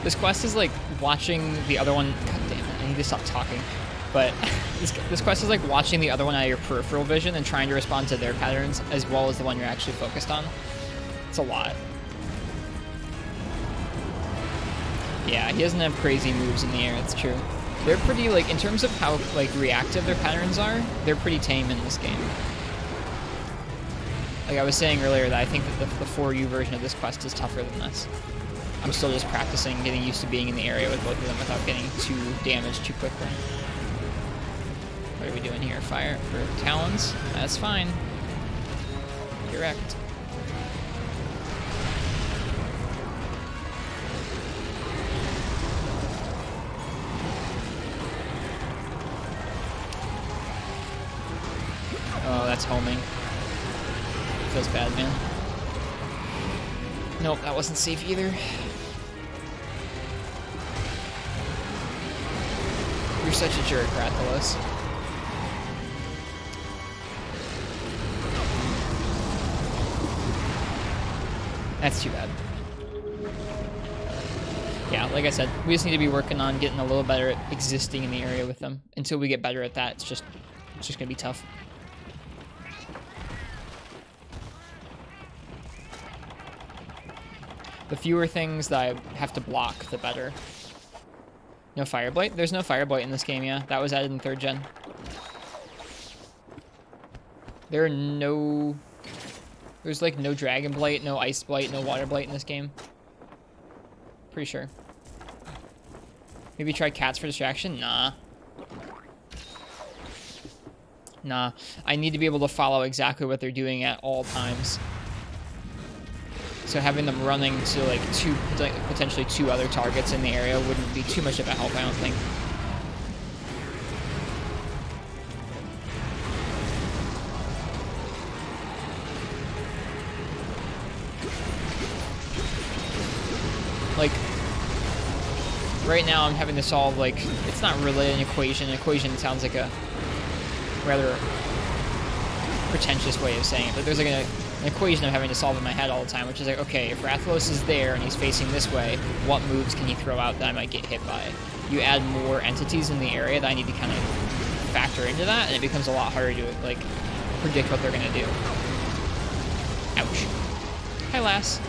This quest is like watching the other one. God damn it, I need to stop talking. But this quest is like watching the other one out of your peripheral vision and trying to respond to their patterns as well as the one you're actually focused on. It's a lot. Yeah, he doesn't have crazy moves in the air, it's true. They're pretty, like, in terms of how, like, reactive their patterns are, they're pretty tame in this game. Like I was saying earlier, that I think that the 4U version of this quest is tougher than this. I'm still just practicing, getting used to being in the area with both of them without getting too damaged too quickly. What are we doing here? Fire for talons? That's fine. Direct. Oh, that's homing. Feels bad, man. Nope, that wasn't safe either. You're such a jerk, Rathalos. That's too bad. Yeah, like I said, we just need to be working on getting a little better at existing in the area with them. Until we get better at that, it's just gonna be tough. The fewer things that I have to block, the better. No Fireblight? There's no Fireblight in this game, yeah. That was added in 3rd gen. There are no... There's like no Dragon Blight, no Ice Blight, no Water Blight in this game. Pretty sure. Maybe try cats for distraction? Nah. Nah. I need to be able to follow exactly what they're doing at all times. So having them running to like potentially two other targets in the area wouldn't be too much of a help, I don't think. Like, right now I'm having to solve, like, it's not really an equation. An equation sounds like a rather pretentious way of saying it, but there's like an equation I'm having to solve in my head all the time, which is like, okay, if Rathalos is there and he's facing this way, what moves can he throw out that I might get hit by? You add more entities in the area that I need to kind of factor into that, and it becomes a lot harder to, like, predict what they're going to do. Ouch. Hi, lass.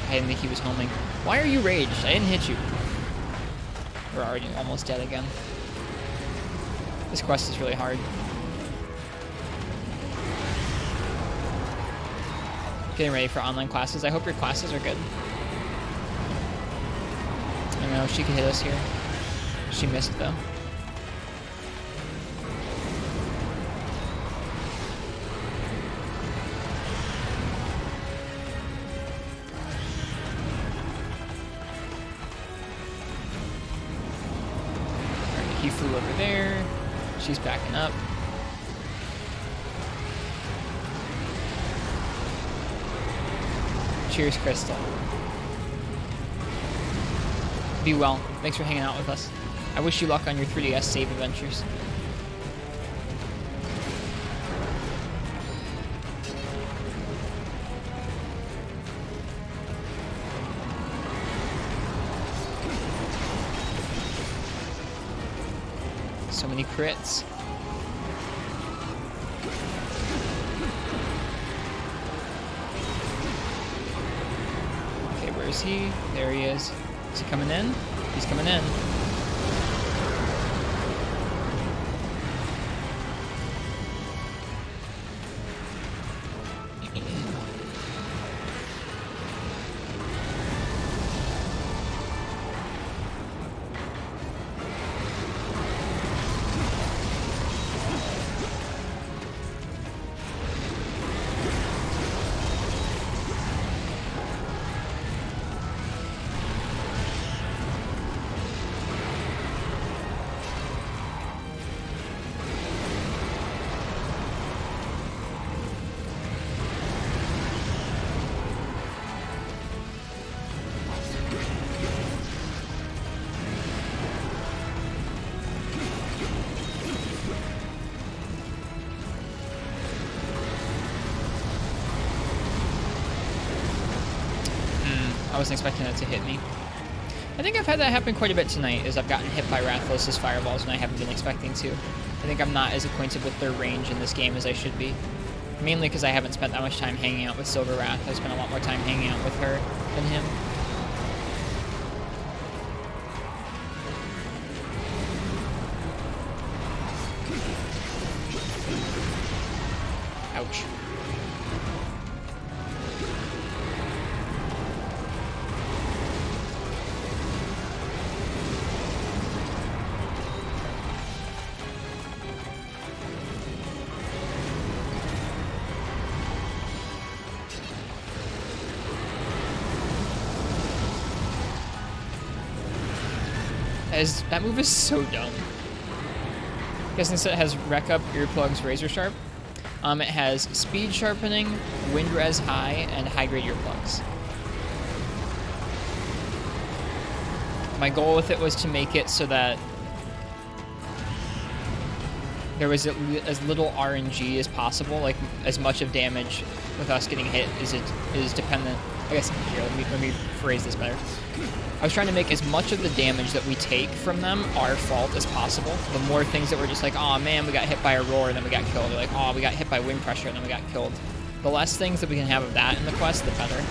I didn't think he was homing. Why are you raged? I didn't hit you. We're already almost dead again. This quest is really hard. Getting ready for online classes. I hope your classes are good. I know, she could hit us here. She missed, though. He flew over there. She's backing up. Cheers, Crystal. Be well. Thanks for hanging out with us. I wish you luck on your 3DS save adventures. So many crits. Okay, where is he? There he is. Is he coming in? He's coming in. I wasn't expecting that to hit me. I think I've had that happen quite a bit tonight, as I've gotten hit by Rathalos' fireballs when I haven't been expecting to. I think I'm not as acquainted with their range in this game as I should be. Mainly because I haven't spent that much time hanging out with Silver Wrath. I spent a lot more time hanging out with her than him. Ouch. That move is so dumb. Because instead it has Wreck Up, Earplugs, Razor Sharp. It has Speed Sharpening, Wind Res High, and High Grade Earplugs. My goal with it was to make it so that there was as little RNG as possible, like as much of damage with us getting hit is dependent I guess here, let me phrase this better. I was trying to make as much of the damage that we take from them our fault as possible. The more things that were just like, oh man, we got hit by a roar and then we got killed. Or like, oh, we got hit by wind pressure and then we got killed. The less things that we can have of that in the quest, the better.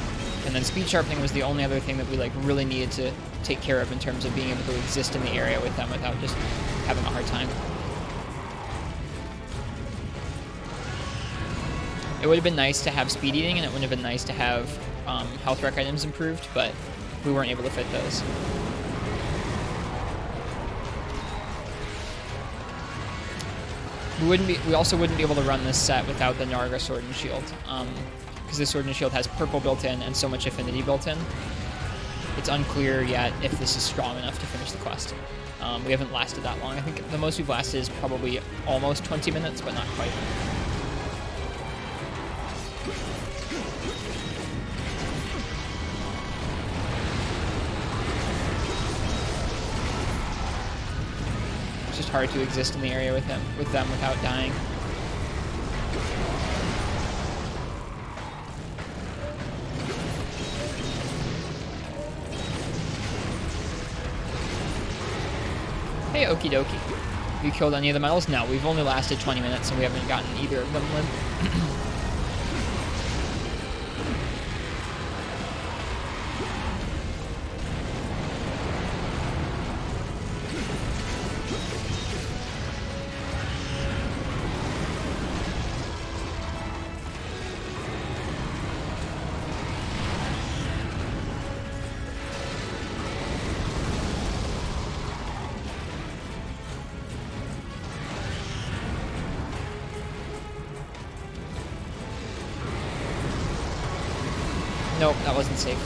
And then speed sharpening was the only other thing that we like really needed to take care of in terms of being able to exist in the area with them without just having a hard time. It would have been nice to have speed eating, and it would have been nice to have health rec items improved, but we weren't able to fit those. We also wouldn't be able to run this set without the Narga Sword and Shield, because the Sword and Shield has purple built in and so much affinity built in. It's unclear yet if this is strong enough to finish the quest. We haven't lasted that long. I think the most we've lasted is probably almost 20 minutes, but not quite. It's just hard to exist in the area with them without dying. Hey, okie dokie. Have you killed any of the medals? No, we've only lasted 20 minutes and we haven't gotten either of them limp. Nope, that wasn't safe.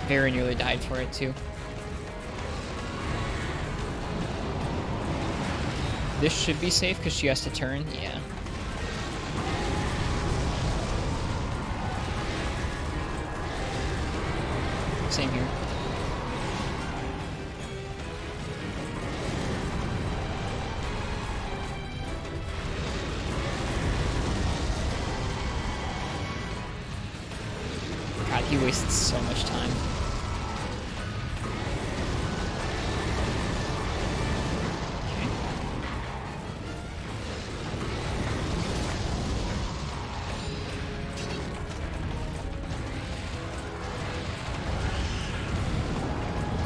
Very nearly died for it, too. This should be safe because she has to turn. Yeah. Same here. God, he wasted so much time. Okay.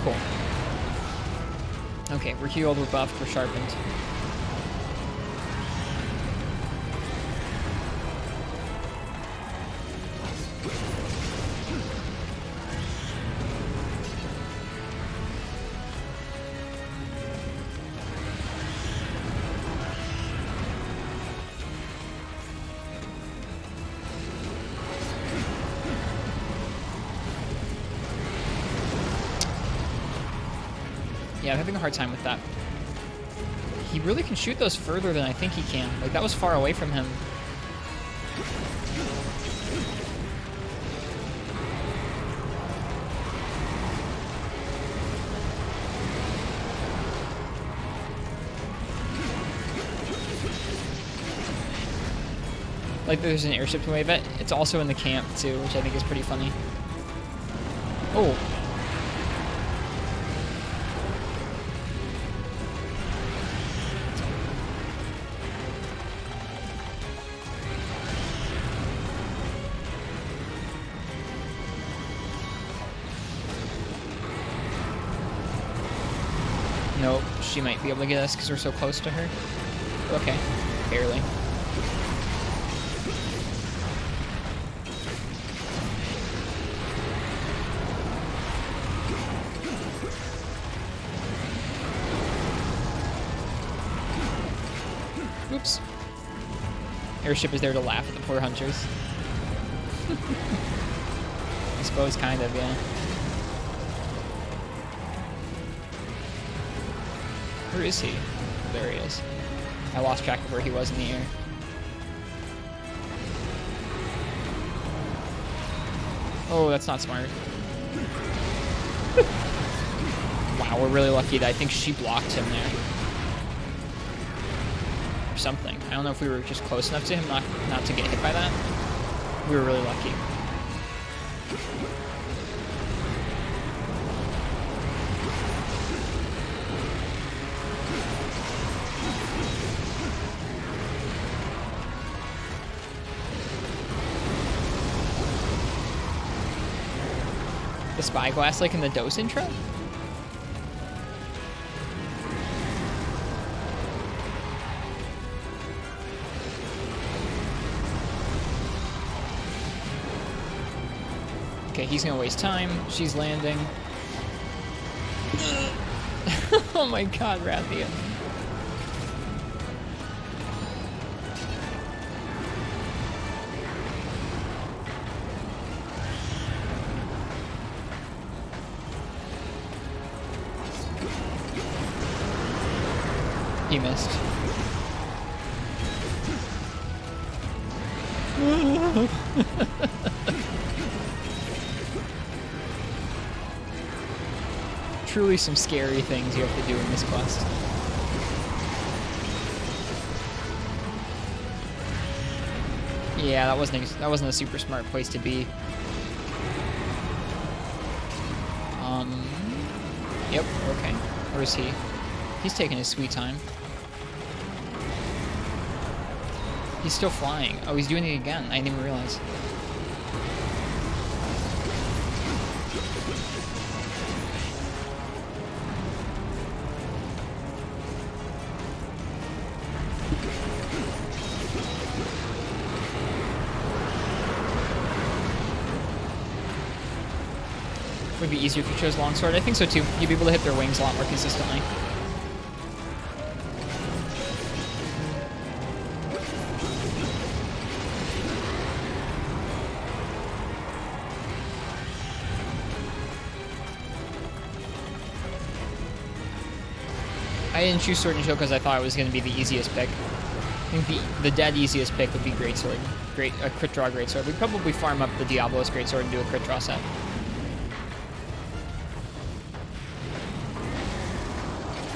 Cool. Okay, we're healed, we're buffed, we're sharpened. Yeah, I'm having a hard time with that. He really can shoot those further than I think he can. Like, that was far away from him. Like, there's an airship to wave at. It's also in the camp, too, which I think is pretty funny. Oh. Nope, she might be able to get us because we're so close to her. Okay, barely. Oops. Airship is there to laugh at the poor hunters. I suppose, kind of, yeah. Where is he? There he is. I lost track of where he was in the air. Oh, that's not smart. Wow, we're really lucky that I think she blocked him there. something. I don't know if we were just close enough to him not to get hit by that. We were really lucky. The spyglass like in the Dose intro? Okay, he's gonna waste time. She's landing. Oh my god, Rathia. He missed. Truly some scary things you have to do in this quest. Yeah, that wasn't a super smart place to be. Yep, okay. Where is he? He's taking his sweet time. He's still flying. Oh, he's doing it again. I didn't even realize. Would be easier if you chose longsword. I think so too. You'd be able to hit their wings a lot more consistently. I didn't choose Sword and Shield because I thought it was going to be the easiest pick. I think the dead easiest pick would be Greatsword. A crit draw Greatsword. We'd probably farm up the Diablo's Greatsword and do a crit draw set.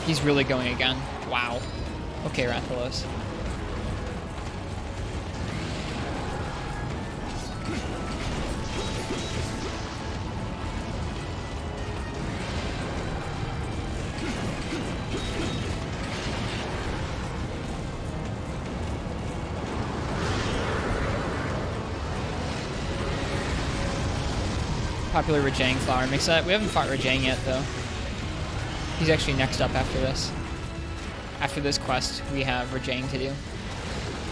He's really going again. Wow. Okay, Rathalos. Popular Rajang flower mix set. We haven't fought Rajang yet, though. He's actually next up after this. After this quest, we have Rajang to do.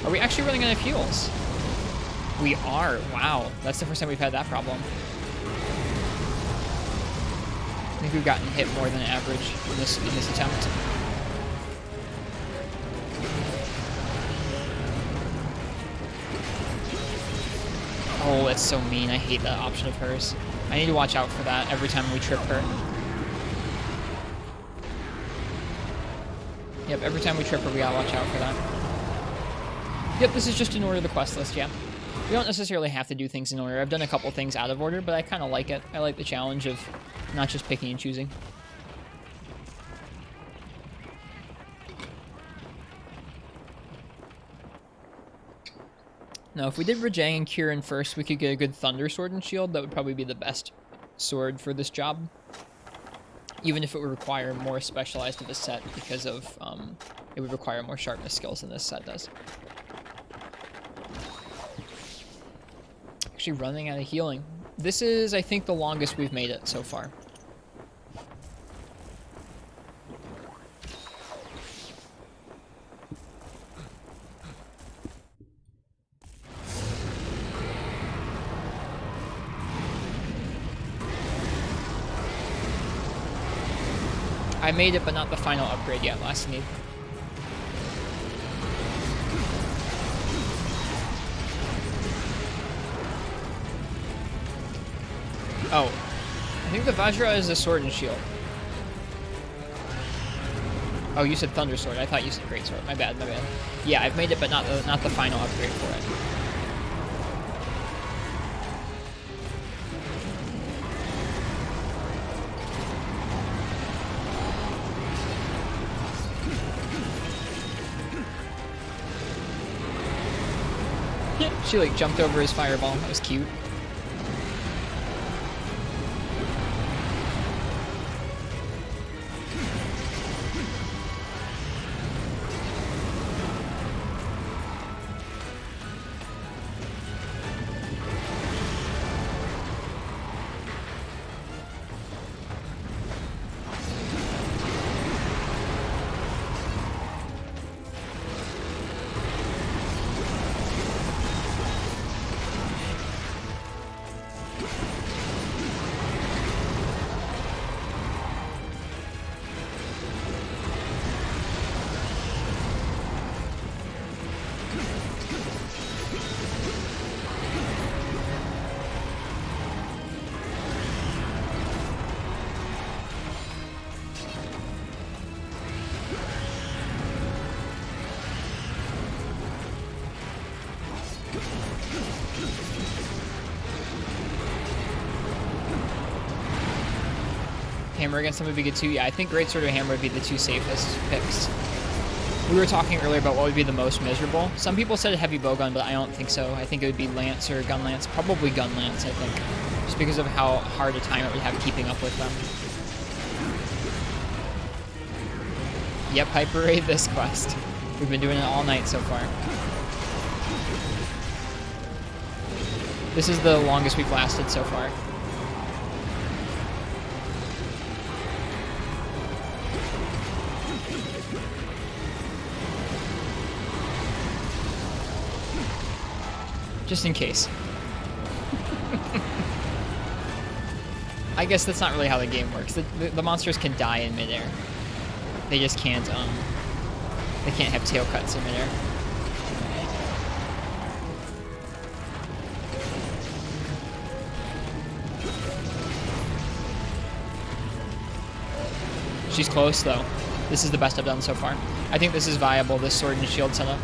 Are we actually running out of heals? We are. Wow. That's the first time we've had that problem. I think we've gotten hit more than average in this attempt. Oh, that's so mean. I hate that option of hers. I need to watch out for that every time we trip her. Yep, every time we trip her, we gotta watch out for that. Yep, this is just in order of the quest list, yeah. We don't necessarily have to do things in order. I've done a couple things out of order, but I kind of like it. I like the challenge of not just picking and choosing. Now, if we did Rajang and Kieran first, we could get a good Thunder Sword and Shield. That would probably be the best sword for this job. Even if it would require more specialized of a set because of, it would require more sharpness skills than this set does. Actually running out of healing. This is, I think, the longest we've made it so far. I made it, but not the final upgrade yet, last need. Oh. I think the Vajra is a sword and shield. Oh, you said Thunder Sword. I thought you said Great Sword. My bad, my bad. Yeah, I've made it, but not the final upgrade for it. She like jumped over his fireball. That was cute. Hammer against them would be good too. Yeah, I think Greatsword or Hammer would be the two safest picks. We were talking earlier about what would be the most miserable. Some people said Heavy Bowgun, but I don't think so. I think it would be Lance or Gun Lance. Probably Gun Lance, I think. Just because of how hard a time it would have keeping up with them. Yep, Hyper Raid this quest. We've been doing it all night so far. This is the longest we've lasted so far. Just in case. I guess that's not really how the game works. The monsters can die in midair. They just can't, they can't have tail cuts in midair. She's close, though. This is the best I've done so far. I think this is viable, this sword and shield setup.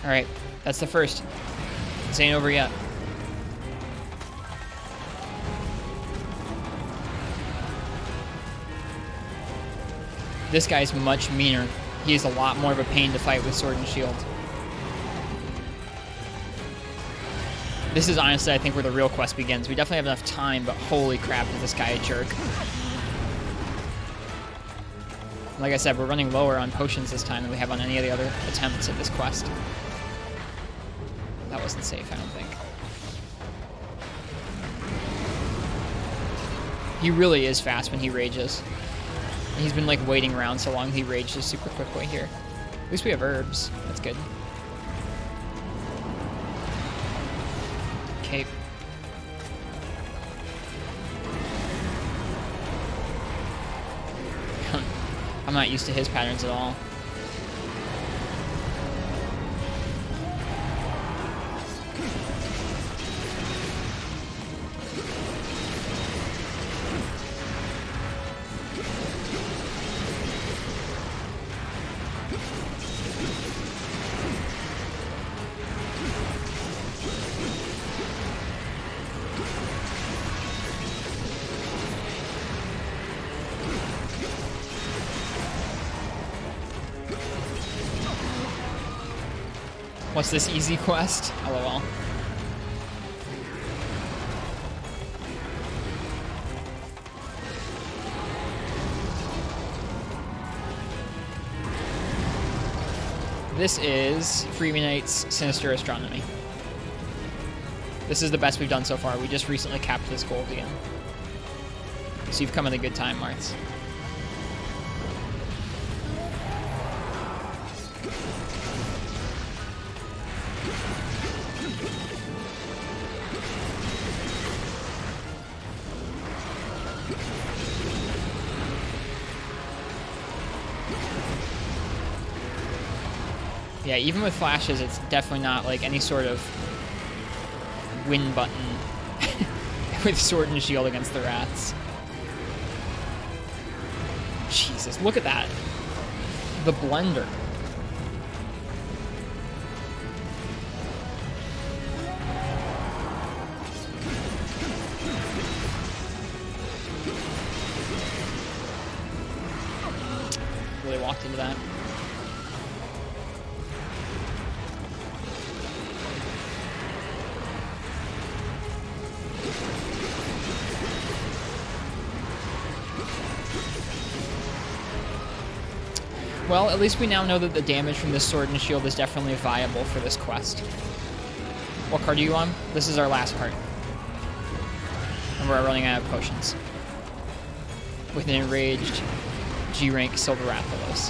Alright, that's the first. This ain't over yet. This guy's much meaner. He is a lot more of a pain to fight with sword and shield. This is honestly, I think, where the real quest begins. We definitely have enough time, but holy crap, is this guy a jerk. Like I said, we're running lower on potions this time than we have on any of the other attempts at this quest. That wasn't safe, I don't think. He really is fast when he rages. And he's been like waiting around so long, he rages super quickly here. At least we have herbs. That's good. Cape. I'm not used to his patterns at all. What's this easy quest? LOL. This is Freemanite's Sinister Astronomy. This is the best we've done so far. We just recently capped this gold again. So you've come at a good time, Martz. Yeah, even with flashes, it's definitely not like any sort of win button with sword and shield against the rats. Jesus, look at that. The blender. Really walked into that. Well, at least we now know that the damage from this sword and shield is definitely viable for this quest. What card are you on? This is our last card. And we're running out of potions. With an enraged G-rank Silver Rathalos,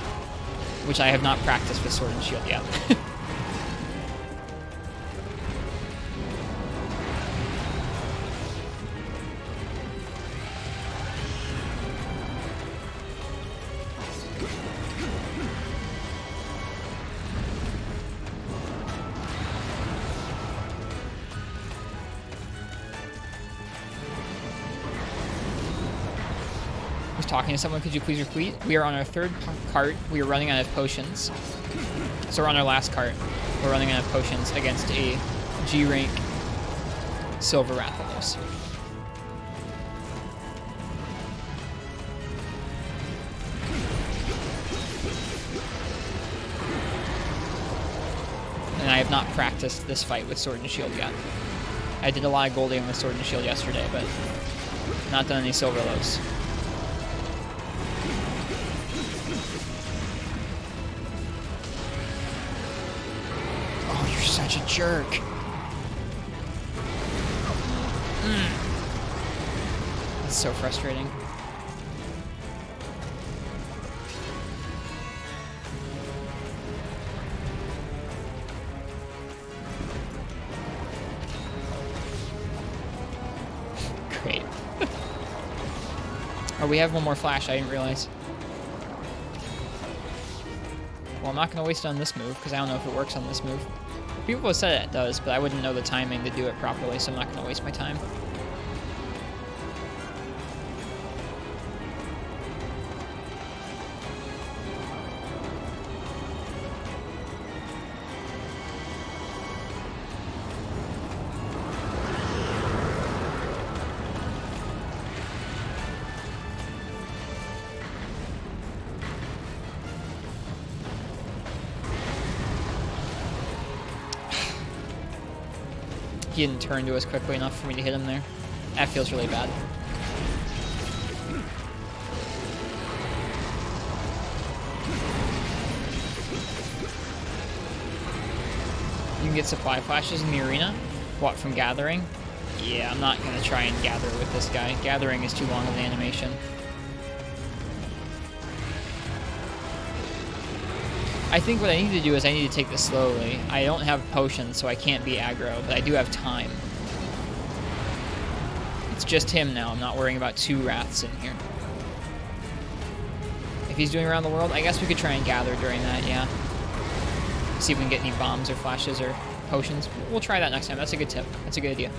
which I have not practiced with sword and shield yet. Talking to someone, could you please repeat? We are on our third cart. We are running out of potions. So we're on our last cart. We're running out of potions against a G-rank Silver Rathalos. And I have not practiced this fight with sword and shield yet. I did a lot of golding with sword and shield yesterday, but not done any silver lows. Such a jerk. That's so frustrating. Great. Oh, we have one more flash. I didn't realize. Well, I'm not going to waste it on this move because I don't know if it works on this move. People have said it does, but I wouldn't know the timing to do it properly, so I'm not going to waste my time. He didn't turn to us quickly enough for me to hit him there. That feels really bad. You can get supply flashes in the arena? What, from gathering? Yeah, I'm not going to try and gather with this guy. Gathering is too long of an animation. I think what I need to do is I need to take this slowly. I don't have potions, so I can't be aggro, but I do have time. It's just him now. I'm not worrying about two wraths in here. If he's doing around the world, I guess we could try and gather during that, yeah. See if we can get any bombs or flashes or potions. We'll try that next time. That's a good tip. That's a good idea.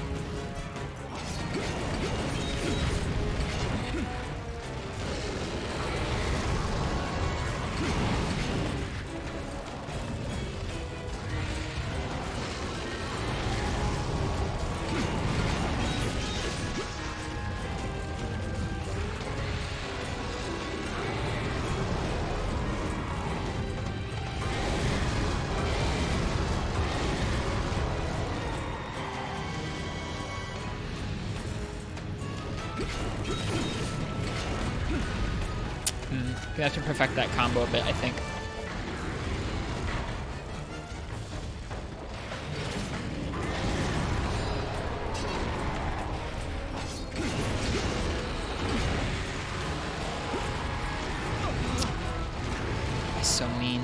We have to perfect that combo a bit, I think. That's so mean.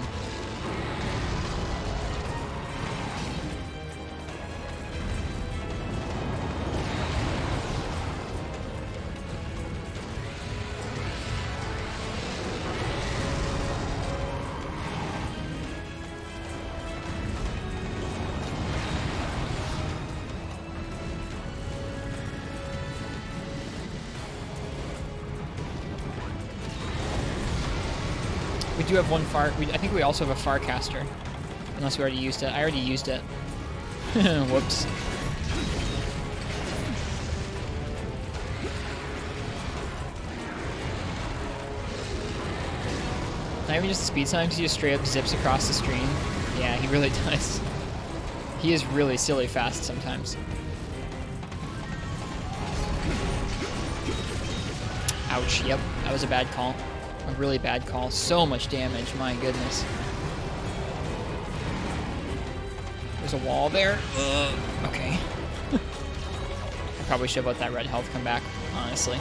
We do have one far. I think we also have a far caster, unless we already used it. I already used it. Whoops. Not even just speed sometimes, he just straight up zips across the screen. Yeah, he really does. He is really silly fast sometimes. Ouch, yep, that was a bad call. A really bad call. So much damage, my goodness. There's a wall there. Okay. I probably should have let that red health come back, honestly.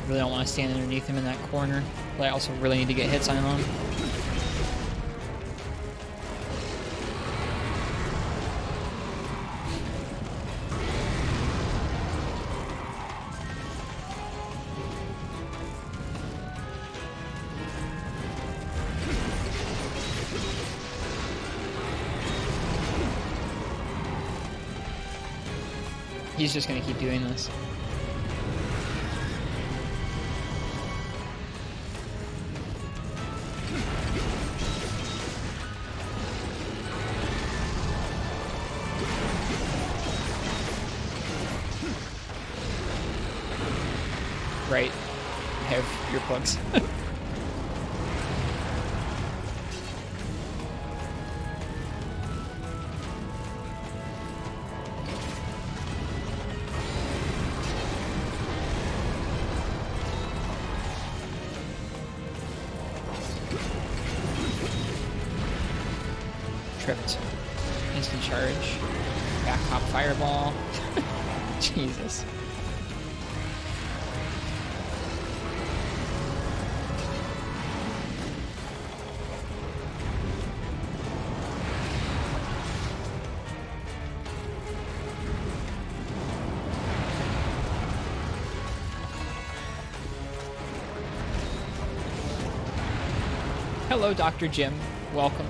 Really don't want to stand underneath him in that corner, but I also really need to get hits on him. He's just going to keep doing this. Right. I have earplugs. Tripped. Instant charge. Back hop fireball. Jesus. Hello, Dr. Jim. Welcome.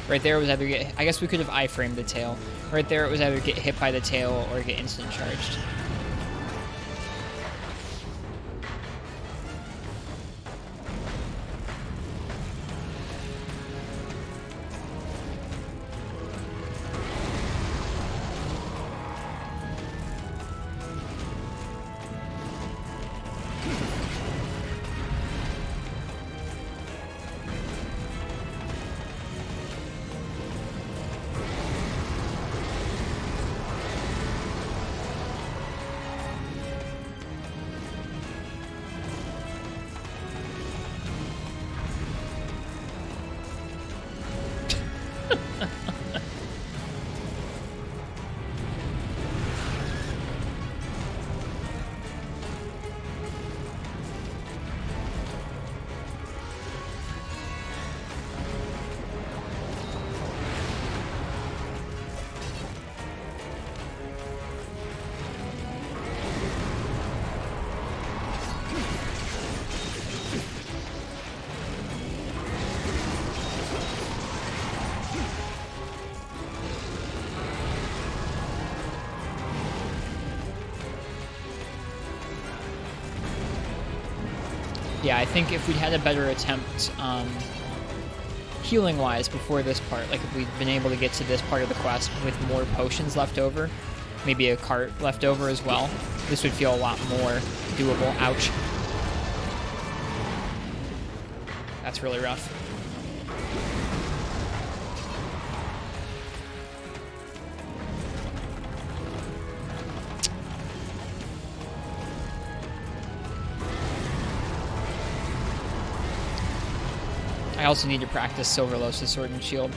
Right there was either get, I guess we could have iframed the tail. Right there it was either get hit by the tail or get instant charged. Yeah, I think if we'd had a better attempt healing-wise before this part, like if we'd been able to get to this part of the quest with more potions left over, maybe a cart left over as well, this would feel a lot more doable. Ouch. That's really rough. I also need to practice Silverlost's Sword and Shield.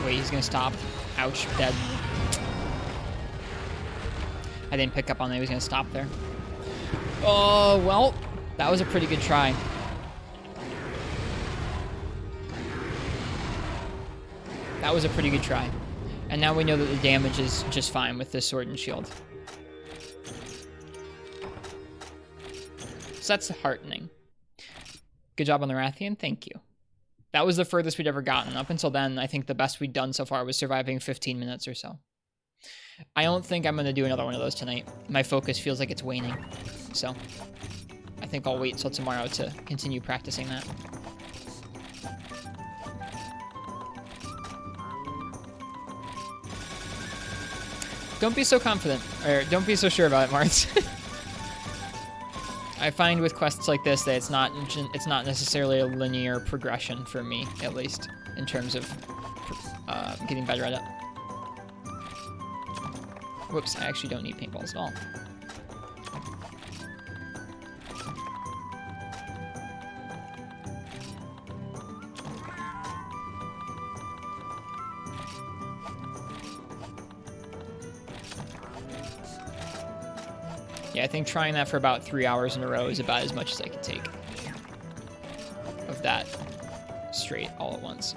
Wait, he's gonna stop. Ouch, dead. I didn't pick up on that he was gonna stop there. Oh, well, that was a pretty good try. That was a pretty good try. And now we know that the damage is just fine with this Sword and Shield. So that's heartening. Good job on the Rathian, thank you. That was the furthest we'd ever gotten. Up until then, I think the best we'd done so far was surviving 15 minutes or so. I don't think I'm going to do another one of those tonight. My focus feels like it's waning. So, I think I'll wait till tomorrow to continue practicing that. Don't be so confident, or don't be so sure about it, Martz. I find with quests like this that it's not necessarily a linear progression for me, at least, in terms of getting better at it. Whoops, I actually don't need paintballs at all. Yeah, I think trying that for about 3 hours in a row is about as much as I can take of that straight all at once.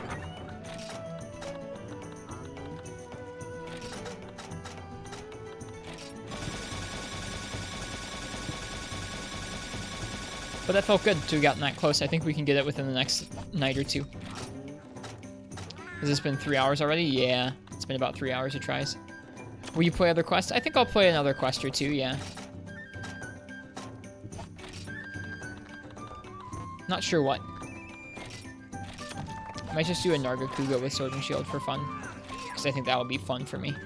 But that felt good to have gotten that close. I think we can get it within the next night or two. Has this been 3 hours already? Yeah, it's been about 3 hours of tries. Will you play other quests? I think I'll play another quest or two, yeah. Not sure what. I might just do a Nargacuga with Sword and Shield for fun. Because I think that would be fun for me.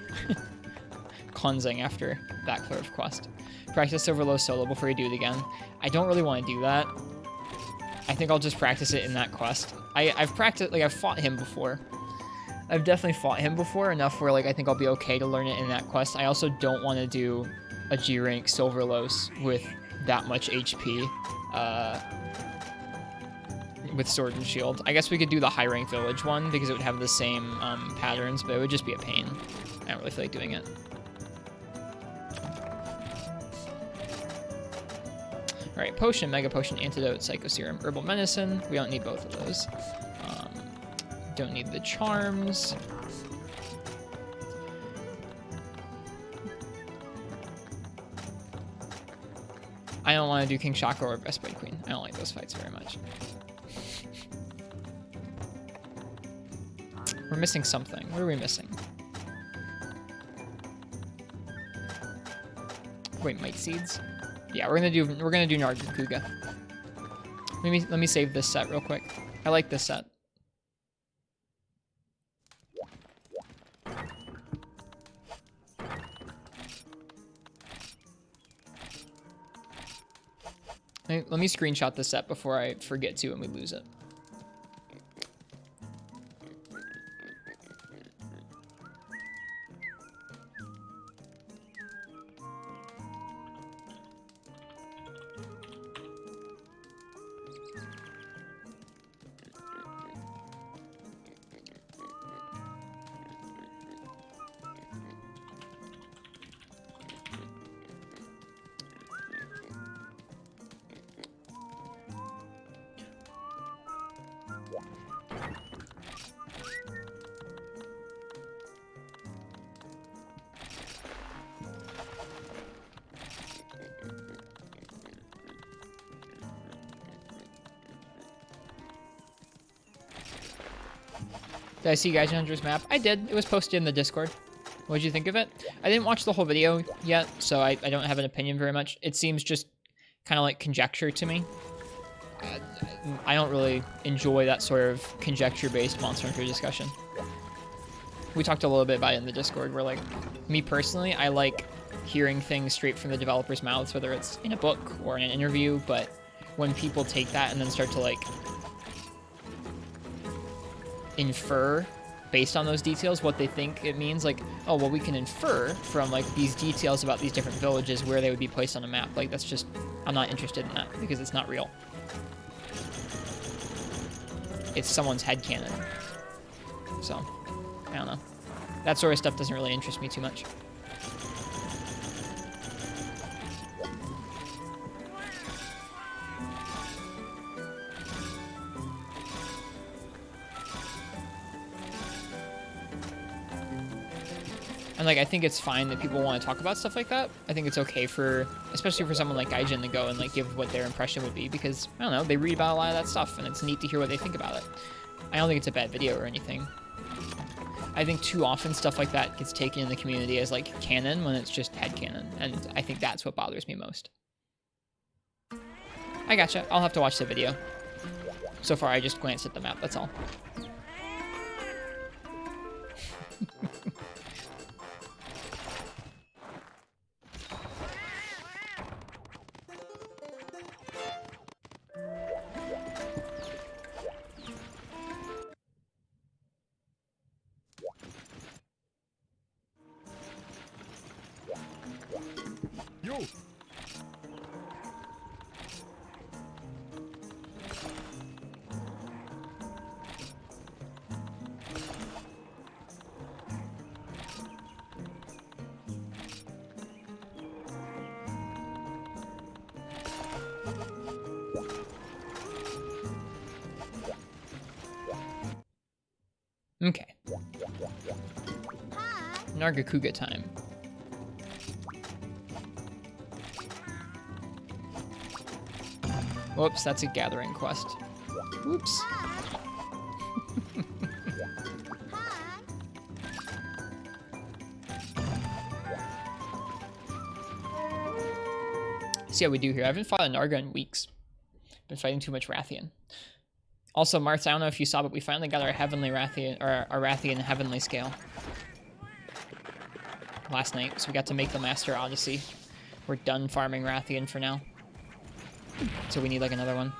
Cleansing after that Cleric quest. Practice Silverlost solo before you do it again. I don't really want to do that. I think I'll just practice it in that quest. I've practiced, like, I've fought him before. I've definitely fought him before, enough where, like, I think I'll be okay to learn it in that quest. I also don't want to do a G-rank Silverlost with that much HP. With Sword and Shield. I guess we could do the high rank village one because it would have the same patterns, but it would just be a pain. I don't really feel like doing it. Alright, potion, mega potion, antidote, psycho serum, herbal medicine. We don't need both of those. Don't need the charms. I don't want to do King Shaka or Breastplate Queen. I don't like those fights very much. We're missing something. What are we missing? Wait, Might Seeds? Yeah, we're gonna do Nargacuga. Let me save this set real quick. I like this set. Let me screenshot this set before I forget to and we lose it. Did I see Gaijin Hunter's map? I did. It was posted in the Discord. What did you think of it? I didn't watch the whole video yet, so I don't have an opinion very much. It seems just kind of like conjecture to me. I don't really enjoy that sort of conjecture-based Monster Hunter discussion. We talked a little bit about it in the Discord, where, like, me personally, I like hearing things straight from the developers' mouths, whether it's in a book or in an interview, but when people take that and then start to, like, infer based on those details what they think it means, like, oh, well, we can infer from, like, these details about these different villages where they would be placed on a map. Like, that's just, I'm not interested in that because it's not real. It's someone's headcanon. So, I don't know. That sort of stuff doesn't really interest me too much. And, like, I think it's fine that people want to talk about stuff like that. I think it's okay for, especially for someone like Gaijin to go and, like, give what their impression would be, because, I don't know, they read about a lot of that stuff, and it's neat to hear what they think about it. I don't think it's a bad video or anything. I think too often stuff like that gets taken in the community as, like, canon when it's just headcanon, and I think that's what bothers me most. I gotcha. I'll have to watch the video. So far, I just glanced at the map, that's all. Yo! Okay. Hi. Nargacuga time. Whoops, that's a gathering quest. Whoops. Hi. See how we do here. I haven't fought a Narga in weeks. Been fighting too much Rathian. Also, Marth, I don't know if you saw, but we finally got our Heavenly Rathian, or our Rathian Heavenly Scale last night, so we got to make the Master Odyssey. We're done farming Rathian for now. So we need, like, another one.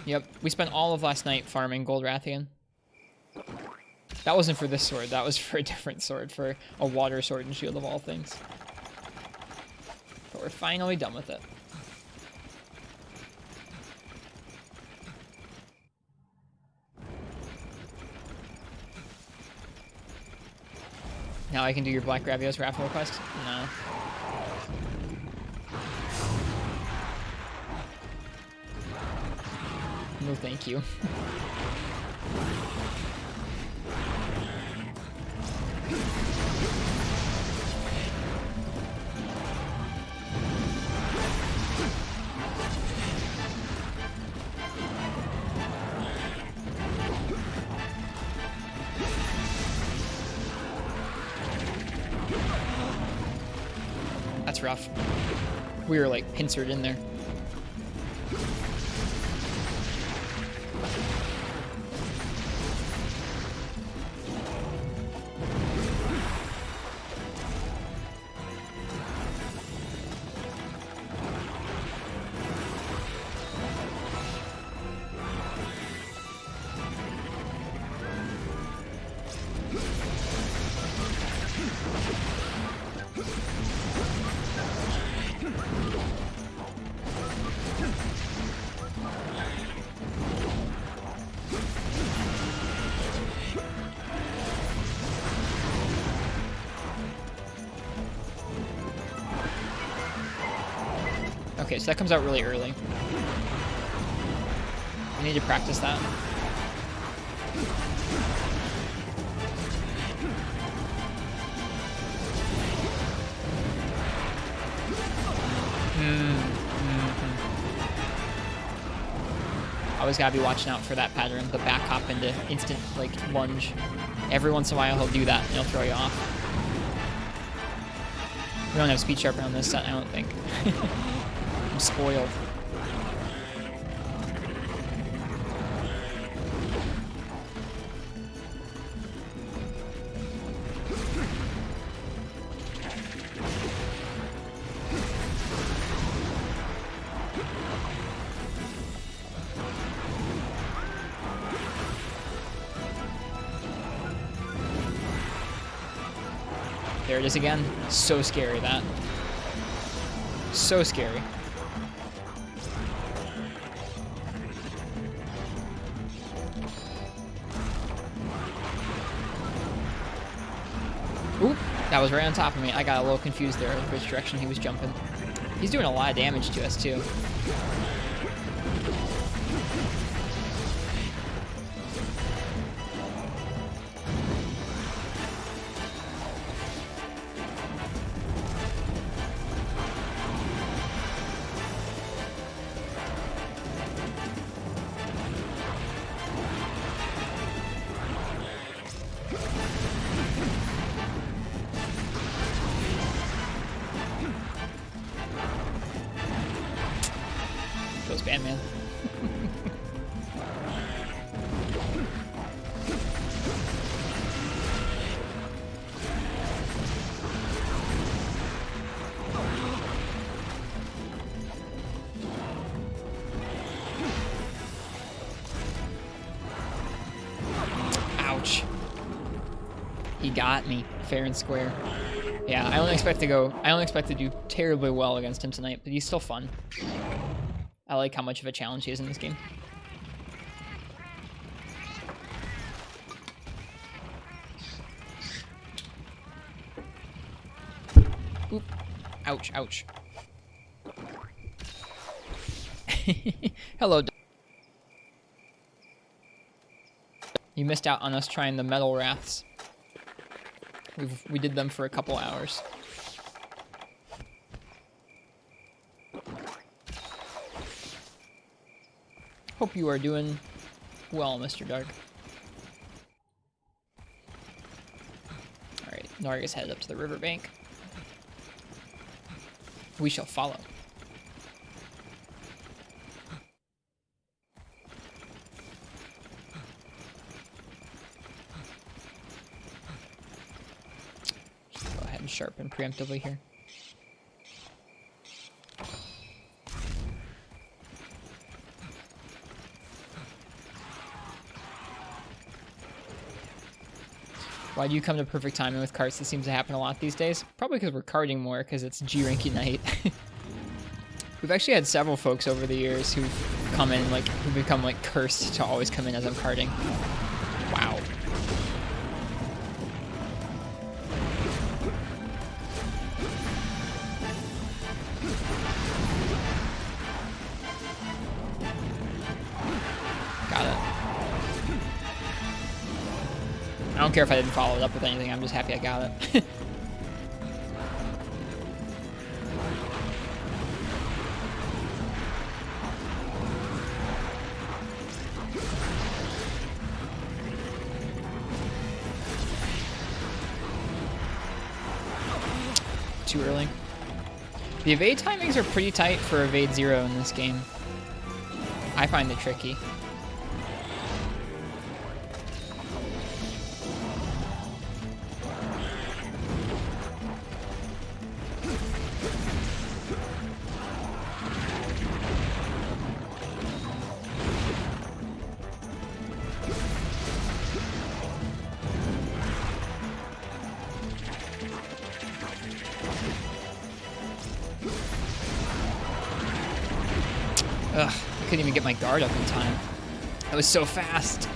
Yep, we spent all of last night farming Gold Rathian. That wasn't for this sword, that was for a different sword, for a water sword and shield of all things. But we're finally done with it. Now I can do your Black Gravios raffle request? No. No, thank you. That's rough. We were like pincered in there. Okay, so that comes out really early. I need to practice that. Always gotta be watching out for that pattern, the back hop into instant like lunge. Every once in a while he'll do that and he'll throw you off. We don't have speed sharpener on this set, I don't think. I'm spoiled. There it is again. So scary, that. So scary. Oop, that was right on top of me. I got a little confused there with which direction he was jumping. He's doing a lot of damage to us, too. Feels bad, man. Ouch. He got me fair and square. Yeah, I don't expect to do terribly well against him tonight, but he's still fun. I like how much of a challenge he is in this game. Oop. Ouch, ouch. Hello. You missed out on us trying the metal wraths. We did them for a couple hours. Hope you are doing well, Mr. Dark. Alright, Narga's headed up to the riverbank. We shall follow. Just go ahead and sharpen preemptively here. Why do you come to perfect timing with carts? That seems to happen a lot these days. Probably because we're karting more, because it's G-Rank Unite. We've actually had several folks over the years who've come in, like, who've become, like, cursed to always come in as I'm karting. Wow. Got it. I don't care if I didn't follow it up with anything, I'm just happy I got it. Too early. The evade timings are pretty tight for evade 0 in this game. I find it tricky. Ugh, I couldn't even get my guard up in time. That was so fast.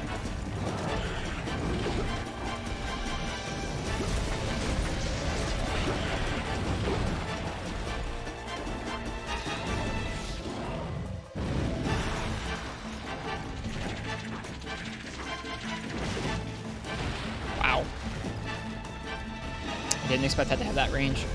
didn't expect that to have that range.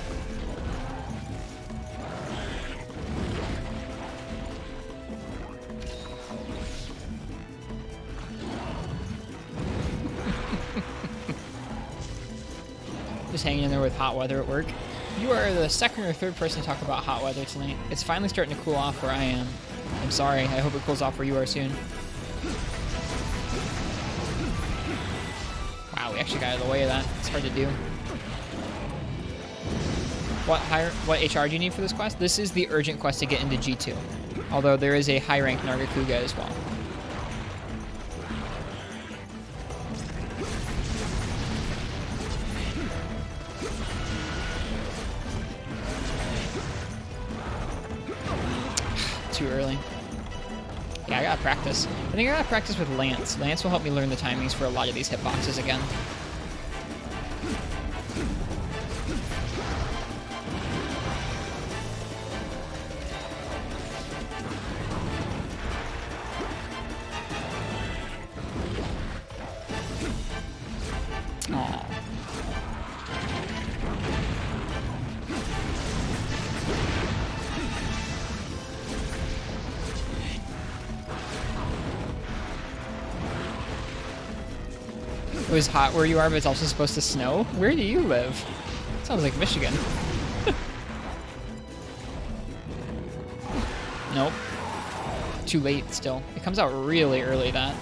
Just hanging in there with hot weather at work. You are the second or third person to talk about hot weather tonight. It's finally starting to cool off where I am. I'm sorry. I hope it cools off where you are soon. Wow, we actually got out of the way of that. It's hard to do. What HR do you need for this quest? This is the urgent quest to get into G2. Although there is a high rank Nargacuga as well. Too early. Yeah, I gotta practice. I think I gotta practice with Lance. Lance will help me learn the timings for a lot of these hitboxes again. Aww. It was hot where you are, but it's also supposed to snow? Where do you live? Sounds like Michigan. Nope. Too late still. It comes out really early, that.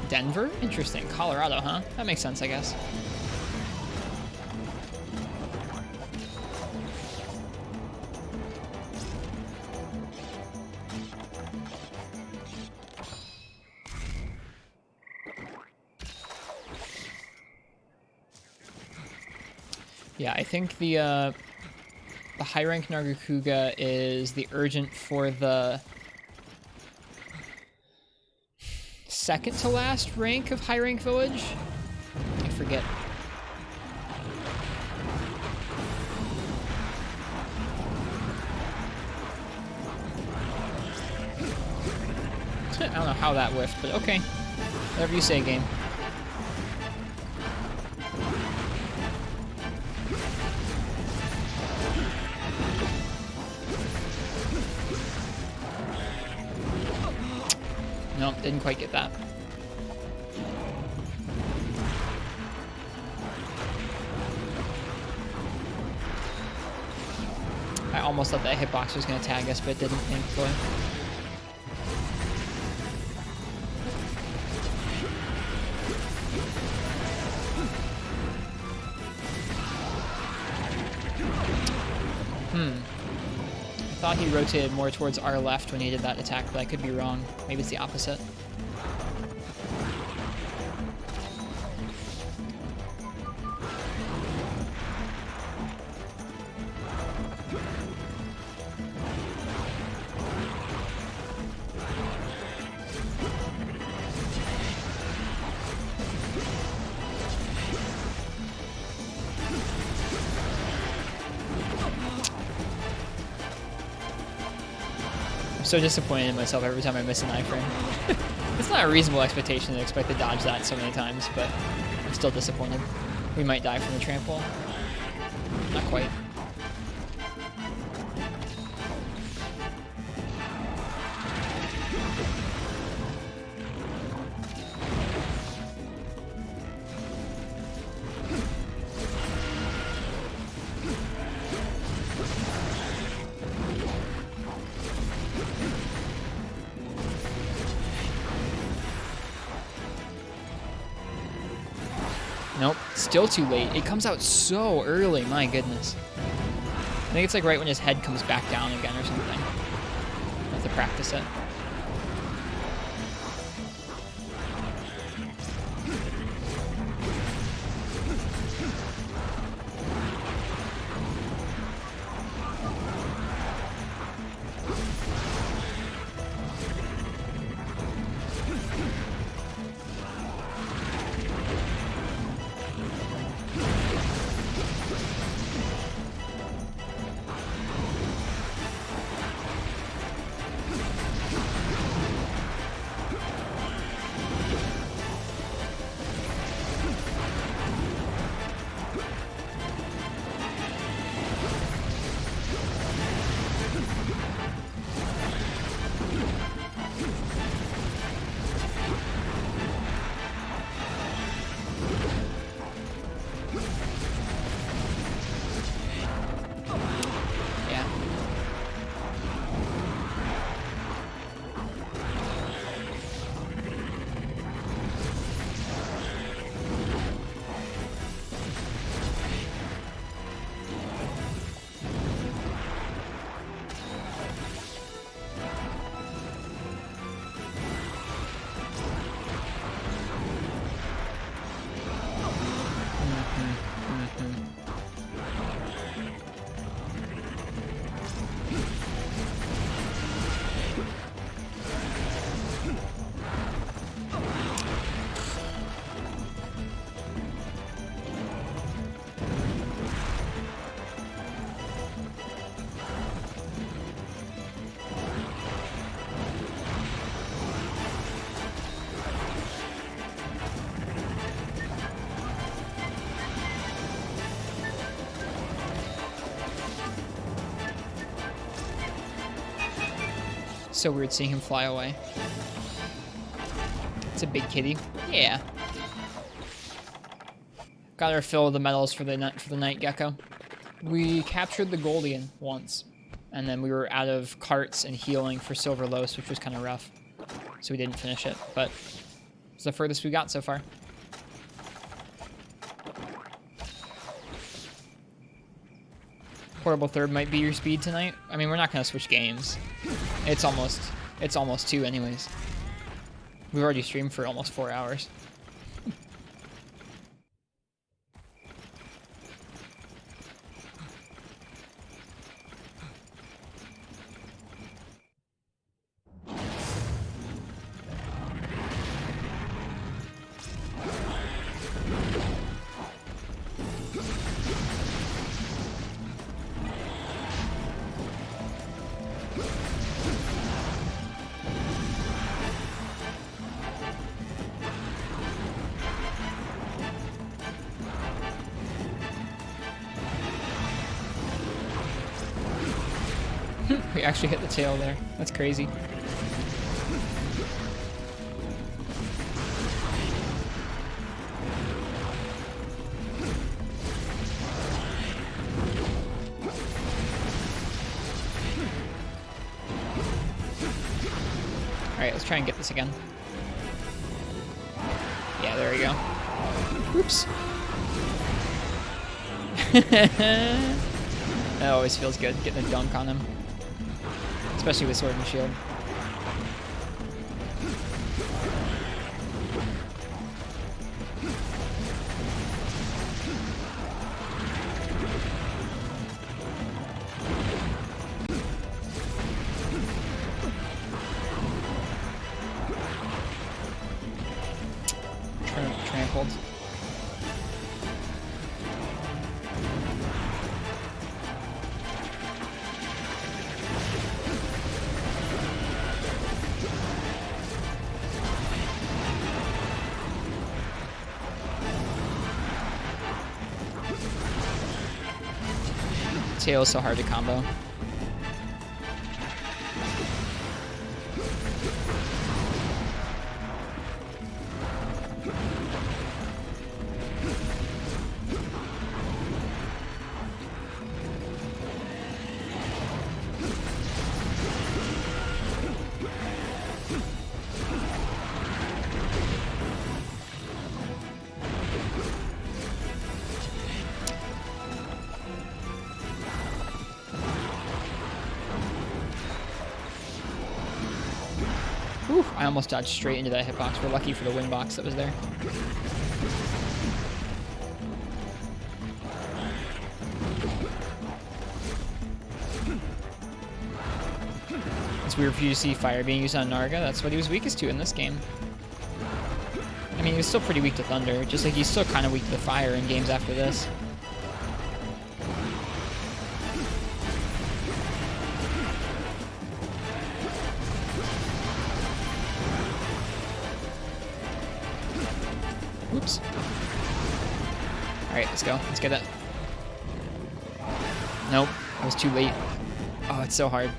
Denver? Interesting. Colorado, huh? That makes sense, I guess. Yeah, I think the high rank Nargacuga is the urgent for the second to last rank of high rank village. I forget. I don't know how that whiffed, but okay. Whatever you say, game. Nope, didn't quite get that. I almost thought that hitbox was going to tag us, but it didn't, thankfully. I thought he rotated more towards our left when he did that attack, but I could be wrong. Maybe it's the opposite. So disappointed in myself every time I miss an iframe. It's not a reasonable expectation to expect to dodge that so many times, but I'm still disappointed. We might die from the trample. Not quite. Nope, still too late. It comes out so early, my goodness. I think it's like right when his head comes back down again or something. I have to practice it. So weird seeing him fly away. It's a big kitty. Yeah. Got our fill of the medals for the night gecko. We captured the Goldian once, and then we were out of carts and healing for Silver Los, which was kind of rough. So we didn't finish it, but it's the furthest we got so far. Portable third might be your speed tonight. I mean, we're not gonna switch games. It's almost 2 anyways. We've already streamed for almost 4 hours. We actually hit the tail there. That's crazy. Alright, let's try and get this again. Yeah, there we go. Oops. That always feels good, getting a dunk on him. Especially with sword and shield. Trampled. Tail is so hard to combo. Whew, I almost dodged straight into that hitbox. We're lucky for the win box that was there. It's weird for you to see fire being used on Narga. That's what he was weakest to in this game. I mean, he was still pretty weak to thunder, just like he's still kind of weak to fire in games after this. Oops. Alright, let's go. Let's get that. Nope, I was too late. Oh, it's so hard.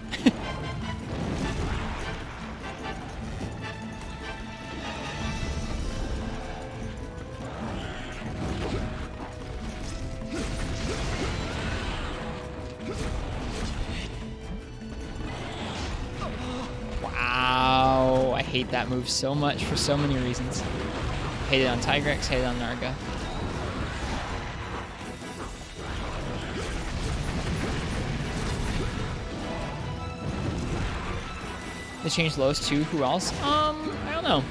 Wow, I hate that move so much for so many reasons. Hate it on Tigrex, hate it on Narga. They changed Los too. Who else? I don't know.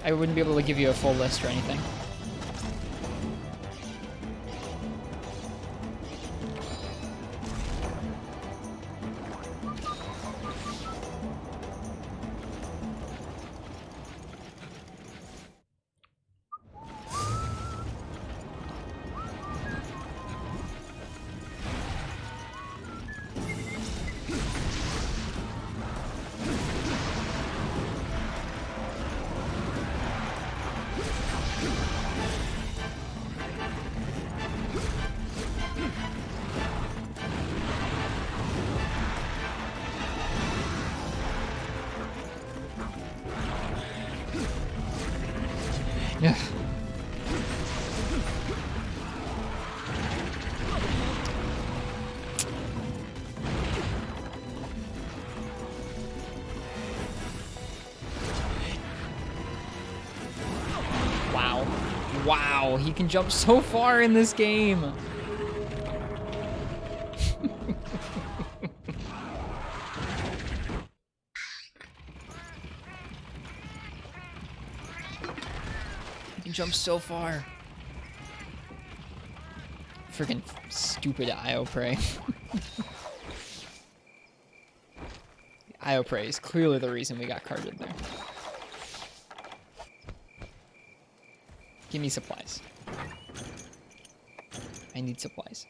I wouldn't be able to give you a full list or anything. Oh, he can jump so far in this game. He can jump so far. Freaking stupid IO prey. IO prey is clearly the reason we got carded there. Give me supplies. I need supplies.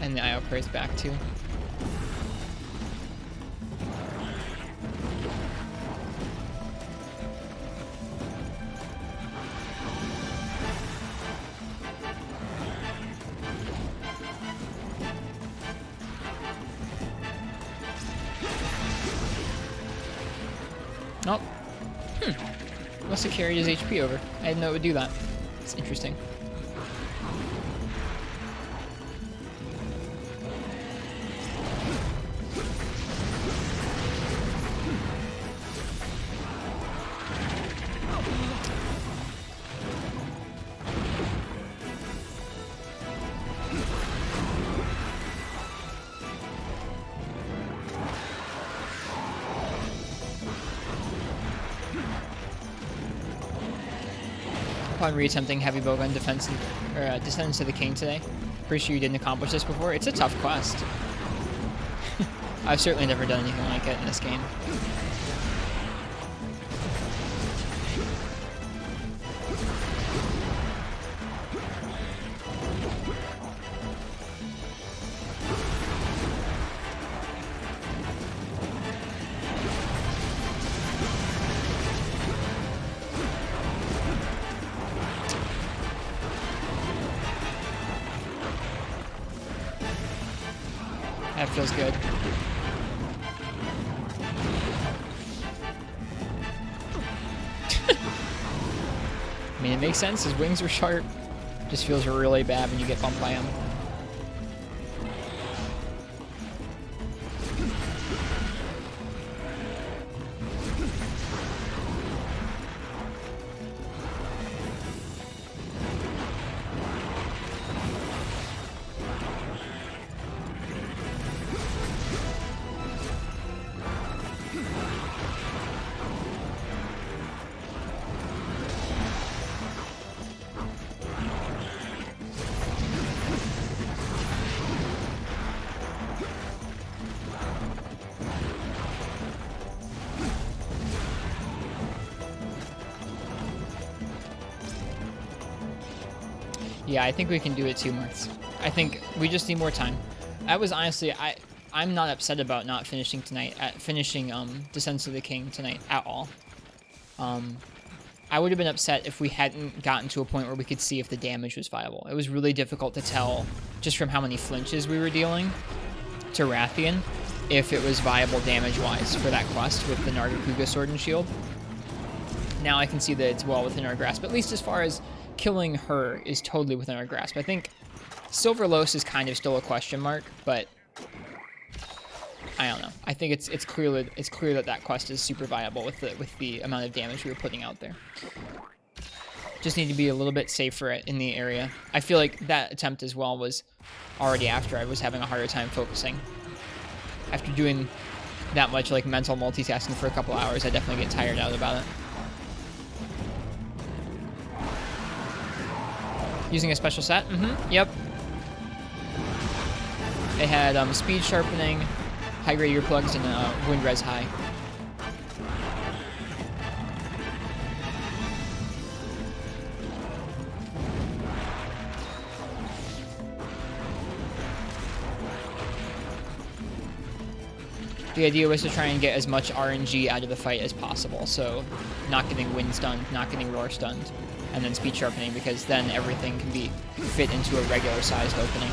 And the IO prey's back too. Oh. Must have carried his HP over. I didn't know it would do that. It's interesting. Upon reattempting heavy bowgun defense or Descendants of the King today, pretty sure you didn't accomplish this before. It's a tough quest. I've certainly never done anything like it in this game. That feels good. I mean, it makes sense. His wings are sharp. Just feels really bad when you get bumped by him. Yeah, I think we can do it too, Marks. I think we just need more time. I was honestly, I'm not upset about not finishing tonight, finishing Descents of the King tonight at all. I would have been upset if we hadn't gotten to a point where we could see if the damage was viable. It was really difficult to tell, just from how many flinches we were dealing to Rathian, if it was viable damage-wise for that quest with the Nargacuga Sword and Shield. Now I can see that it's well within our grasp, at least as far as killing her is totally within our grasp. I think Silverlos is kind of still a question mark, but I don't know. I think it's clear that that quest is super viable with the amount of damage we were putting out there. Just need to be a little bit safer in the area. I feel like that attempt as well was already after I was having a harder time focusing. After doing that much like mental multitasking for a couple hours, I definitely get tired out about it. Using a special set? Yep. It had speed sharpening, high-grade earplugs, and wind res high. The idea was to try and get as much RNG out of the fight as possible, so not getting wind stunned, not getting roar stunned, and then speed sharpening, because then everything can be fit into a regular sized opening.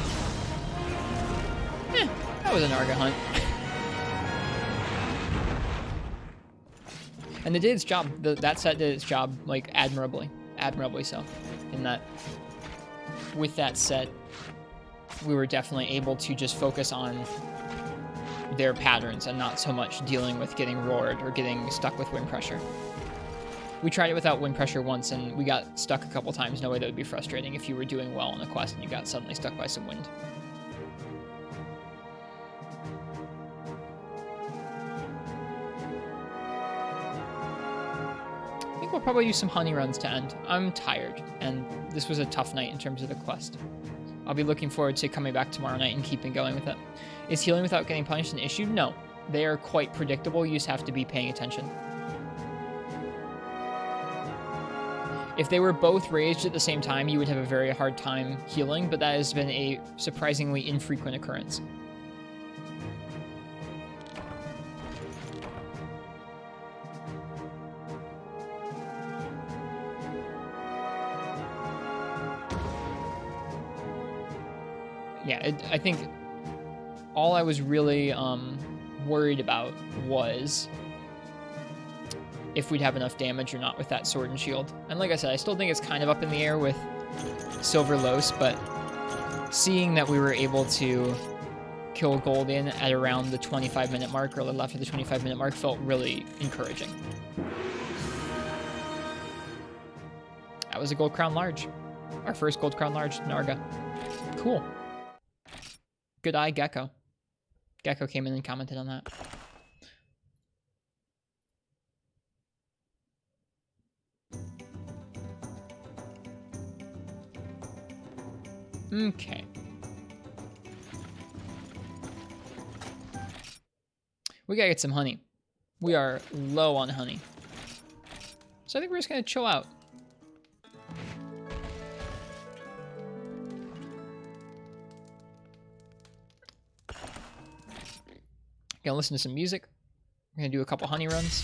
That was an Narga hunt. And it did its job. That set did its job, like, admirably so. In that, with that set, we were definitely able to just focus on their patterns and not so much dealing with getting roared or getting stuck with wind pressure. We tried it without wind pressure once, and we got stuck a couple times in a way that would be frustrating if you were doing well on a quest and you got suddenly stuck by some wind. I think we'll probably use some honey runs to end. I'm tired, and this was a tough night in terms of the quest. I'll be looking forward to coming back tomorrow night and keeping going with it. Is healing without getting punished an issue? No. They are quite predictable. You just have to be paying attention. If they were both raised at the same time, you would have a very hard time healing, but that has been a surprisingly infrequent occurrence. Yeah, I think all I was really worried about was if we'd have enough damage or not with that sword and shield. And like I said, I still think it's kind of up in the air with Silver Los, but seeing that we were able to kill Golden at around the 25-minute mark or a little after the 25-minute mark felt really encouraging. That was a Gold Crown Large. Our first Gold Crown Large, Narga. Cool. Good eye, Gecko. Gecko came in and commented on that. Okay. We gotta get some honey. We are low on honey. So I think we're just gonna chill out. Gonna listen to some music. We're gonna do a couple honey runs.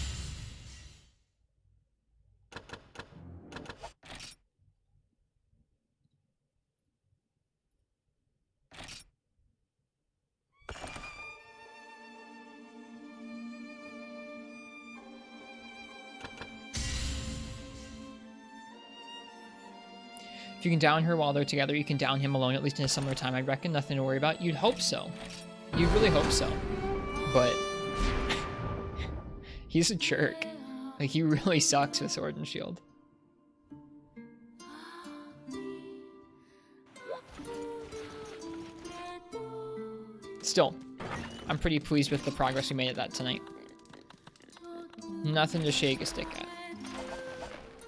If you can down her while they're together, you can down him alone, at least in a similar time, I reckon. Nothing to worry about. You'd hope so. You'd really hope so. But he's a jerk. Like, he really sucks with Sword and Shield. Still, I'm pretty pleased with the progress we made at that tonight. Nothing to shake a stick at.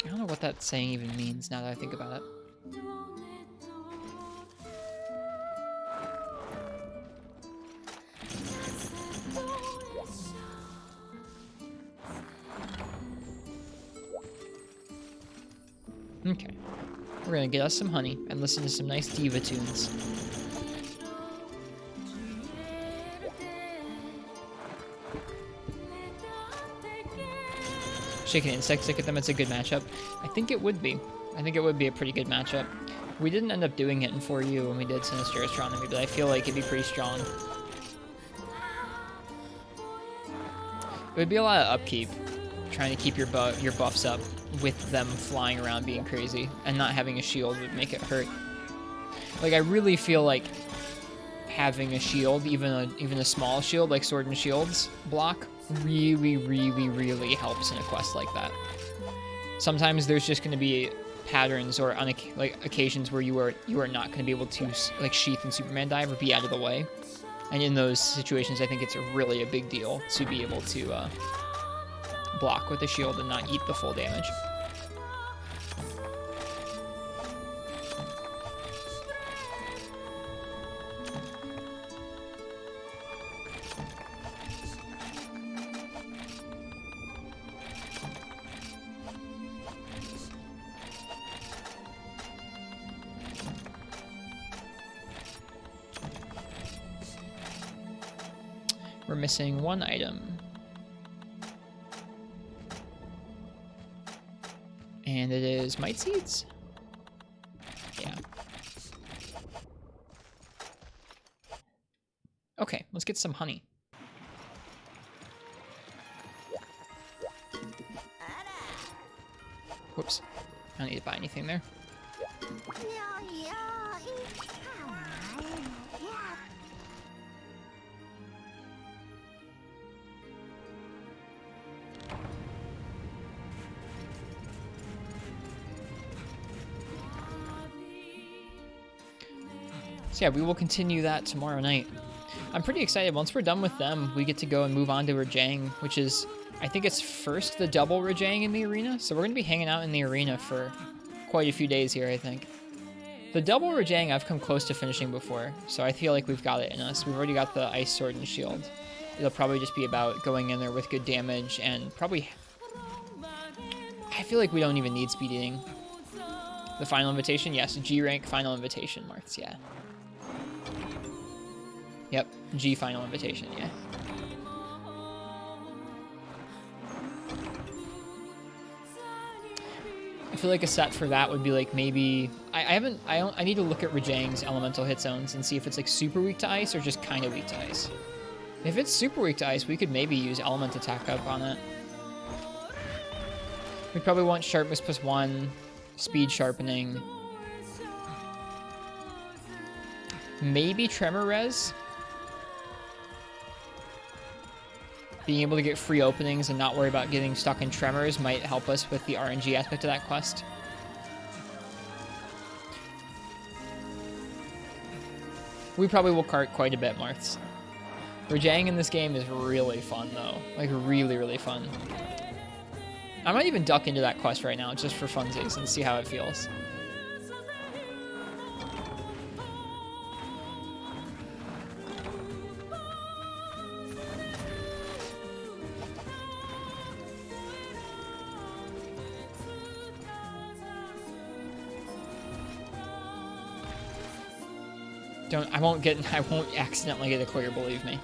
I don't know what that saying even means now that I think about it. Okay, we're gonna get us some honey and listen to some nice diva tunes. Shake an insect stick at them, it's a good matchup. I think it would be. I think it would be a pretty good matchup. We didn't end up doing it in 4U when we did Sinister Astronomy, but I feel like it'd be pretty strong. It would be a lot of upkeep, trying to keep your buffs up with them flying around being crazy, and not having a shield would make it hurt. Like, I really feel like having a shield, even a small shield like Sword and Shield's block, really helps in a quest like that. Sometimes there's just going to be patterns or occasions where you are not going to be able to like sheath and Superman dive or be out of the way, and in those situations I think it's really a big deal to be able to block with the shield and not eat the full damage. We're missing one item. And it is mite seeds? Yeah. Okay, let's get some honey. Whoops. I don't need to buy anything there. So yeah, we will continue that tomorrow night. I'm pretty excited. Once we're done with them, we get to go and move on to Rajang, which is, I think it's first the double Rajang in the arena. So we're going to be hanging out in the arena for quite a few days here, I think. The double Rajang I've come close to finishing before, so I feel like we've got it in us. We've already got the Ice Sword and Shield. It'll probably just be about going in there with good damage and probably... I feel like we don't even need speed eating. The final invitation? Yes, G rank final invitation, Marks, yeah. Yep, G final invitation, yeah. I feel like a set for that would be like maybe I need to look at Rajang's elemental hit zones and see if it's like super weak to ice or just kind of weak to ice. If it's super weak to ice, we could maybe use element attack up on it. We probably want sharpness +1, speed sharpening. Maybe tremor res. Being able to get free openings and not worry about getting stuck in tremors might help us with the RNG aspect of that quest. We probably will cart quite a bit, Marths. Rajang in this game is really fun, though. Like, really, really fun. I might even duck into that quest right now, just for funsies, and see how it feels. I won't accidentally get a clear, believe me.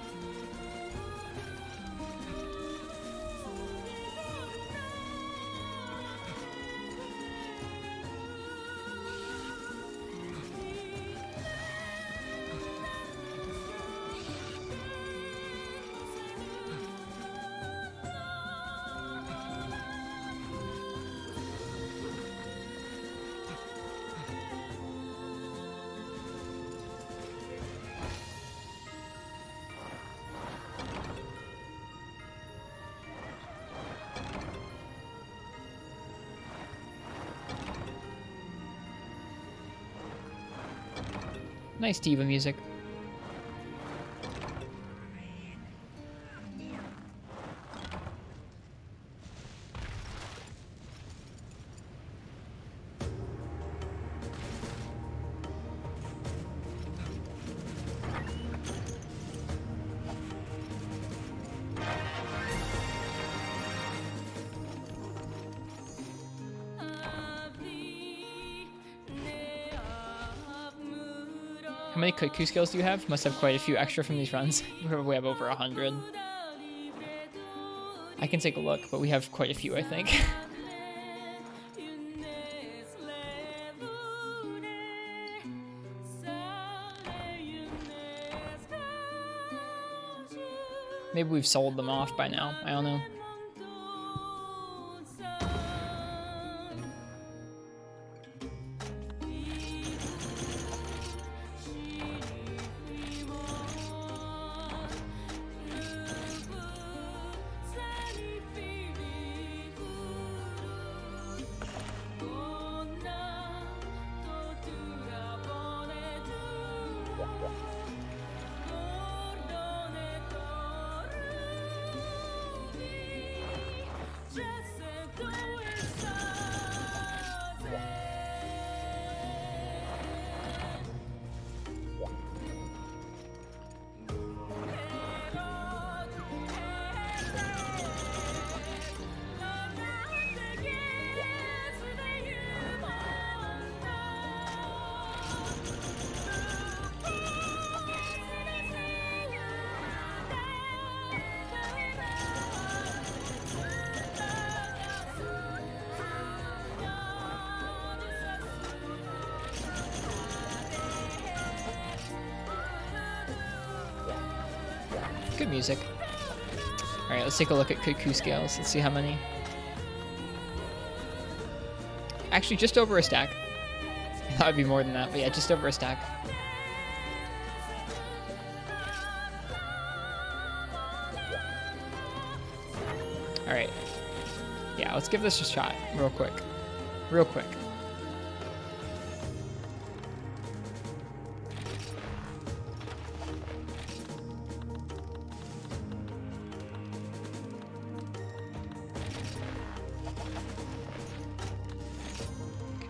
Nice diva music. How many Kuku skills do you have? Must have quite a few extra from these runs. We probably have over 100. I can take a look, but we have quite a few, I think. Maybe we've sold them off by now. I don't know. good music. All right, let's take a look at cuckoo scales. Let's see how many. Actually, just over a stack. That would be more than that, but yeah, just over a stack. All right. Yeah, let's give this a shot real quick. Real quick.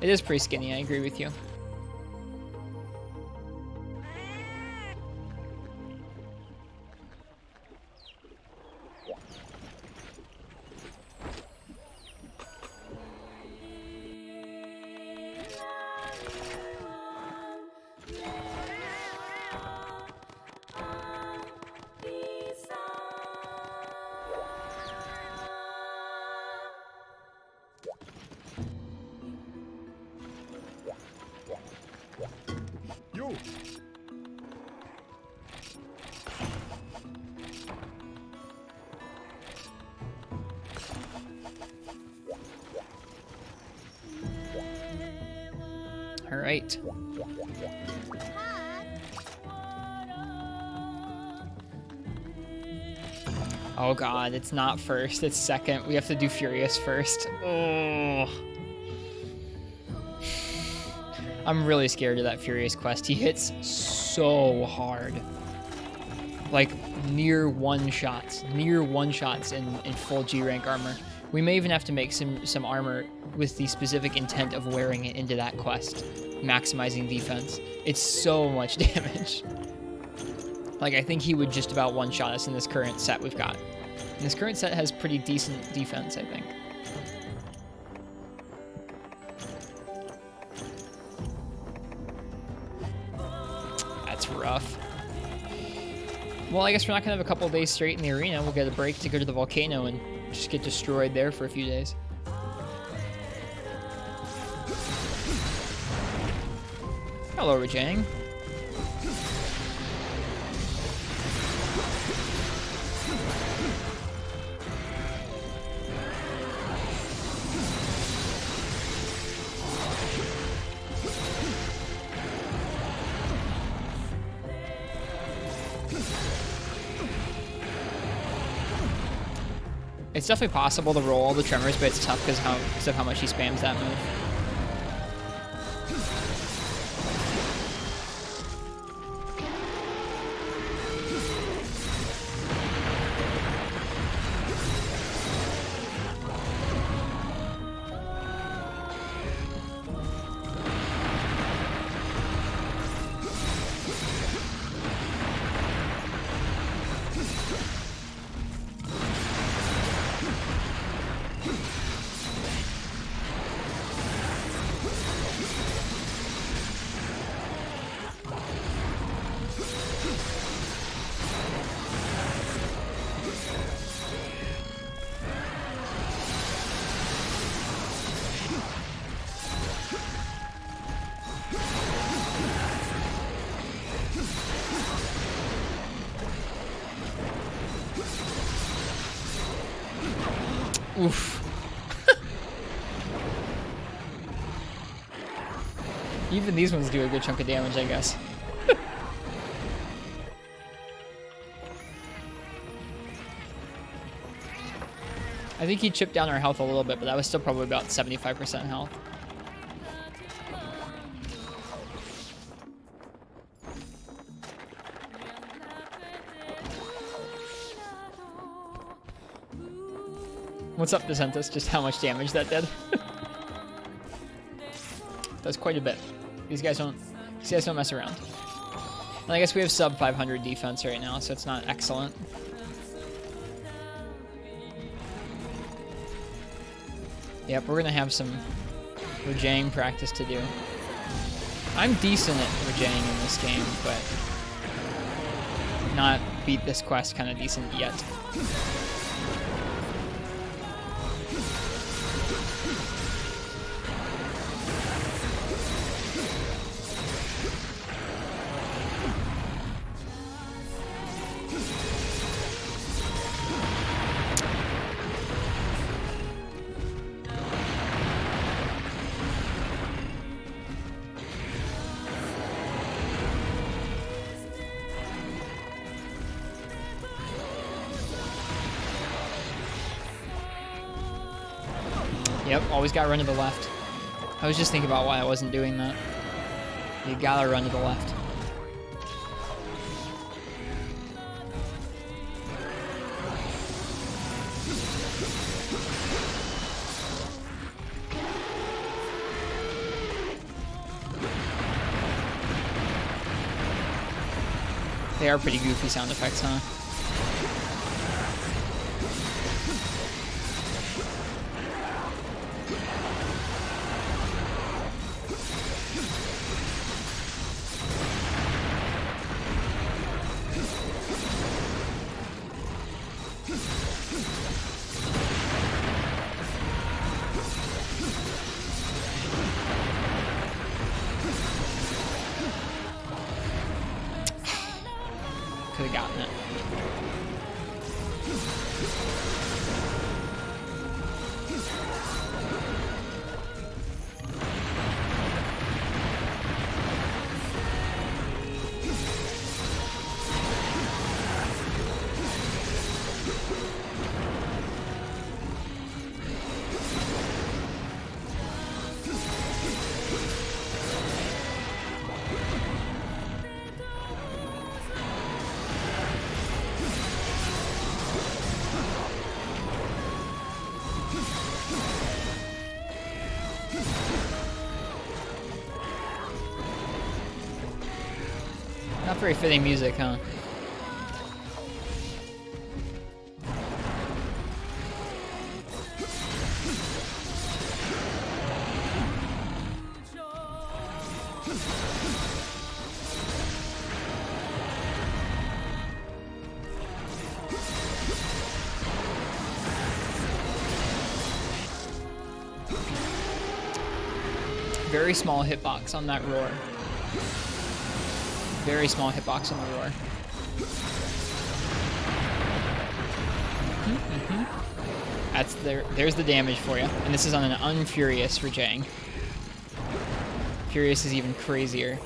It is pretty skinny, I agree with you. Yo. All right. Oh god, it's not first, it's second. We have to do Furious first. Oh. I'm really scared of that Furious quest. He hits so hard. Like near one-shots in full G rank armor. We may even have to make some armor with the specific intent of wearing it into that quest, maximizing defense. It's so much damage. Like, I think he would just about one-shot us in this current set we've got. And this current set has pretty decent defense, I think. That's rough. Well, I guess we're not gonna have a couple of days straight in the arena. We'll get a break to go to the volcano and just get destroyed there for a few days. Hello, Rajang. It's definitely possible to roll all the tremors, but it's tough because of how much he spams that move. Oof. Even these ones do a good chunk of damage, I guess. I think he chipped down our health a little bit, but that was still probably about 75% health. What's up, DeSantis? Just how much damage that did. That's quite a bit. These guys don't mess around. And I guess we have sub 500 defense right now, so it's not excellent. Yep, we're gonna have some Rajang practice to do. I'm decent at Rajang in this game, but not beat this quest kind of decent yet. Yep, always gotta run to the left. I was just thinking about why I wasn't doing that. You gotta run to the left. They are pretty goofy sound effects, huh? Could have gotten it. Not very fitting music, huh? Very small hitbox on that roar. Very small hitbox on the roar. That's there's the damage for you. And this is on an unfurious Rajang. Furious is even crazier.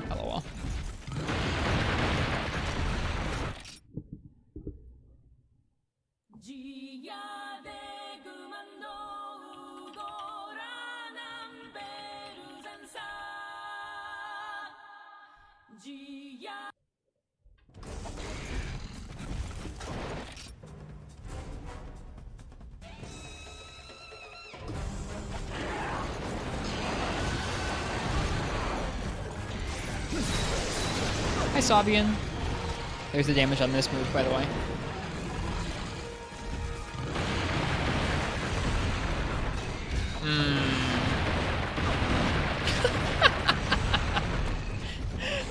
LOL. Hi, Sabian. There's the damage on this move, by the way.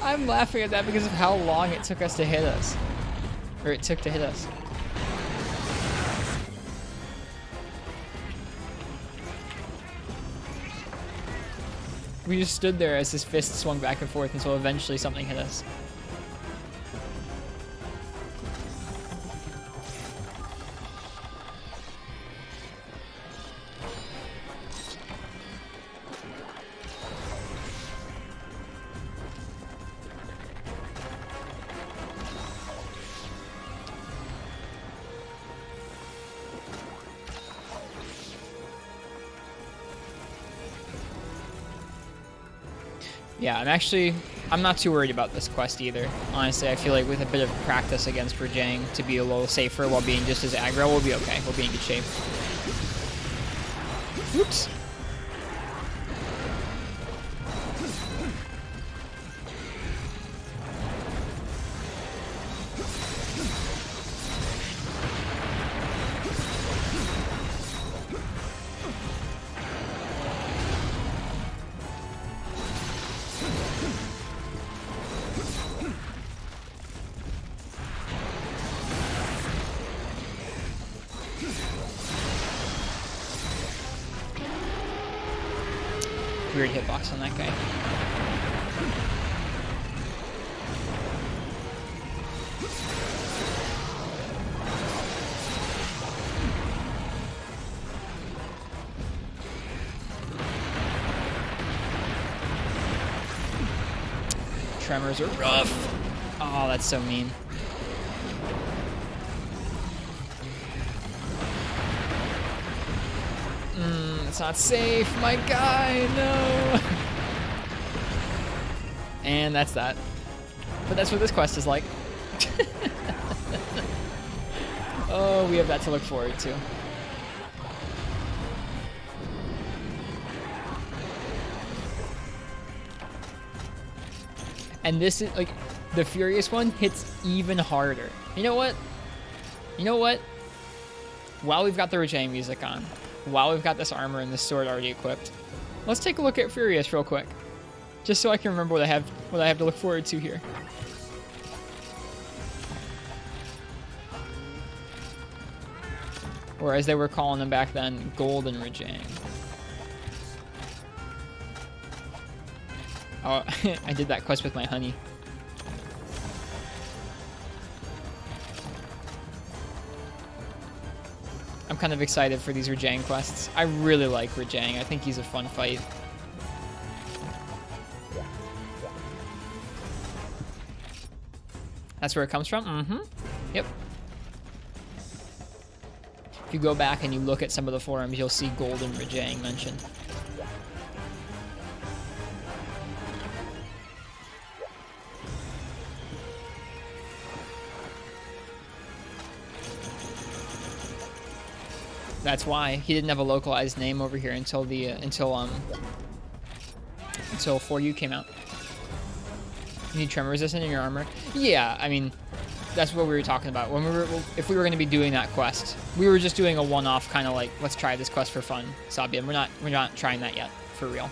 I'm laughing at that because of how long it took us to hit us. Or it took to hit us. We just stood there as his fist swung back and forth until eventually something hit us. Yeah, I'm not too worried about this quest either. Honestly, I feel like with a bit of practice against Rajang to be a little safer while being just as aggro, we'll be okay. We'll be in good shape. Oops. Weird hitbox on that guy. tremors are rough. Oh, that's so mean. It's not safe. My guy, no. And that's that. But that's what this quest is like. Oh, we have that to look forward to. And this is like the Furious one hits even harder. You know what? You know what? While we've got the Rajang music on, while we've got this armor and this sword already equipped, let's take a look at Furious real quick. Just so I can remember what I have to look forward to here. Or as they were calling them back then, Golden Rajang. Oh, I did that quest with my honey. I'm kind of excited for these Rajang quests. I really like Rajang. I think he's a fun fight. That's where it comes from? Mm-hmm. Yep. If you go back and you look at some of the forums, you'll see Golden Rajang mentioned. That's why he didn't have a localized name over here until the until 4U came out. You need tremor resistant in your armor? Yeah, I mean, that's what we were talking about. When if we were going to be doing that quest, we were just doing a one-off kind of like, let's try this quest for fun, Sabian. We're not trying that yet for real.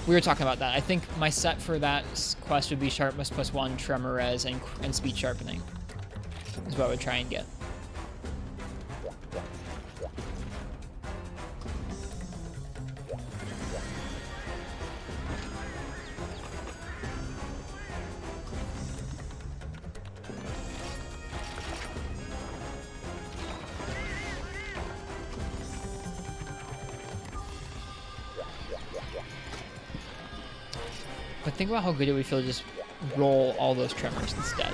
We were talking about that. I think my set for that quest would be sharpness +1, tremor res, and speed sharpening. Is what I would try and get. But think about how good it would feel to just roll all those tremors instead.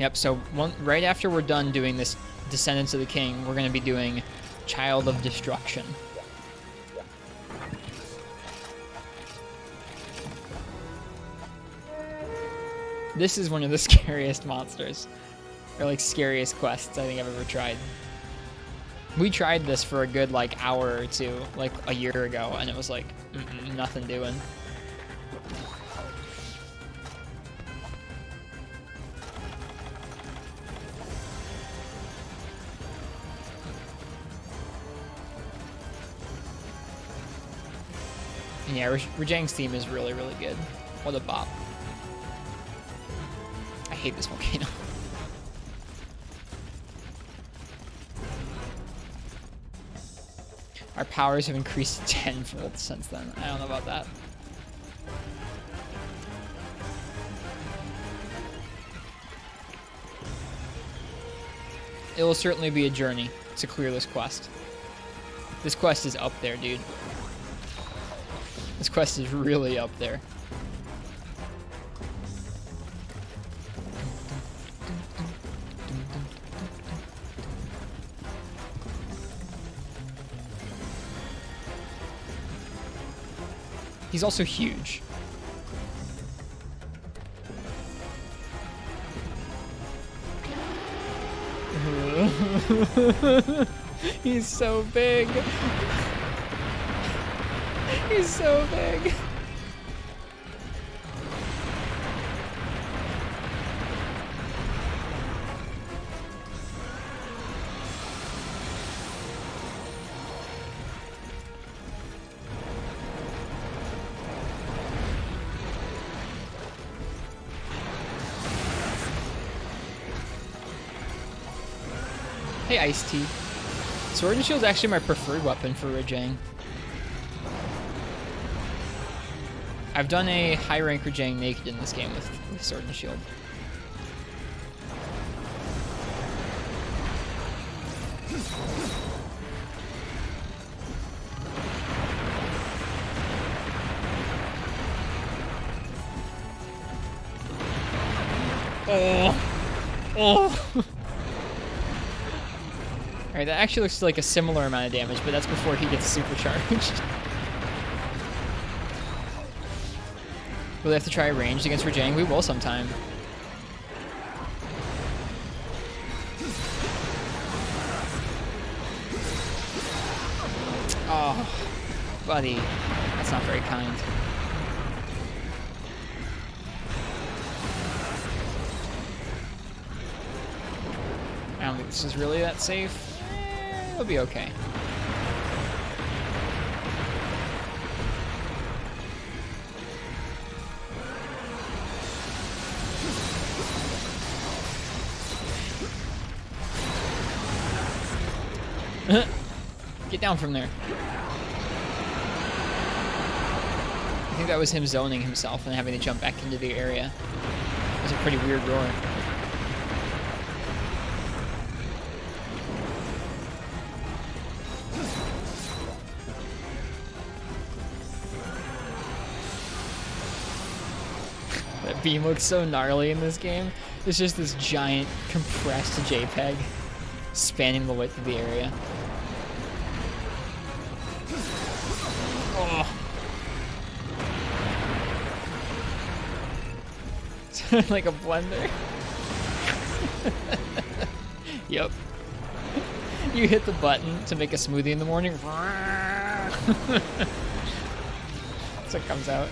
Yep, so right after we're done doing this Descendants of the King, we're going to be doing Child of Destruction. This is one of the scariest monsters. Or like scariest quests I think I've ever tried. We tried this for a good like hour or two, like a year ago, and it was like, nothing doing. And yeah, Rajang's theme is really, really good. What a bop. I hate this volcano. Our powers have increased tenfold since then. I don't know about that. It will certainly be a journey to clear this quest. This quest is up there, dude. This quest is really up there. He's also huge. He's so big. He's so big. Hey, Ice-T. Sword and Shield is actually my preferred weapon for Rajang. I've done a high rank Rajang naked in this game with Sword and Shield. Oh. Alright, that actually looks like a similar amount of damage, but that's before he gets supercharged. Will they have to try ranged against Rajang? We will sometime. Oh, buddy. That's not very kind. I don't think this is really that safe. It'll be okay. Get down from there. I think that was him zoning himself and having to jump back into the area. It was a pretty weird roar. That beam looks so gnarly in this game. It's just this giant compressed JPEG spanning the width of the area. Oh. Like a blender. Yep. You hit the button to make a smoothie in the morning. So it comes out.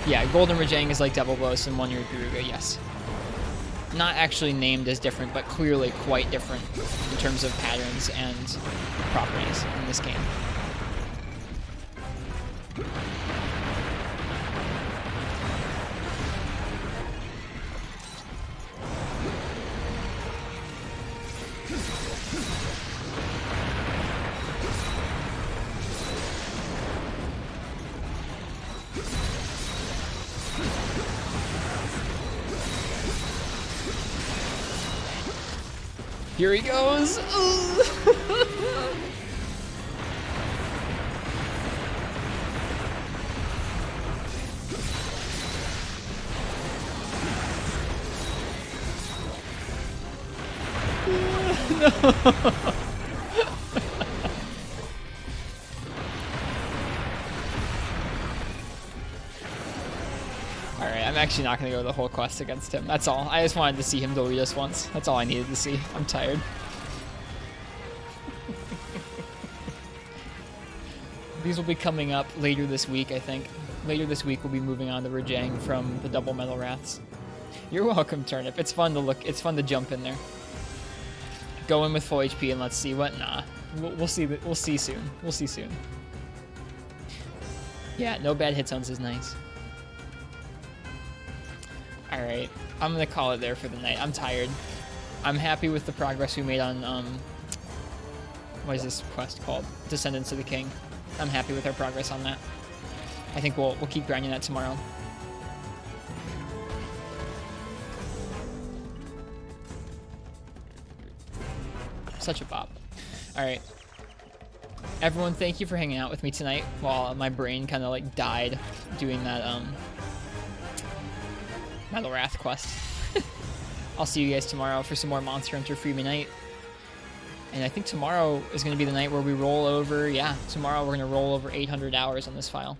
Yeah, Golden Rajang is like Devil Blows and One Year Garuga, yes. Not actually named as different, but clearly quite different in terms of patterns and properties in this game. Here he goes. No. I'm actually not going to go the whole quest against him. That's all. I just wanted to see him delete us once. That's all I needed to see. I'm tired. These will be coming up later this week, I think. Later this week, we'll be moving on to Rajang from the Double Metal Wraths. You're welcome, Turnip. It's fun to look. It's fun to jump in there. Go in with full HP and let's see what. Nah, we'll see. We'll see soon. We'll see soon. Yeah, no bad hit zones is nice. All right, I'm gonna call it there for the night. I'm tired. I'm happy with the progress we made on what is this quest called? Descendants of the King. I'm happy with our progress on that. I think we'll keep grinding that tomorrow. Such a bop. All right. Everyone, thank you for hanging out with me tonight while my brain kind of like died doing that Metal Wrath quest. I'll see you guys tomorrow for some more Monster Hunter Freebie Night. And I think tomorrow is going to be the night where we roll over, yeah, tomorrow we're going to roll over 800 hours on this file.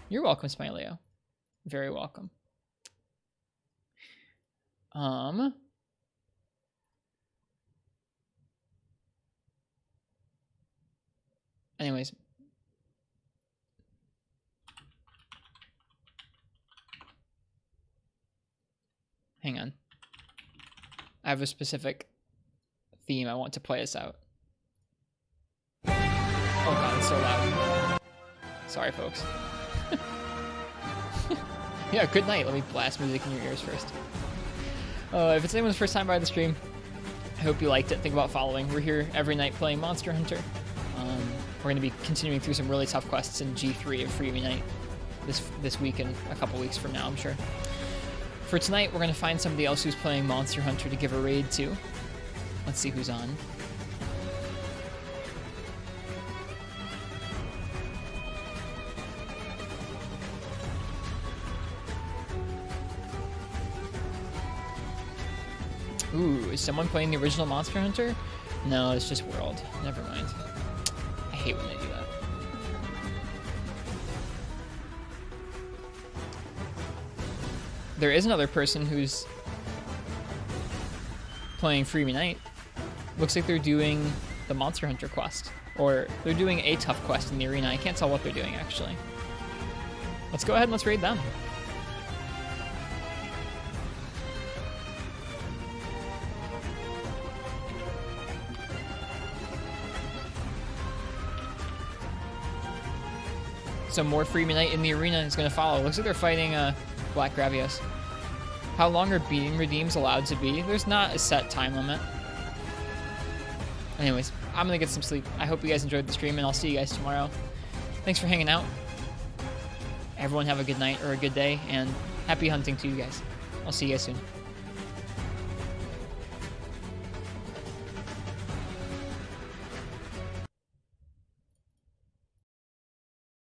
You're welcome, Smileo. Very welcome. Anyways. Hang on. I have a specific theme I want to play us out. Oh god, it's so loud. Sorry, folks. Yeah, good night. Let me blast music in your ears first. If it's anyone's first time by the stream, I hope you liked it. Think about following. We're here every night playing Monster Hunter. We're going to be continuing through some really tough quests in G3 of Freebie Night this week and a couple weeks from now, I'm sure. For tonight, we're going to find somebody else who's playing Monster Hunter to give a raid to. Let's see who's on. Ooh, is someone playing the original Monster Hunter? No, it's just World. Never mind. I hate when they do that. There is another person who's playing Freebie Night. Looks like they're doing the Monster Hunter quest. Or they're doing a tough quest in the arena. I can't tell what they're doing, actually. Let's go ahead and let's raid them. So more Freebie Night in the arena is going to follow. Looks like they're fighting Black Gravios. How long are beating redeems allowed to be? There's not a set time limit. Anyways, I'm going to get some sleep. I hope you guys enjoyed the stream, and I'll see you guys tomorrow. Thanks for hanging out. Everyone have a good night or a good day, and happy hunting to you guys. I'll see you guys soon.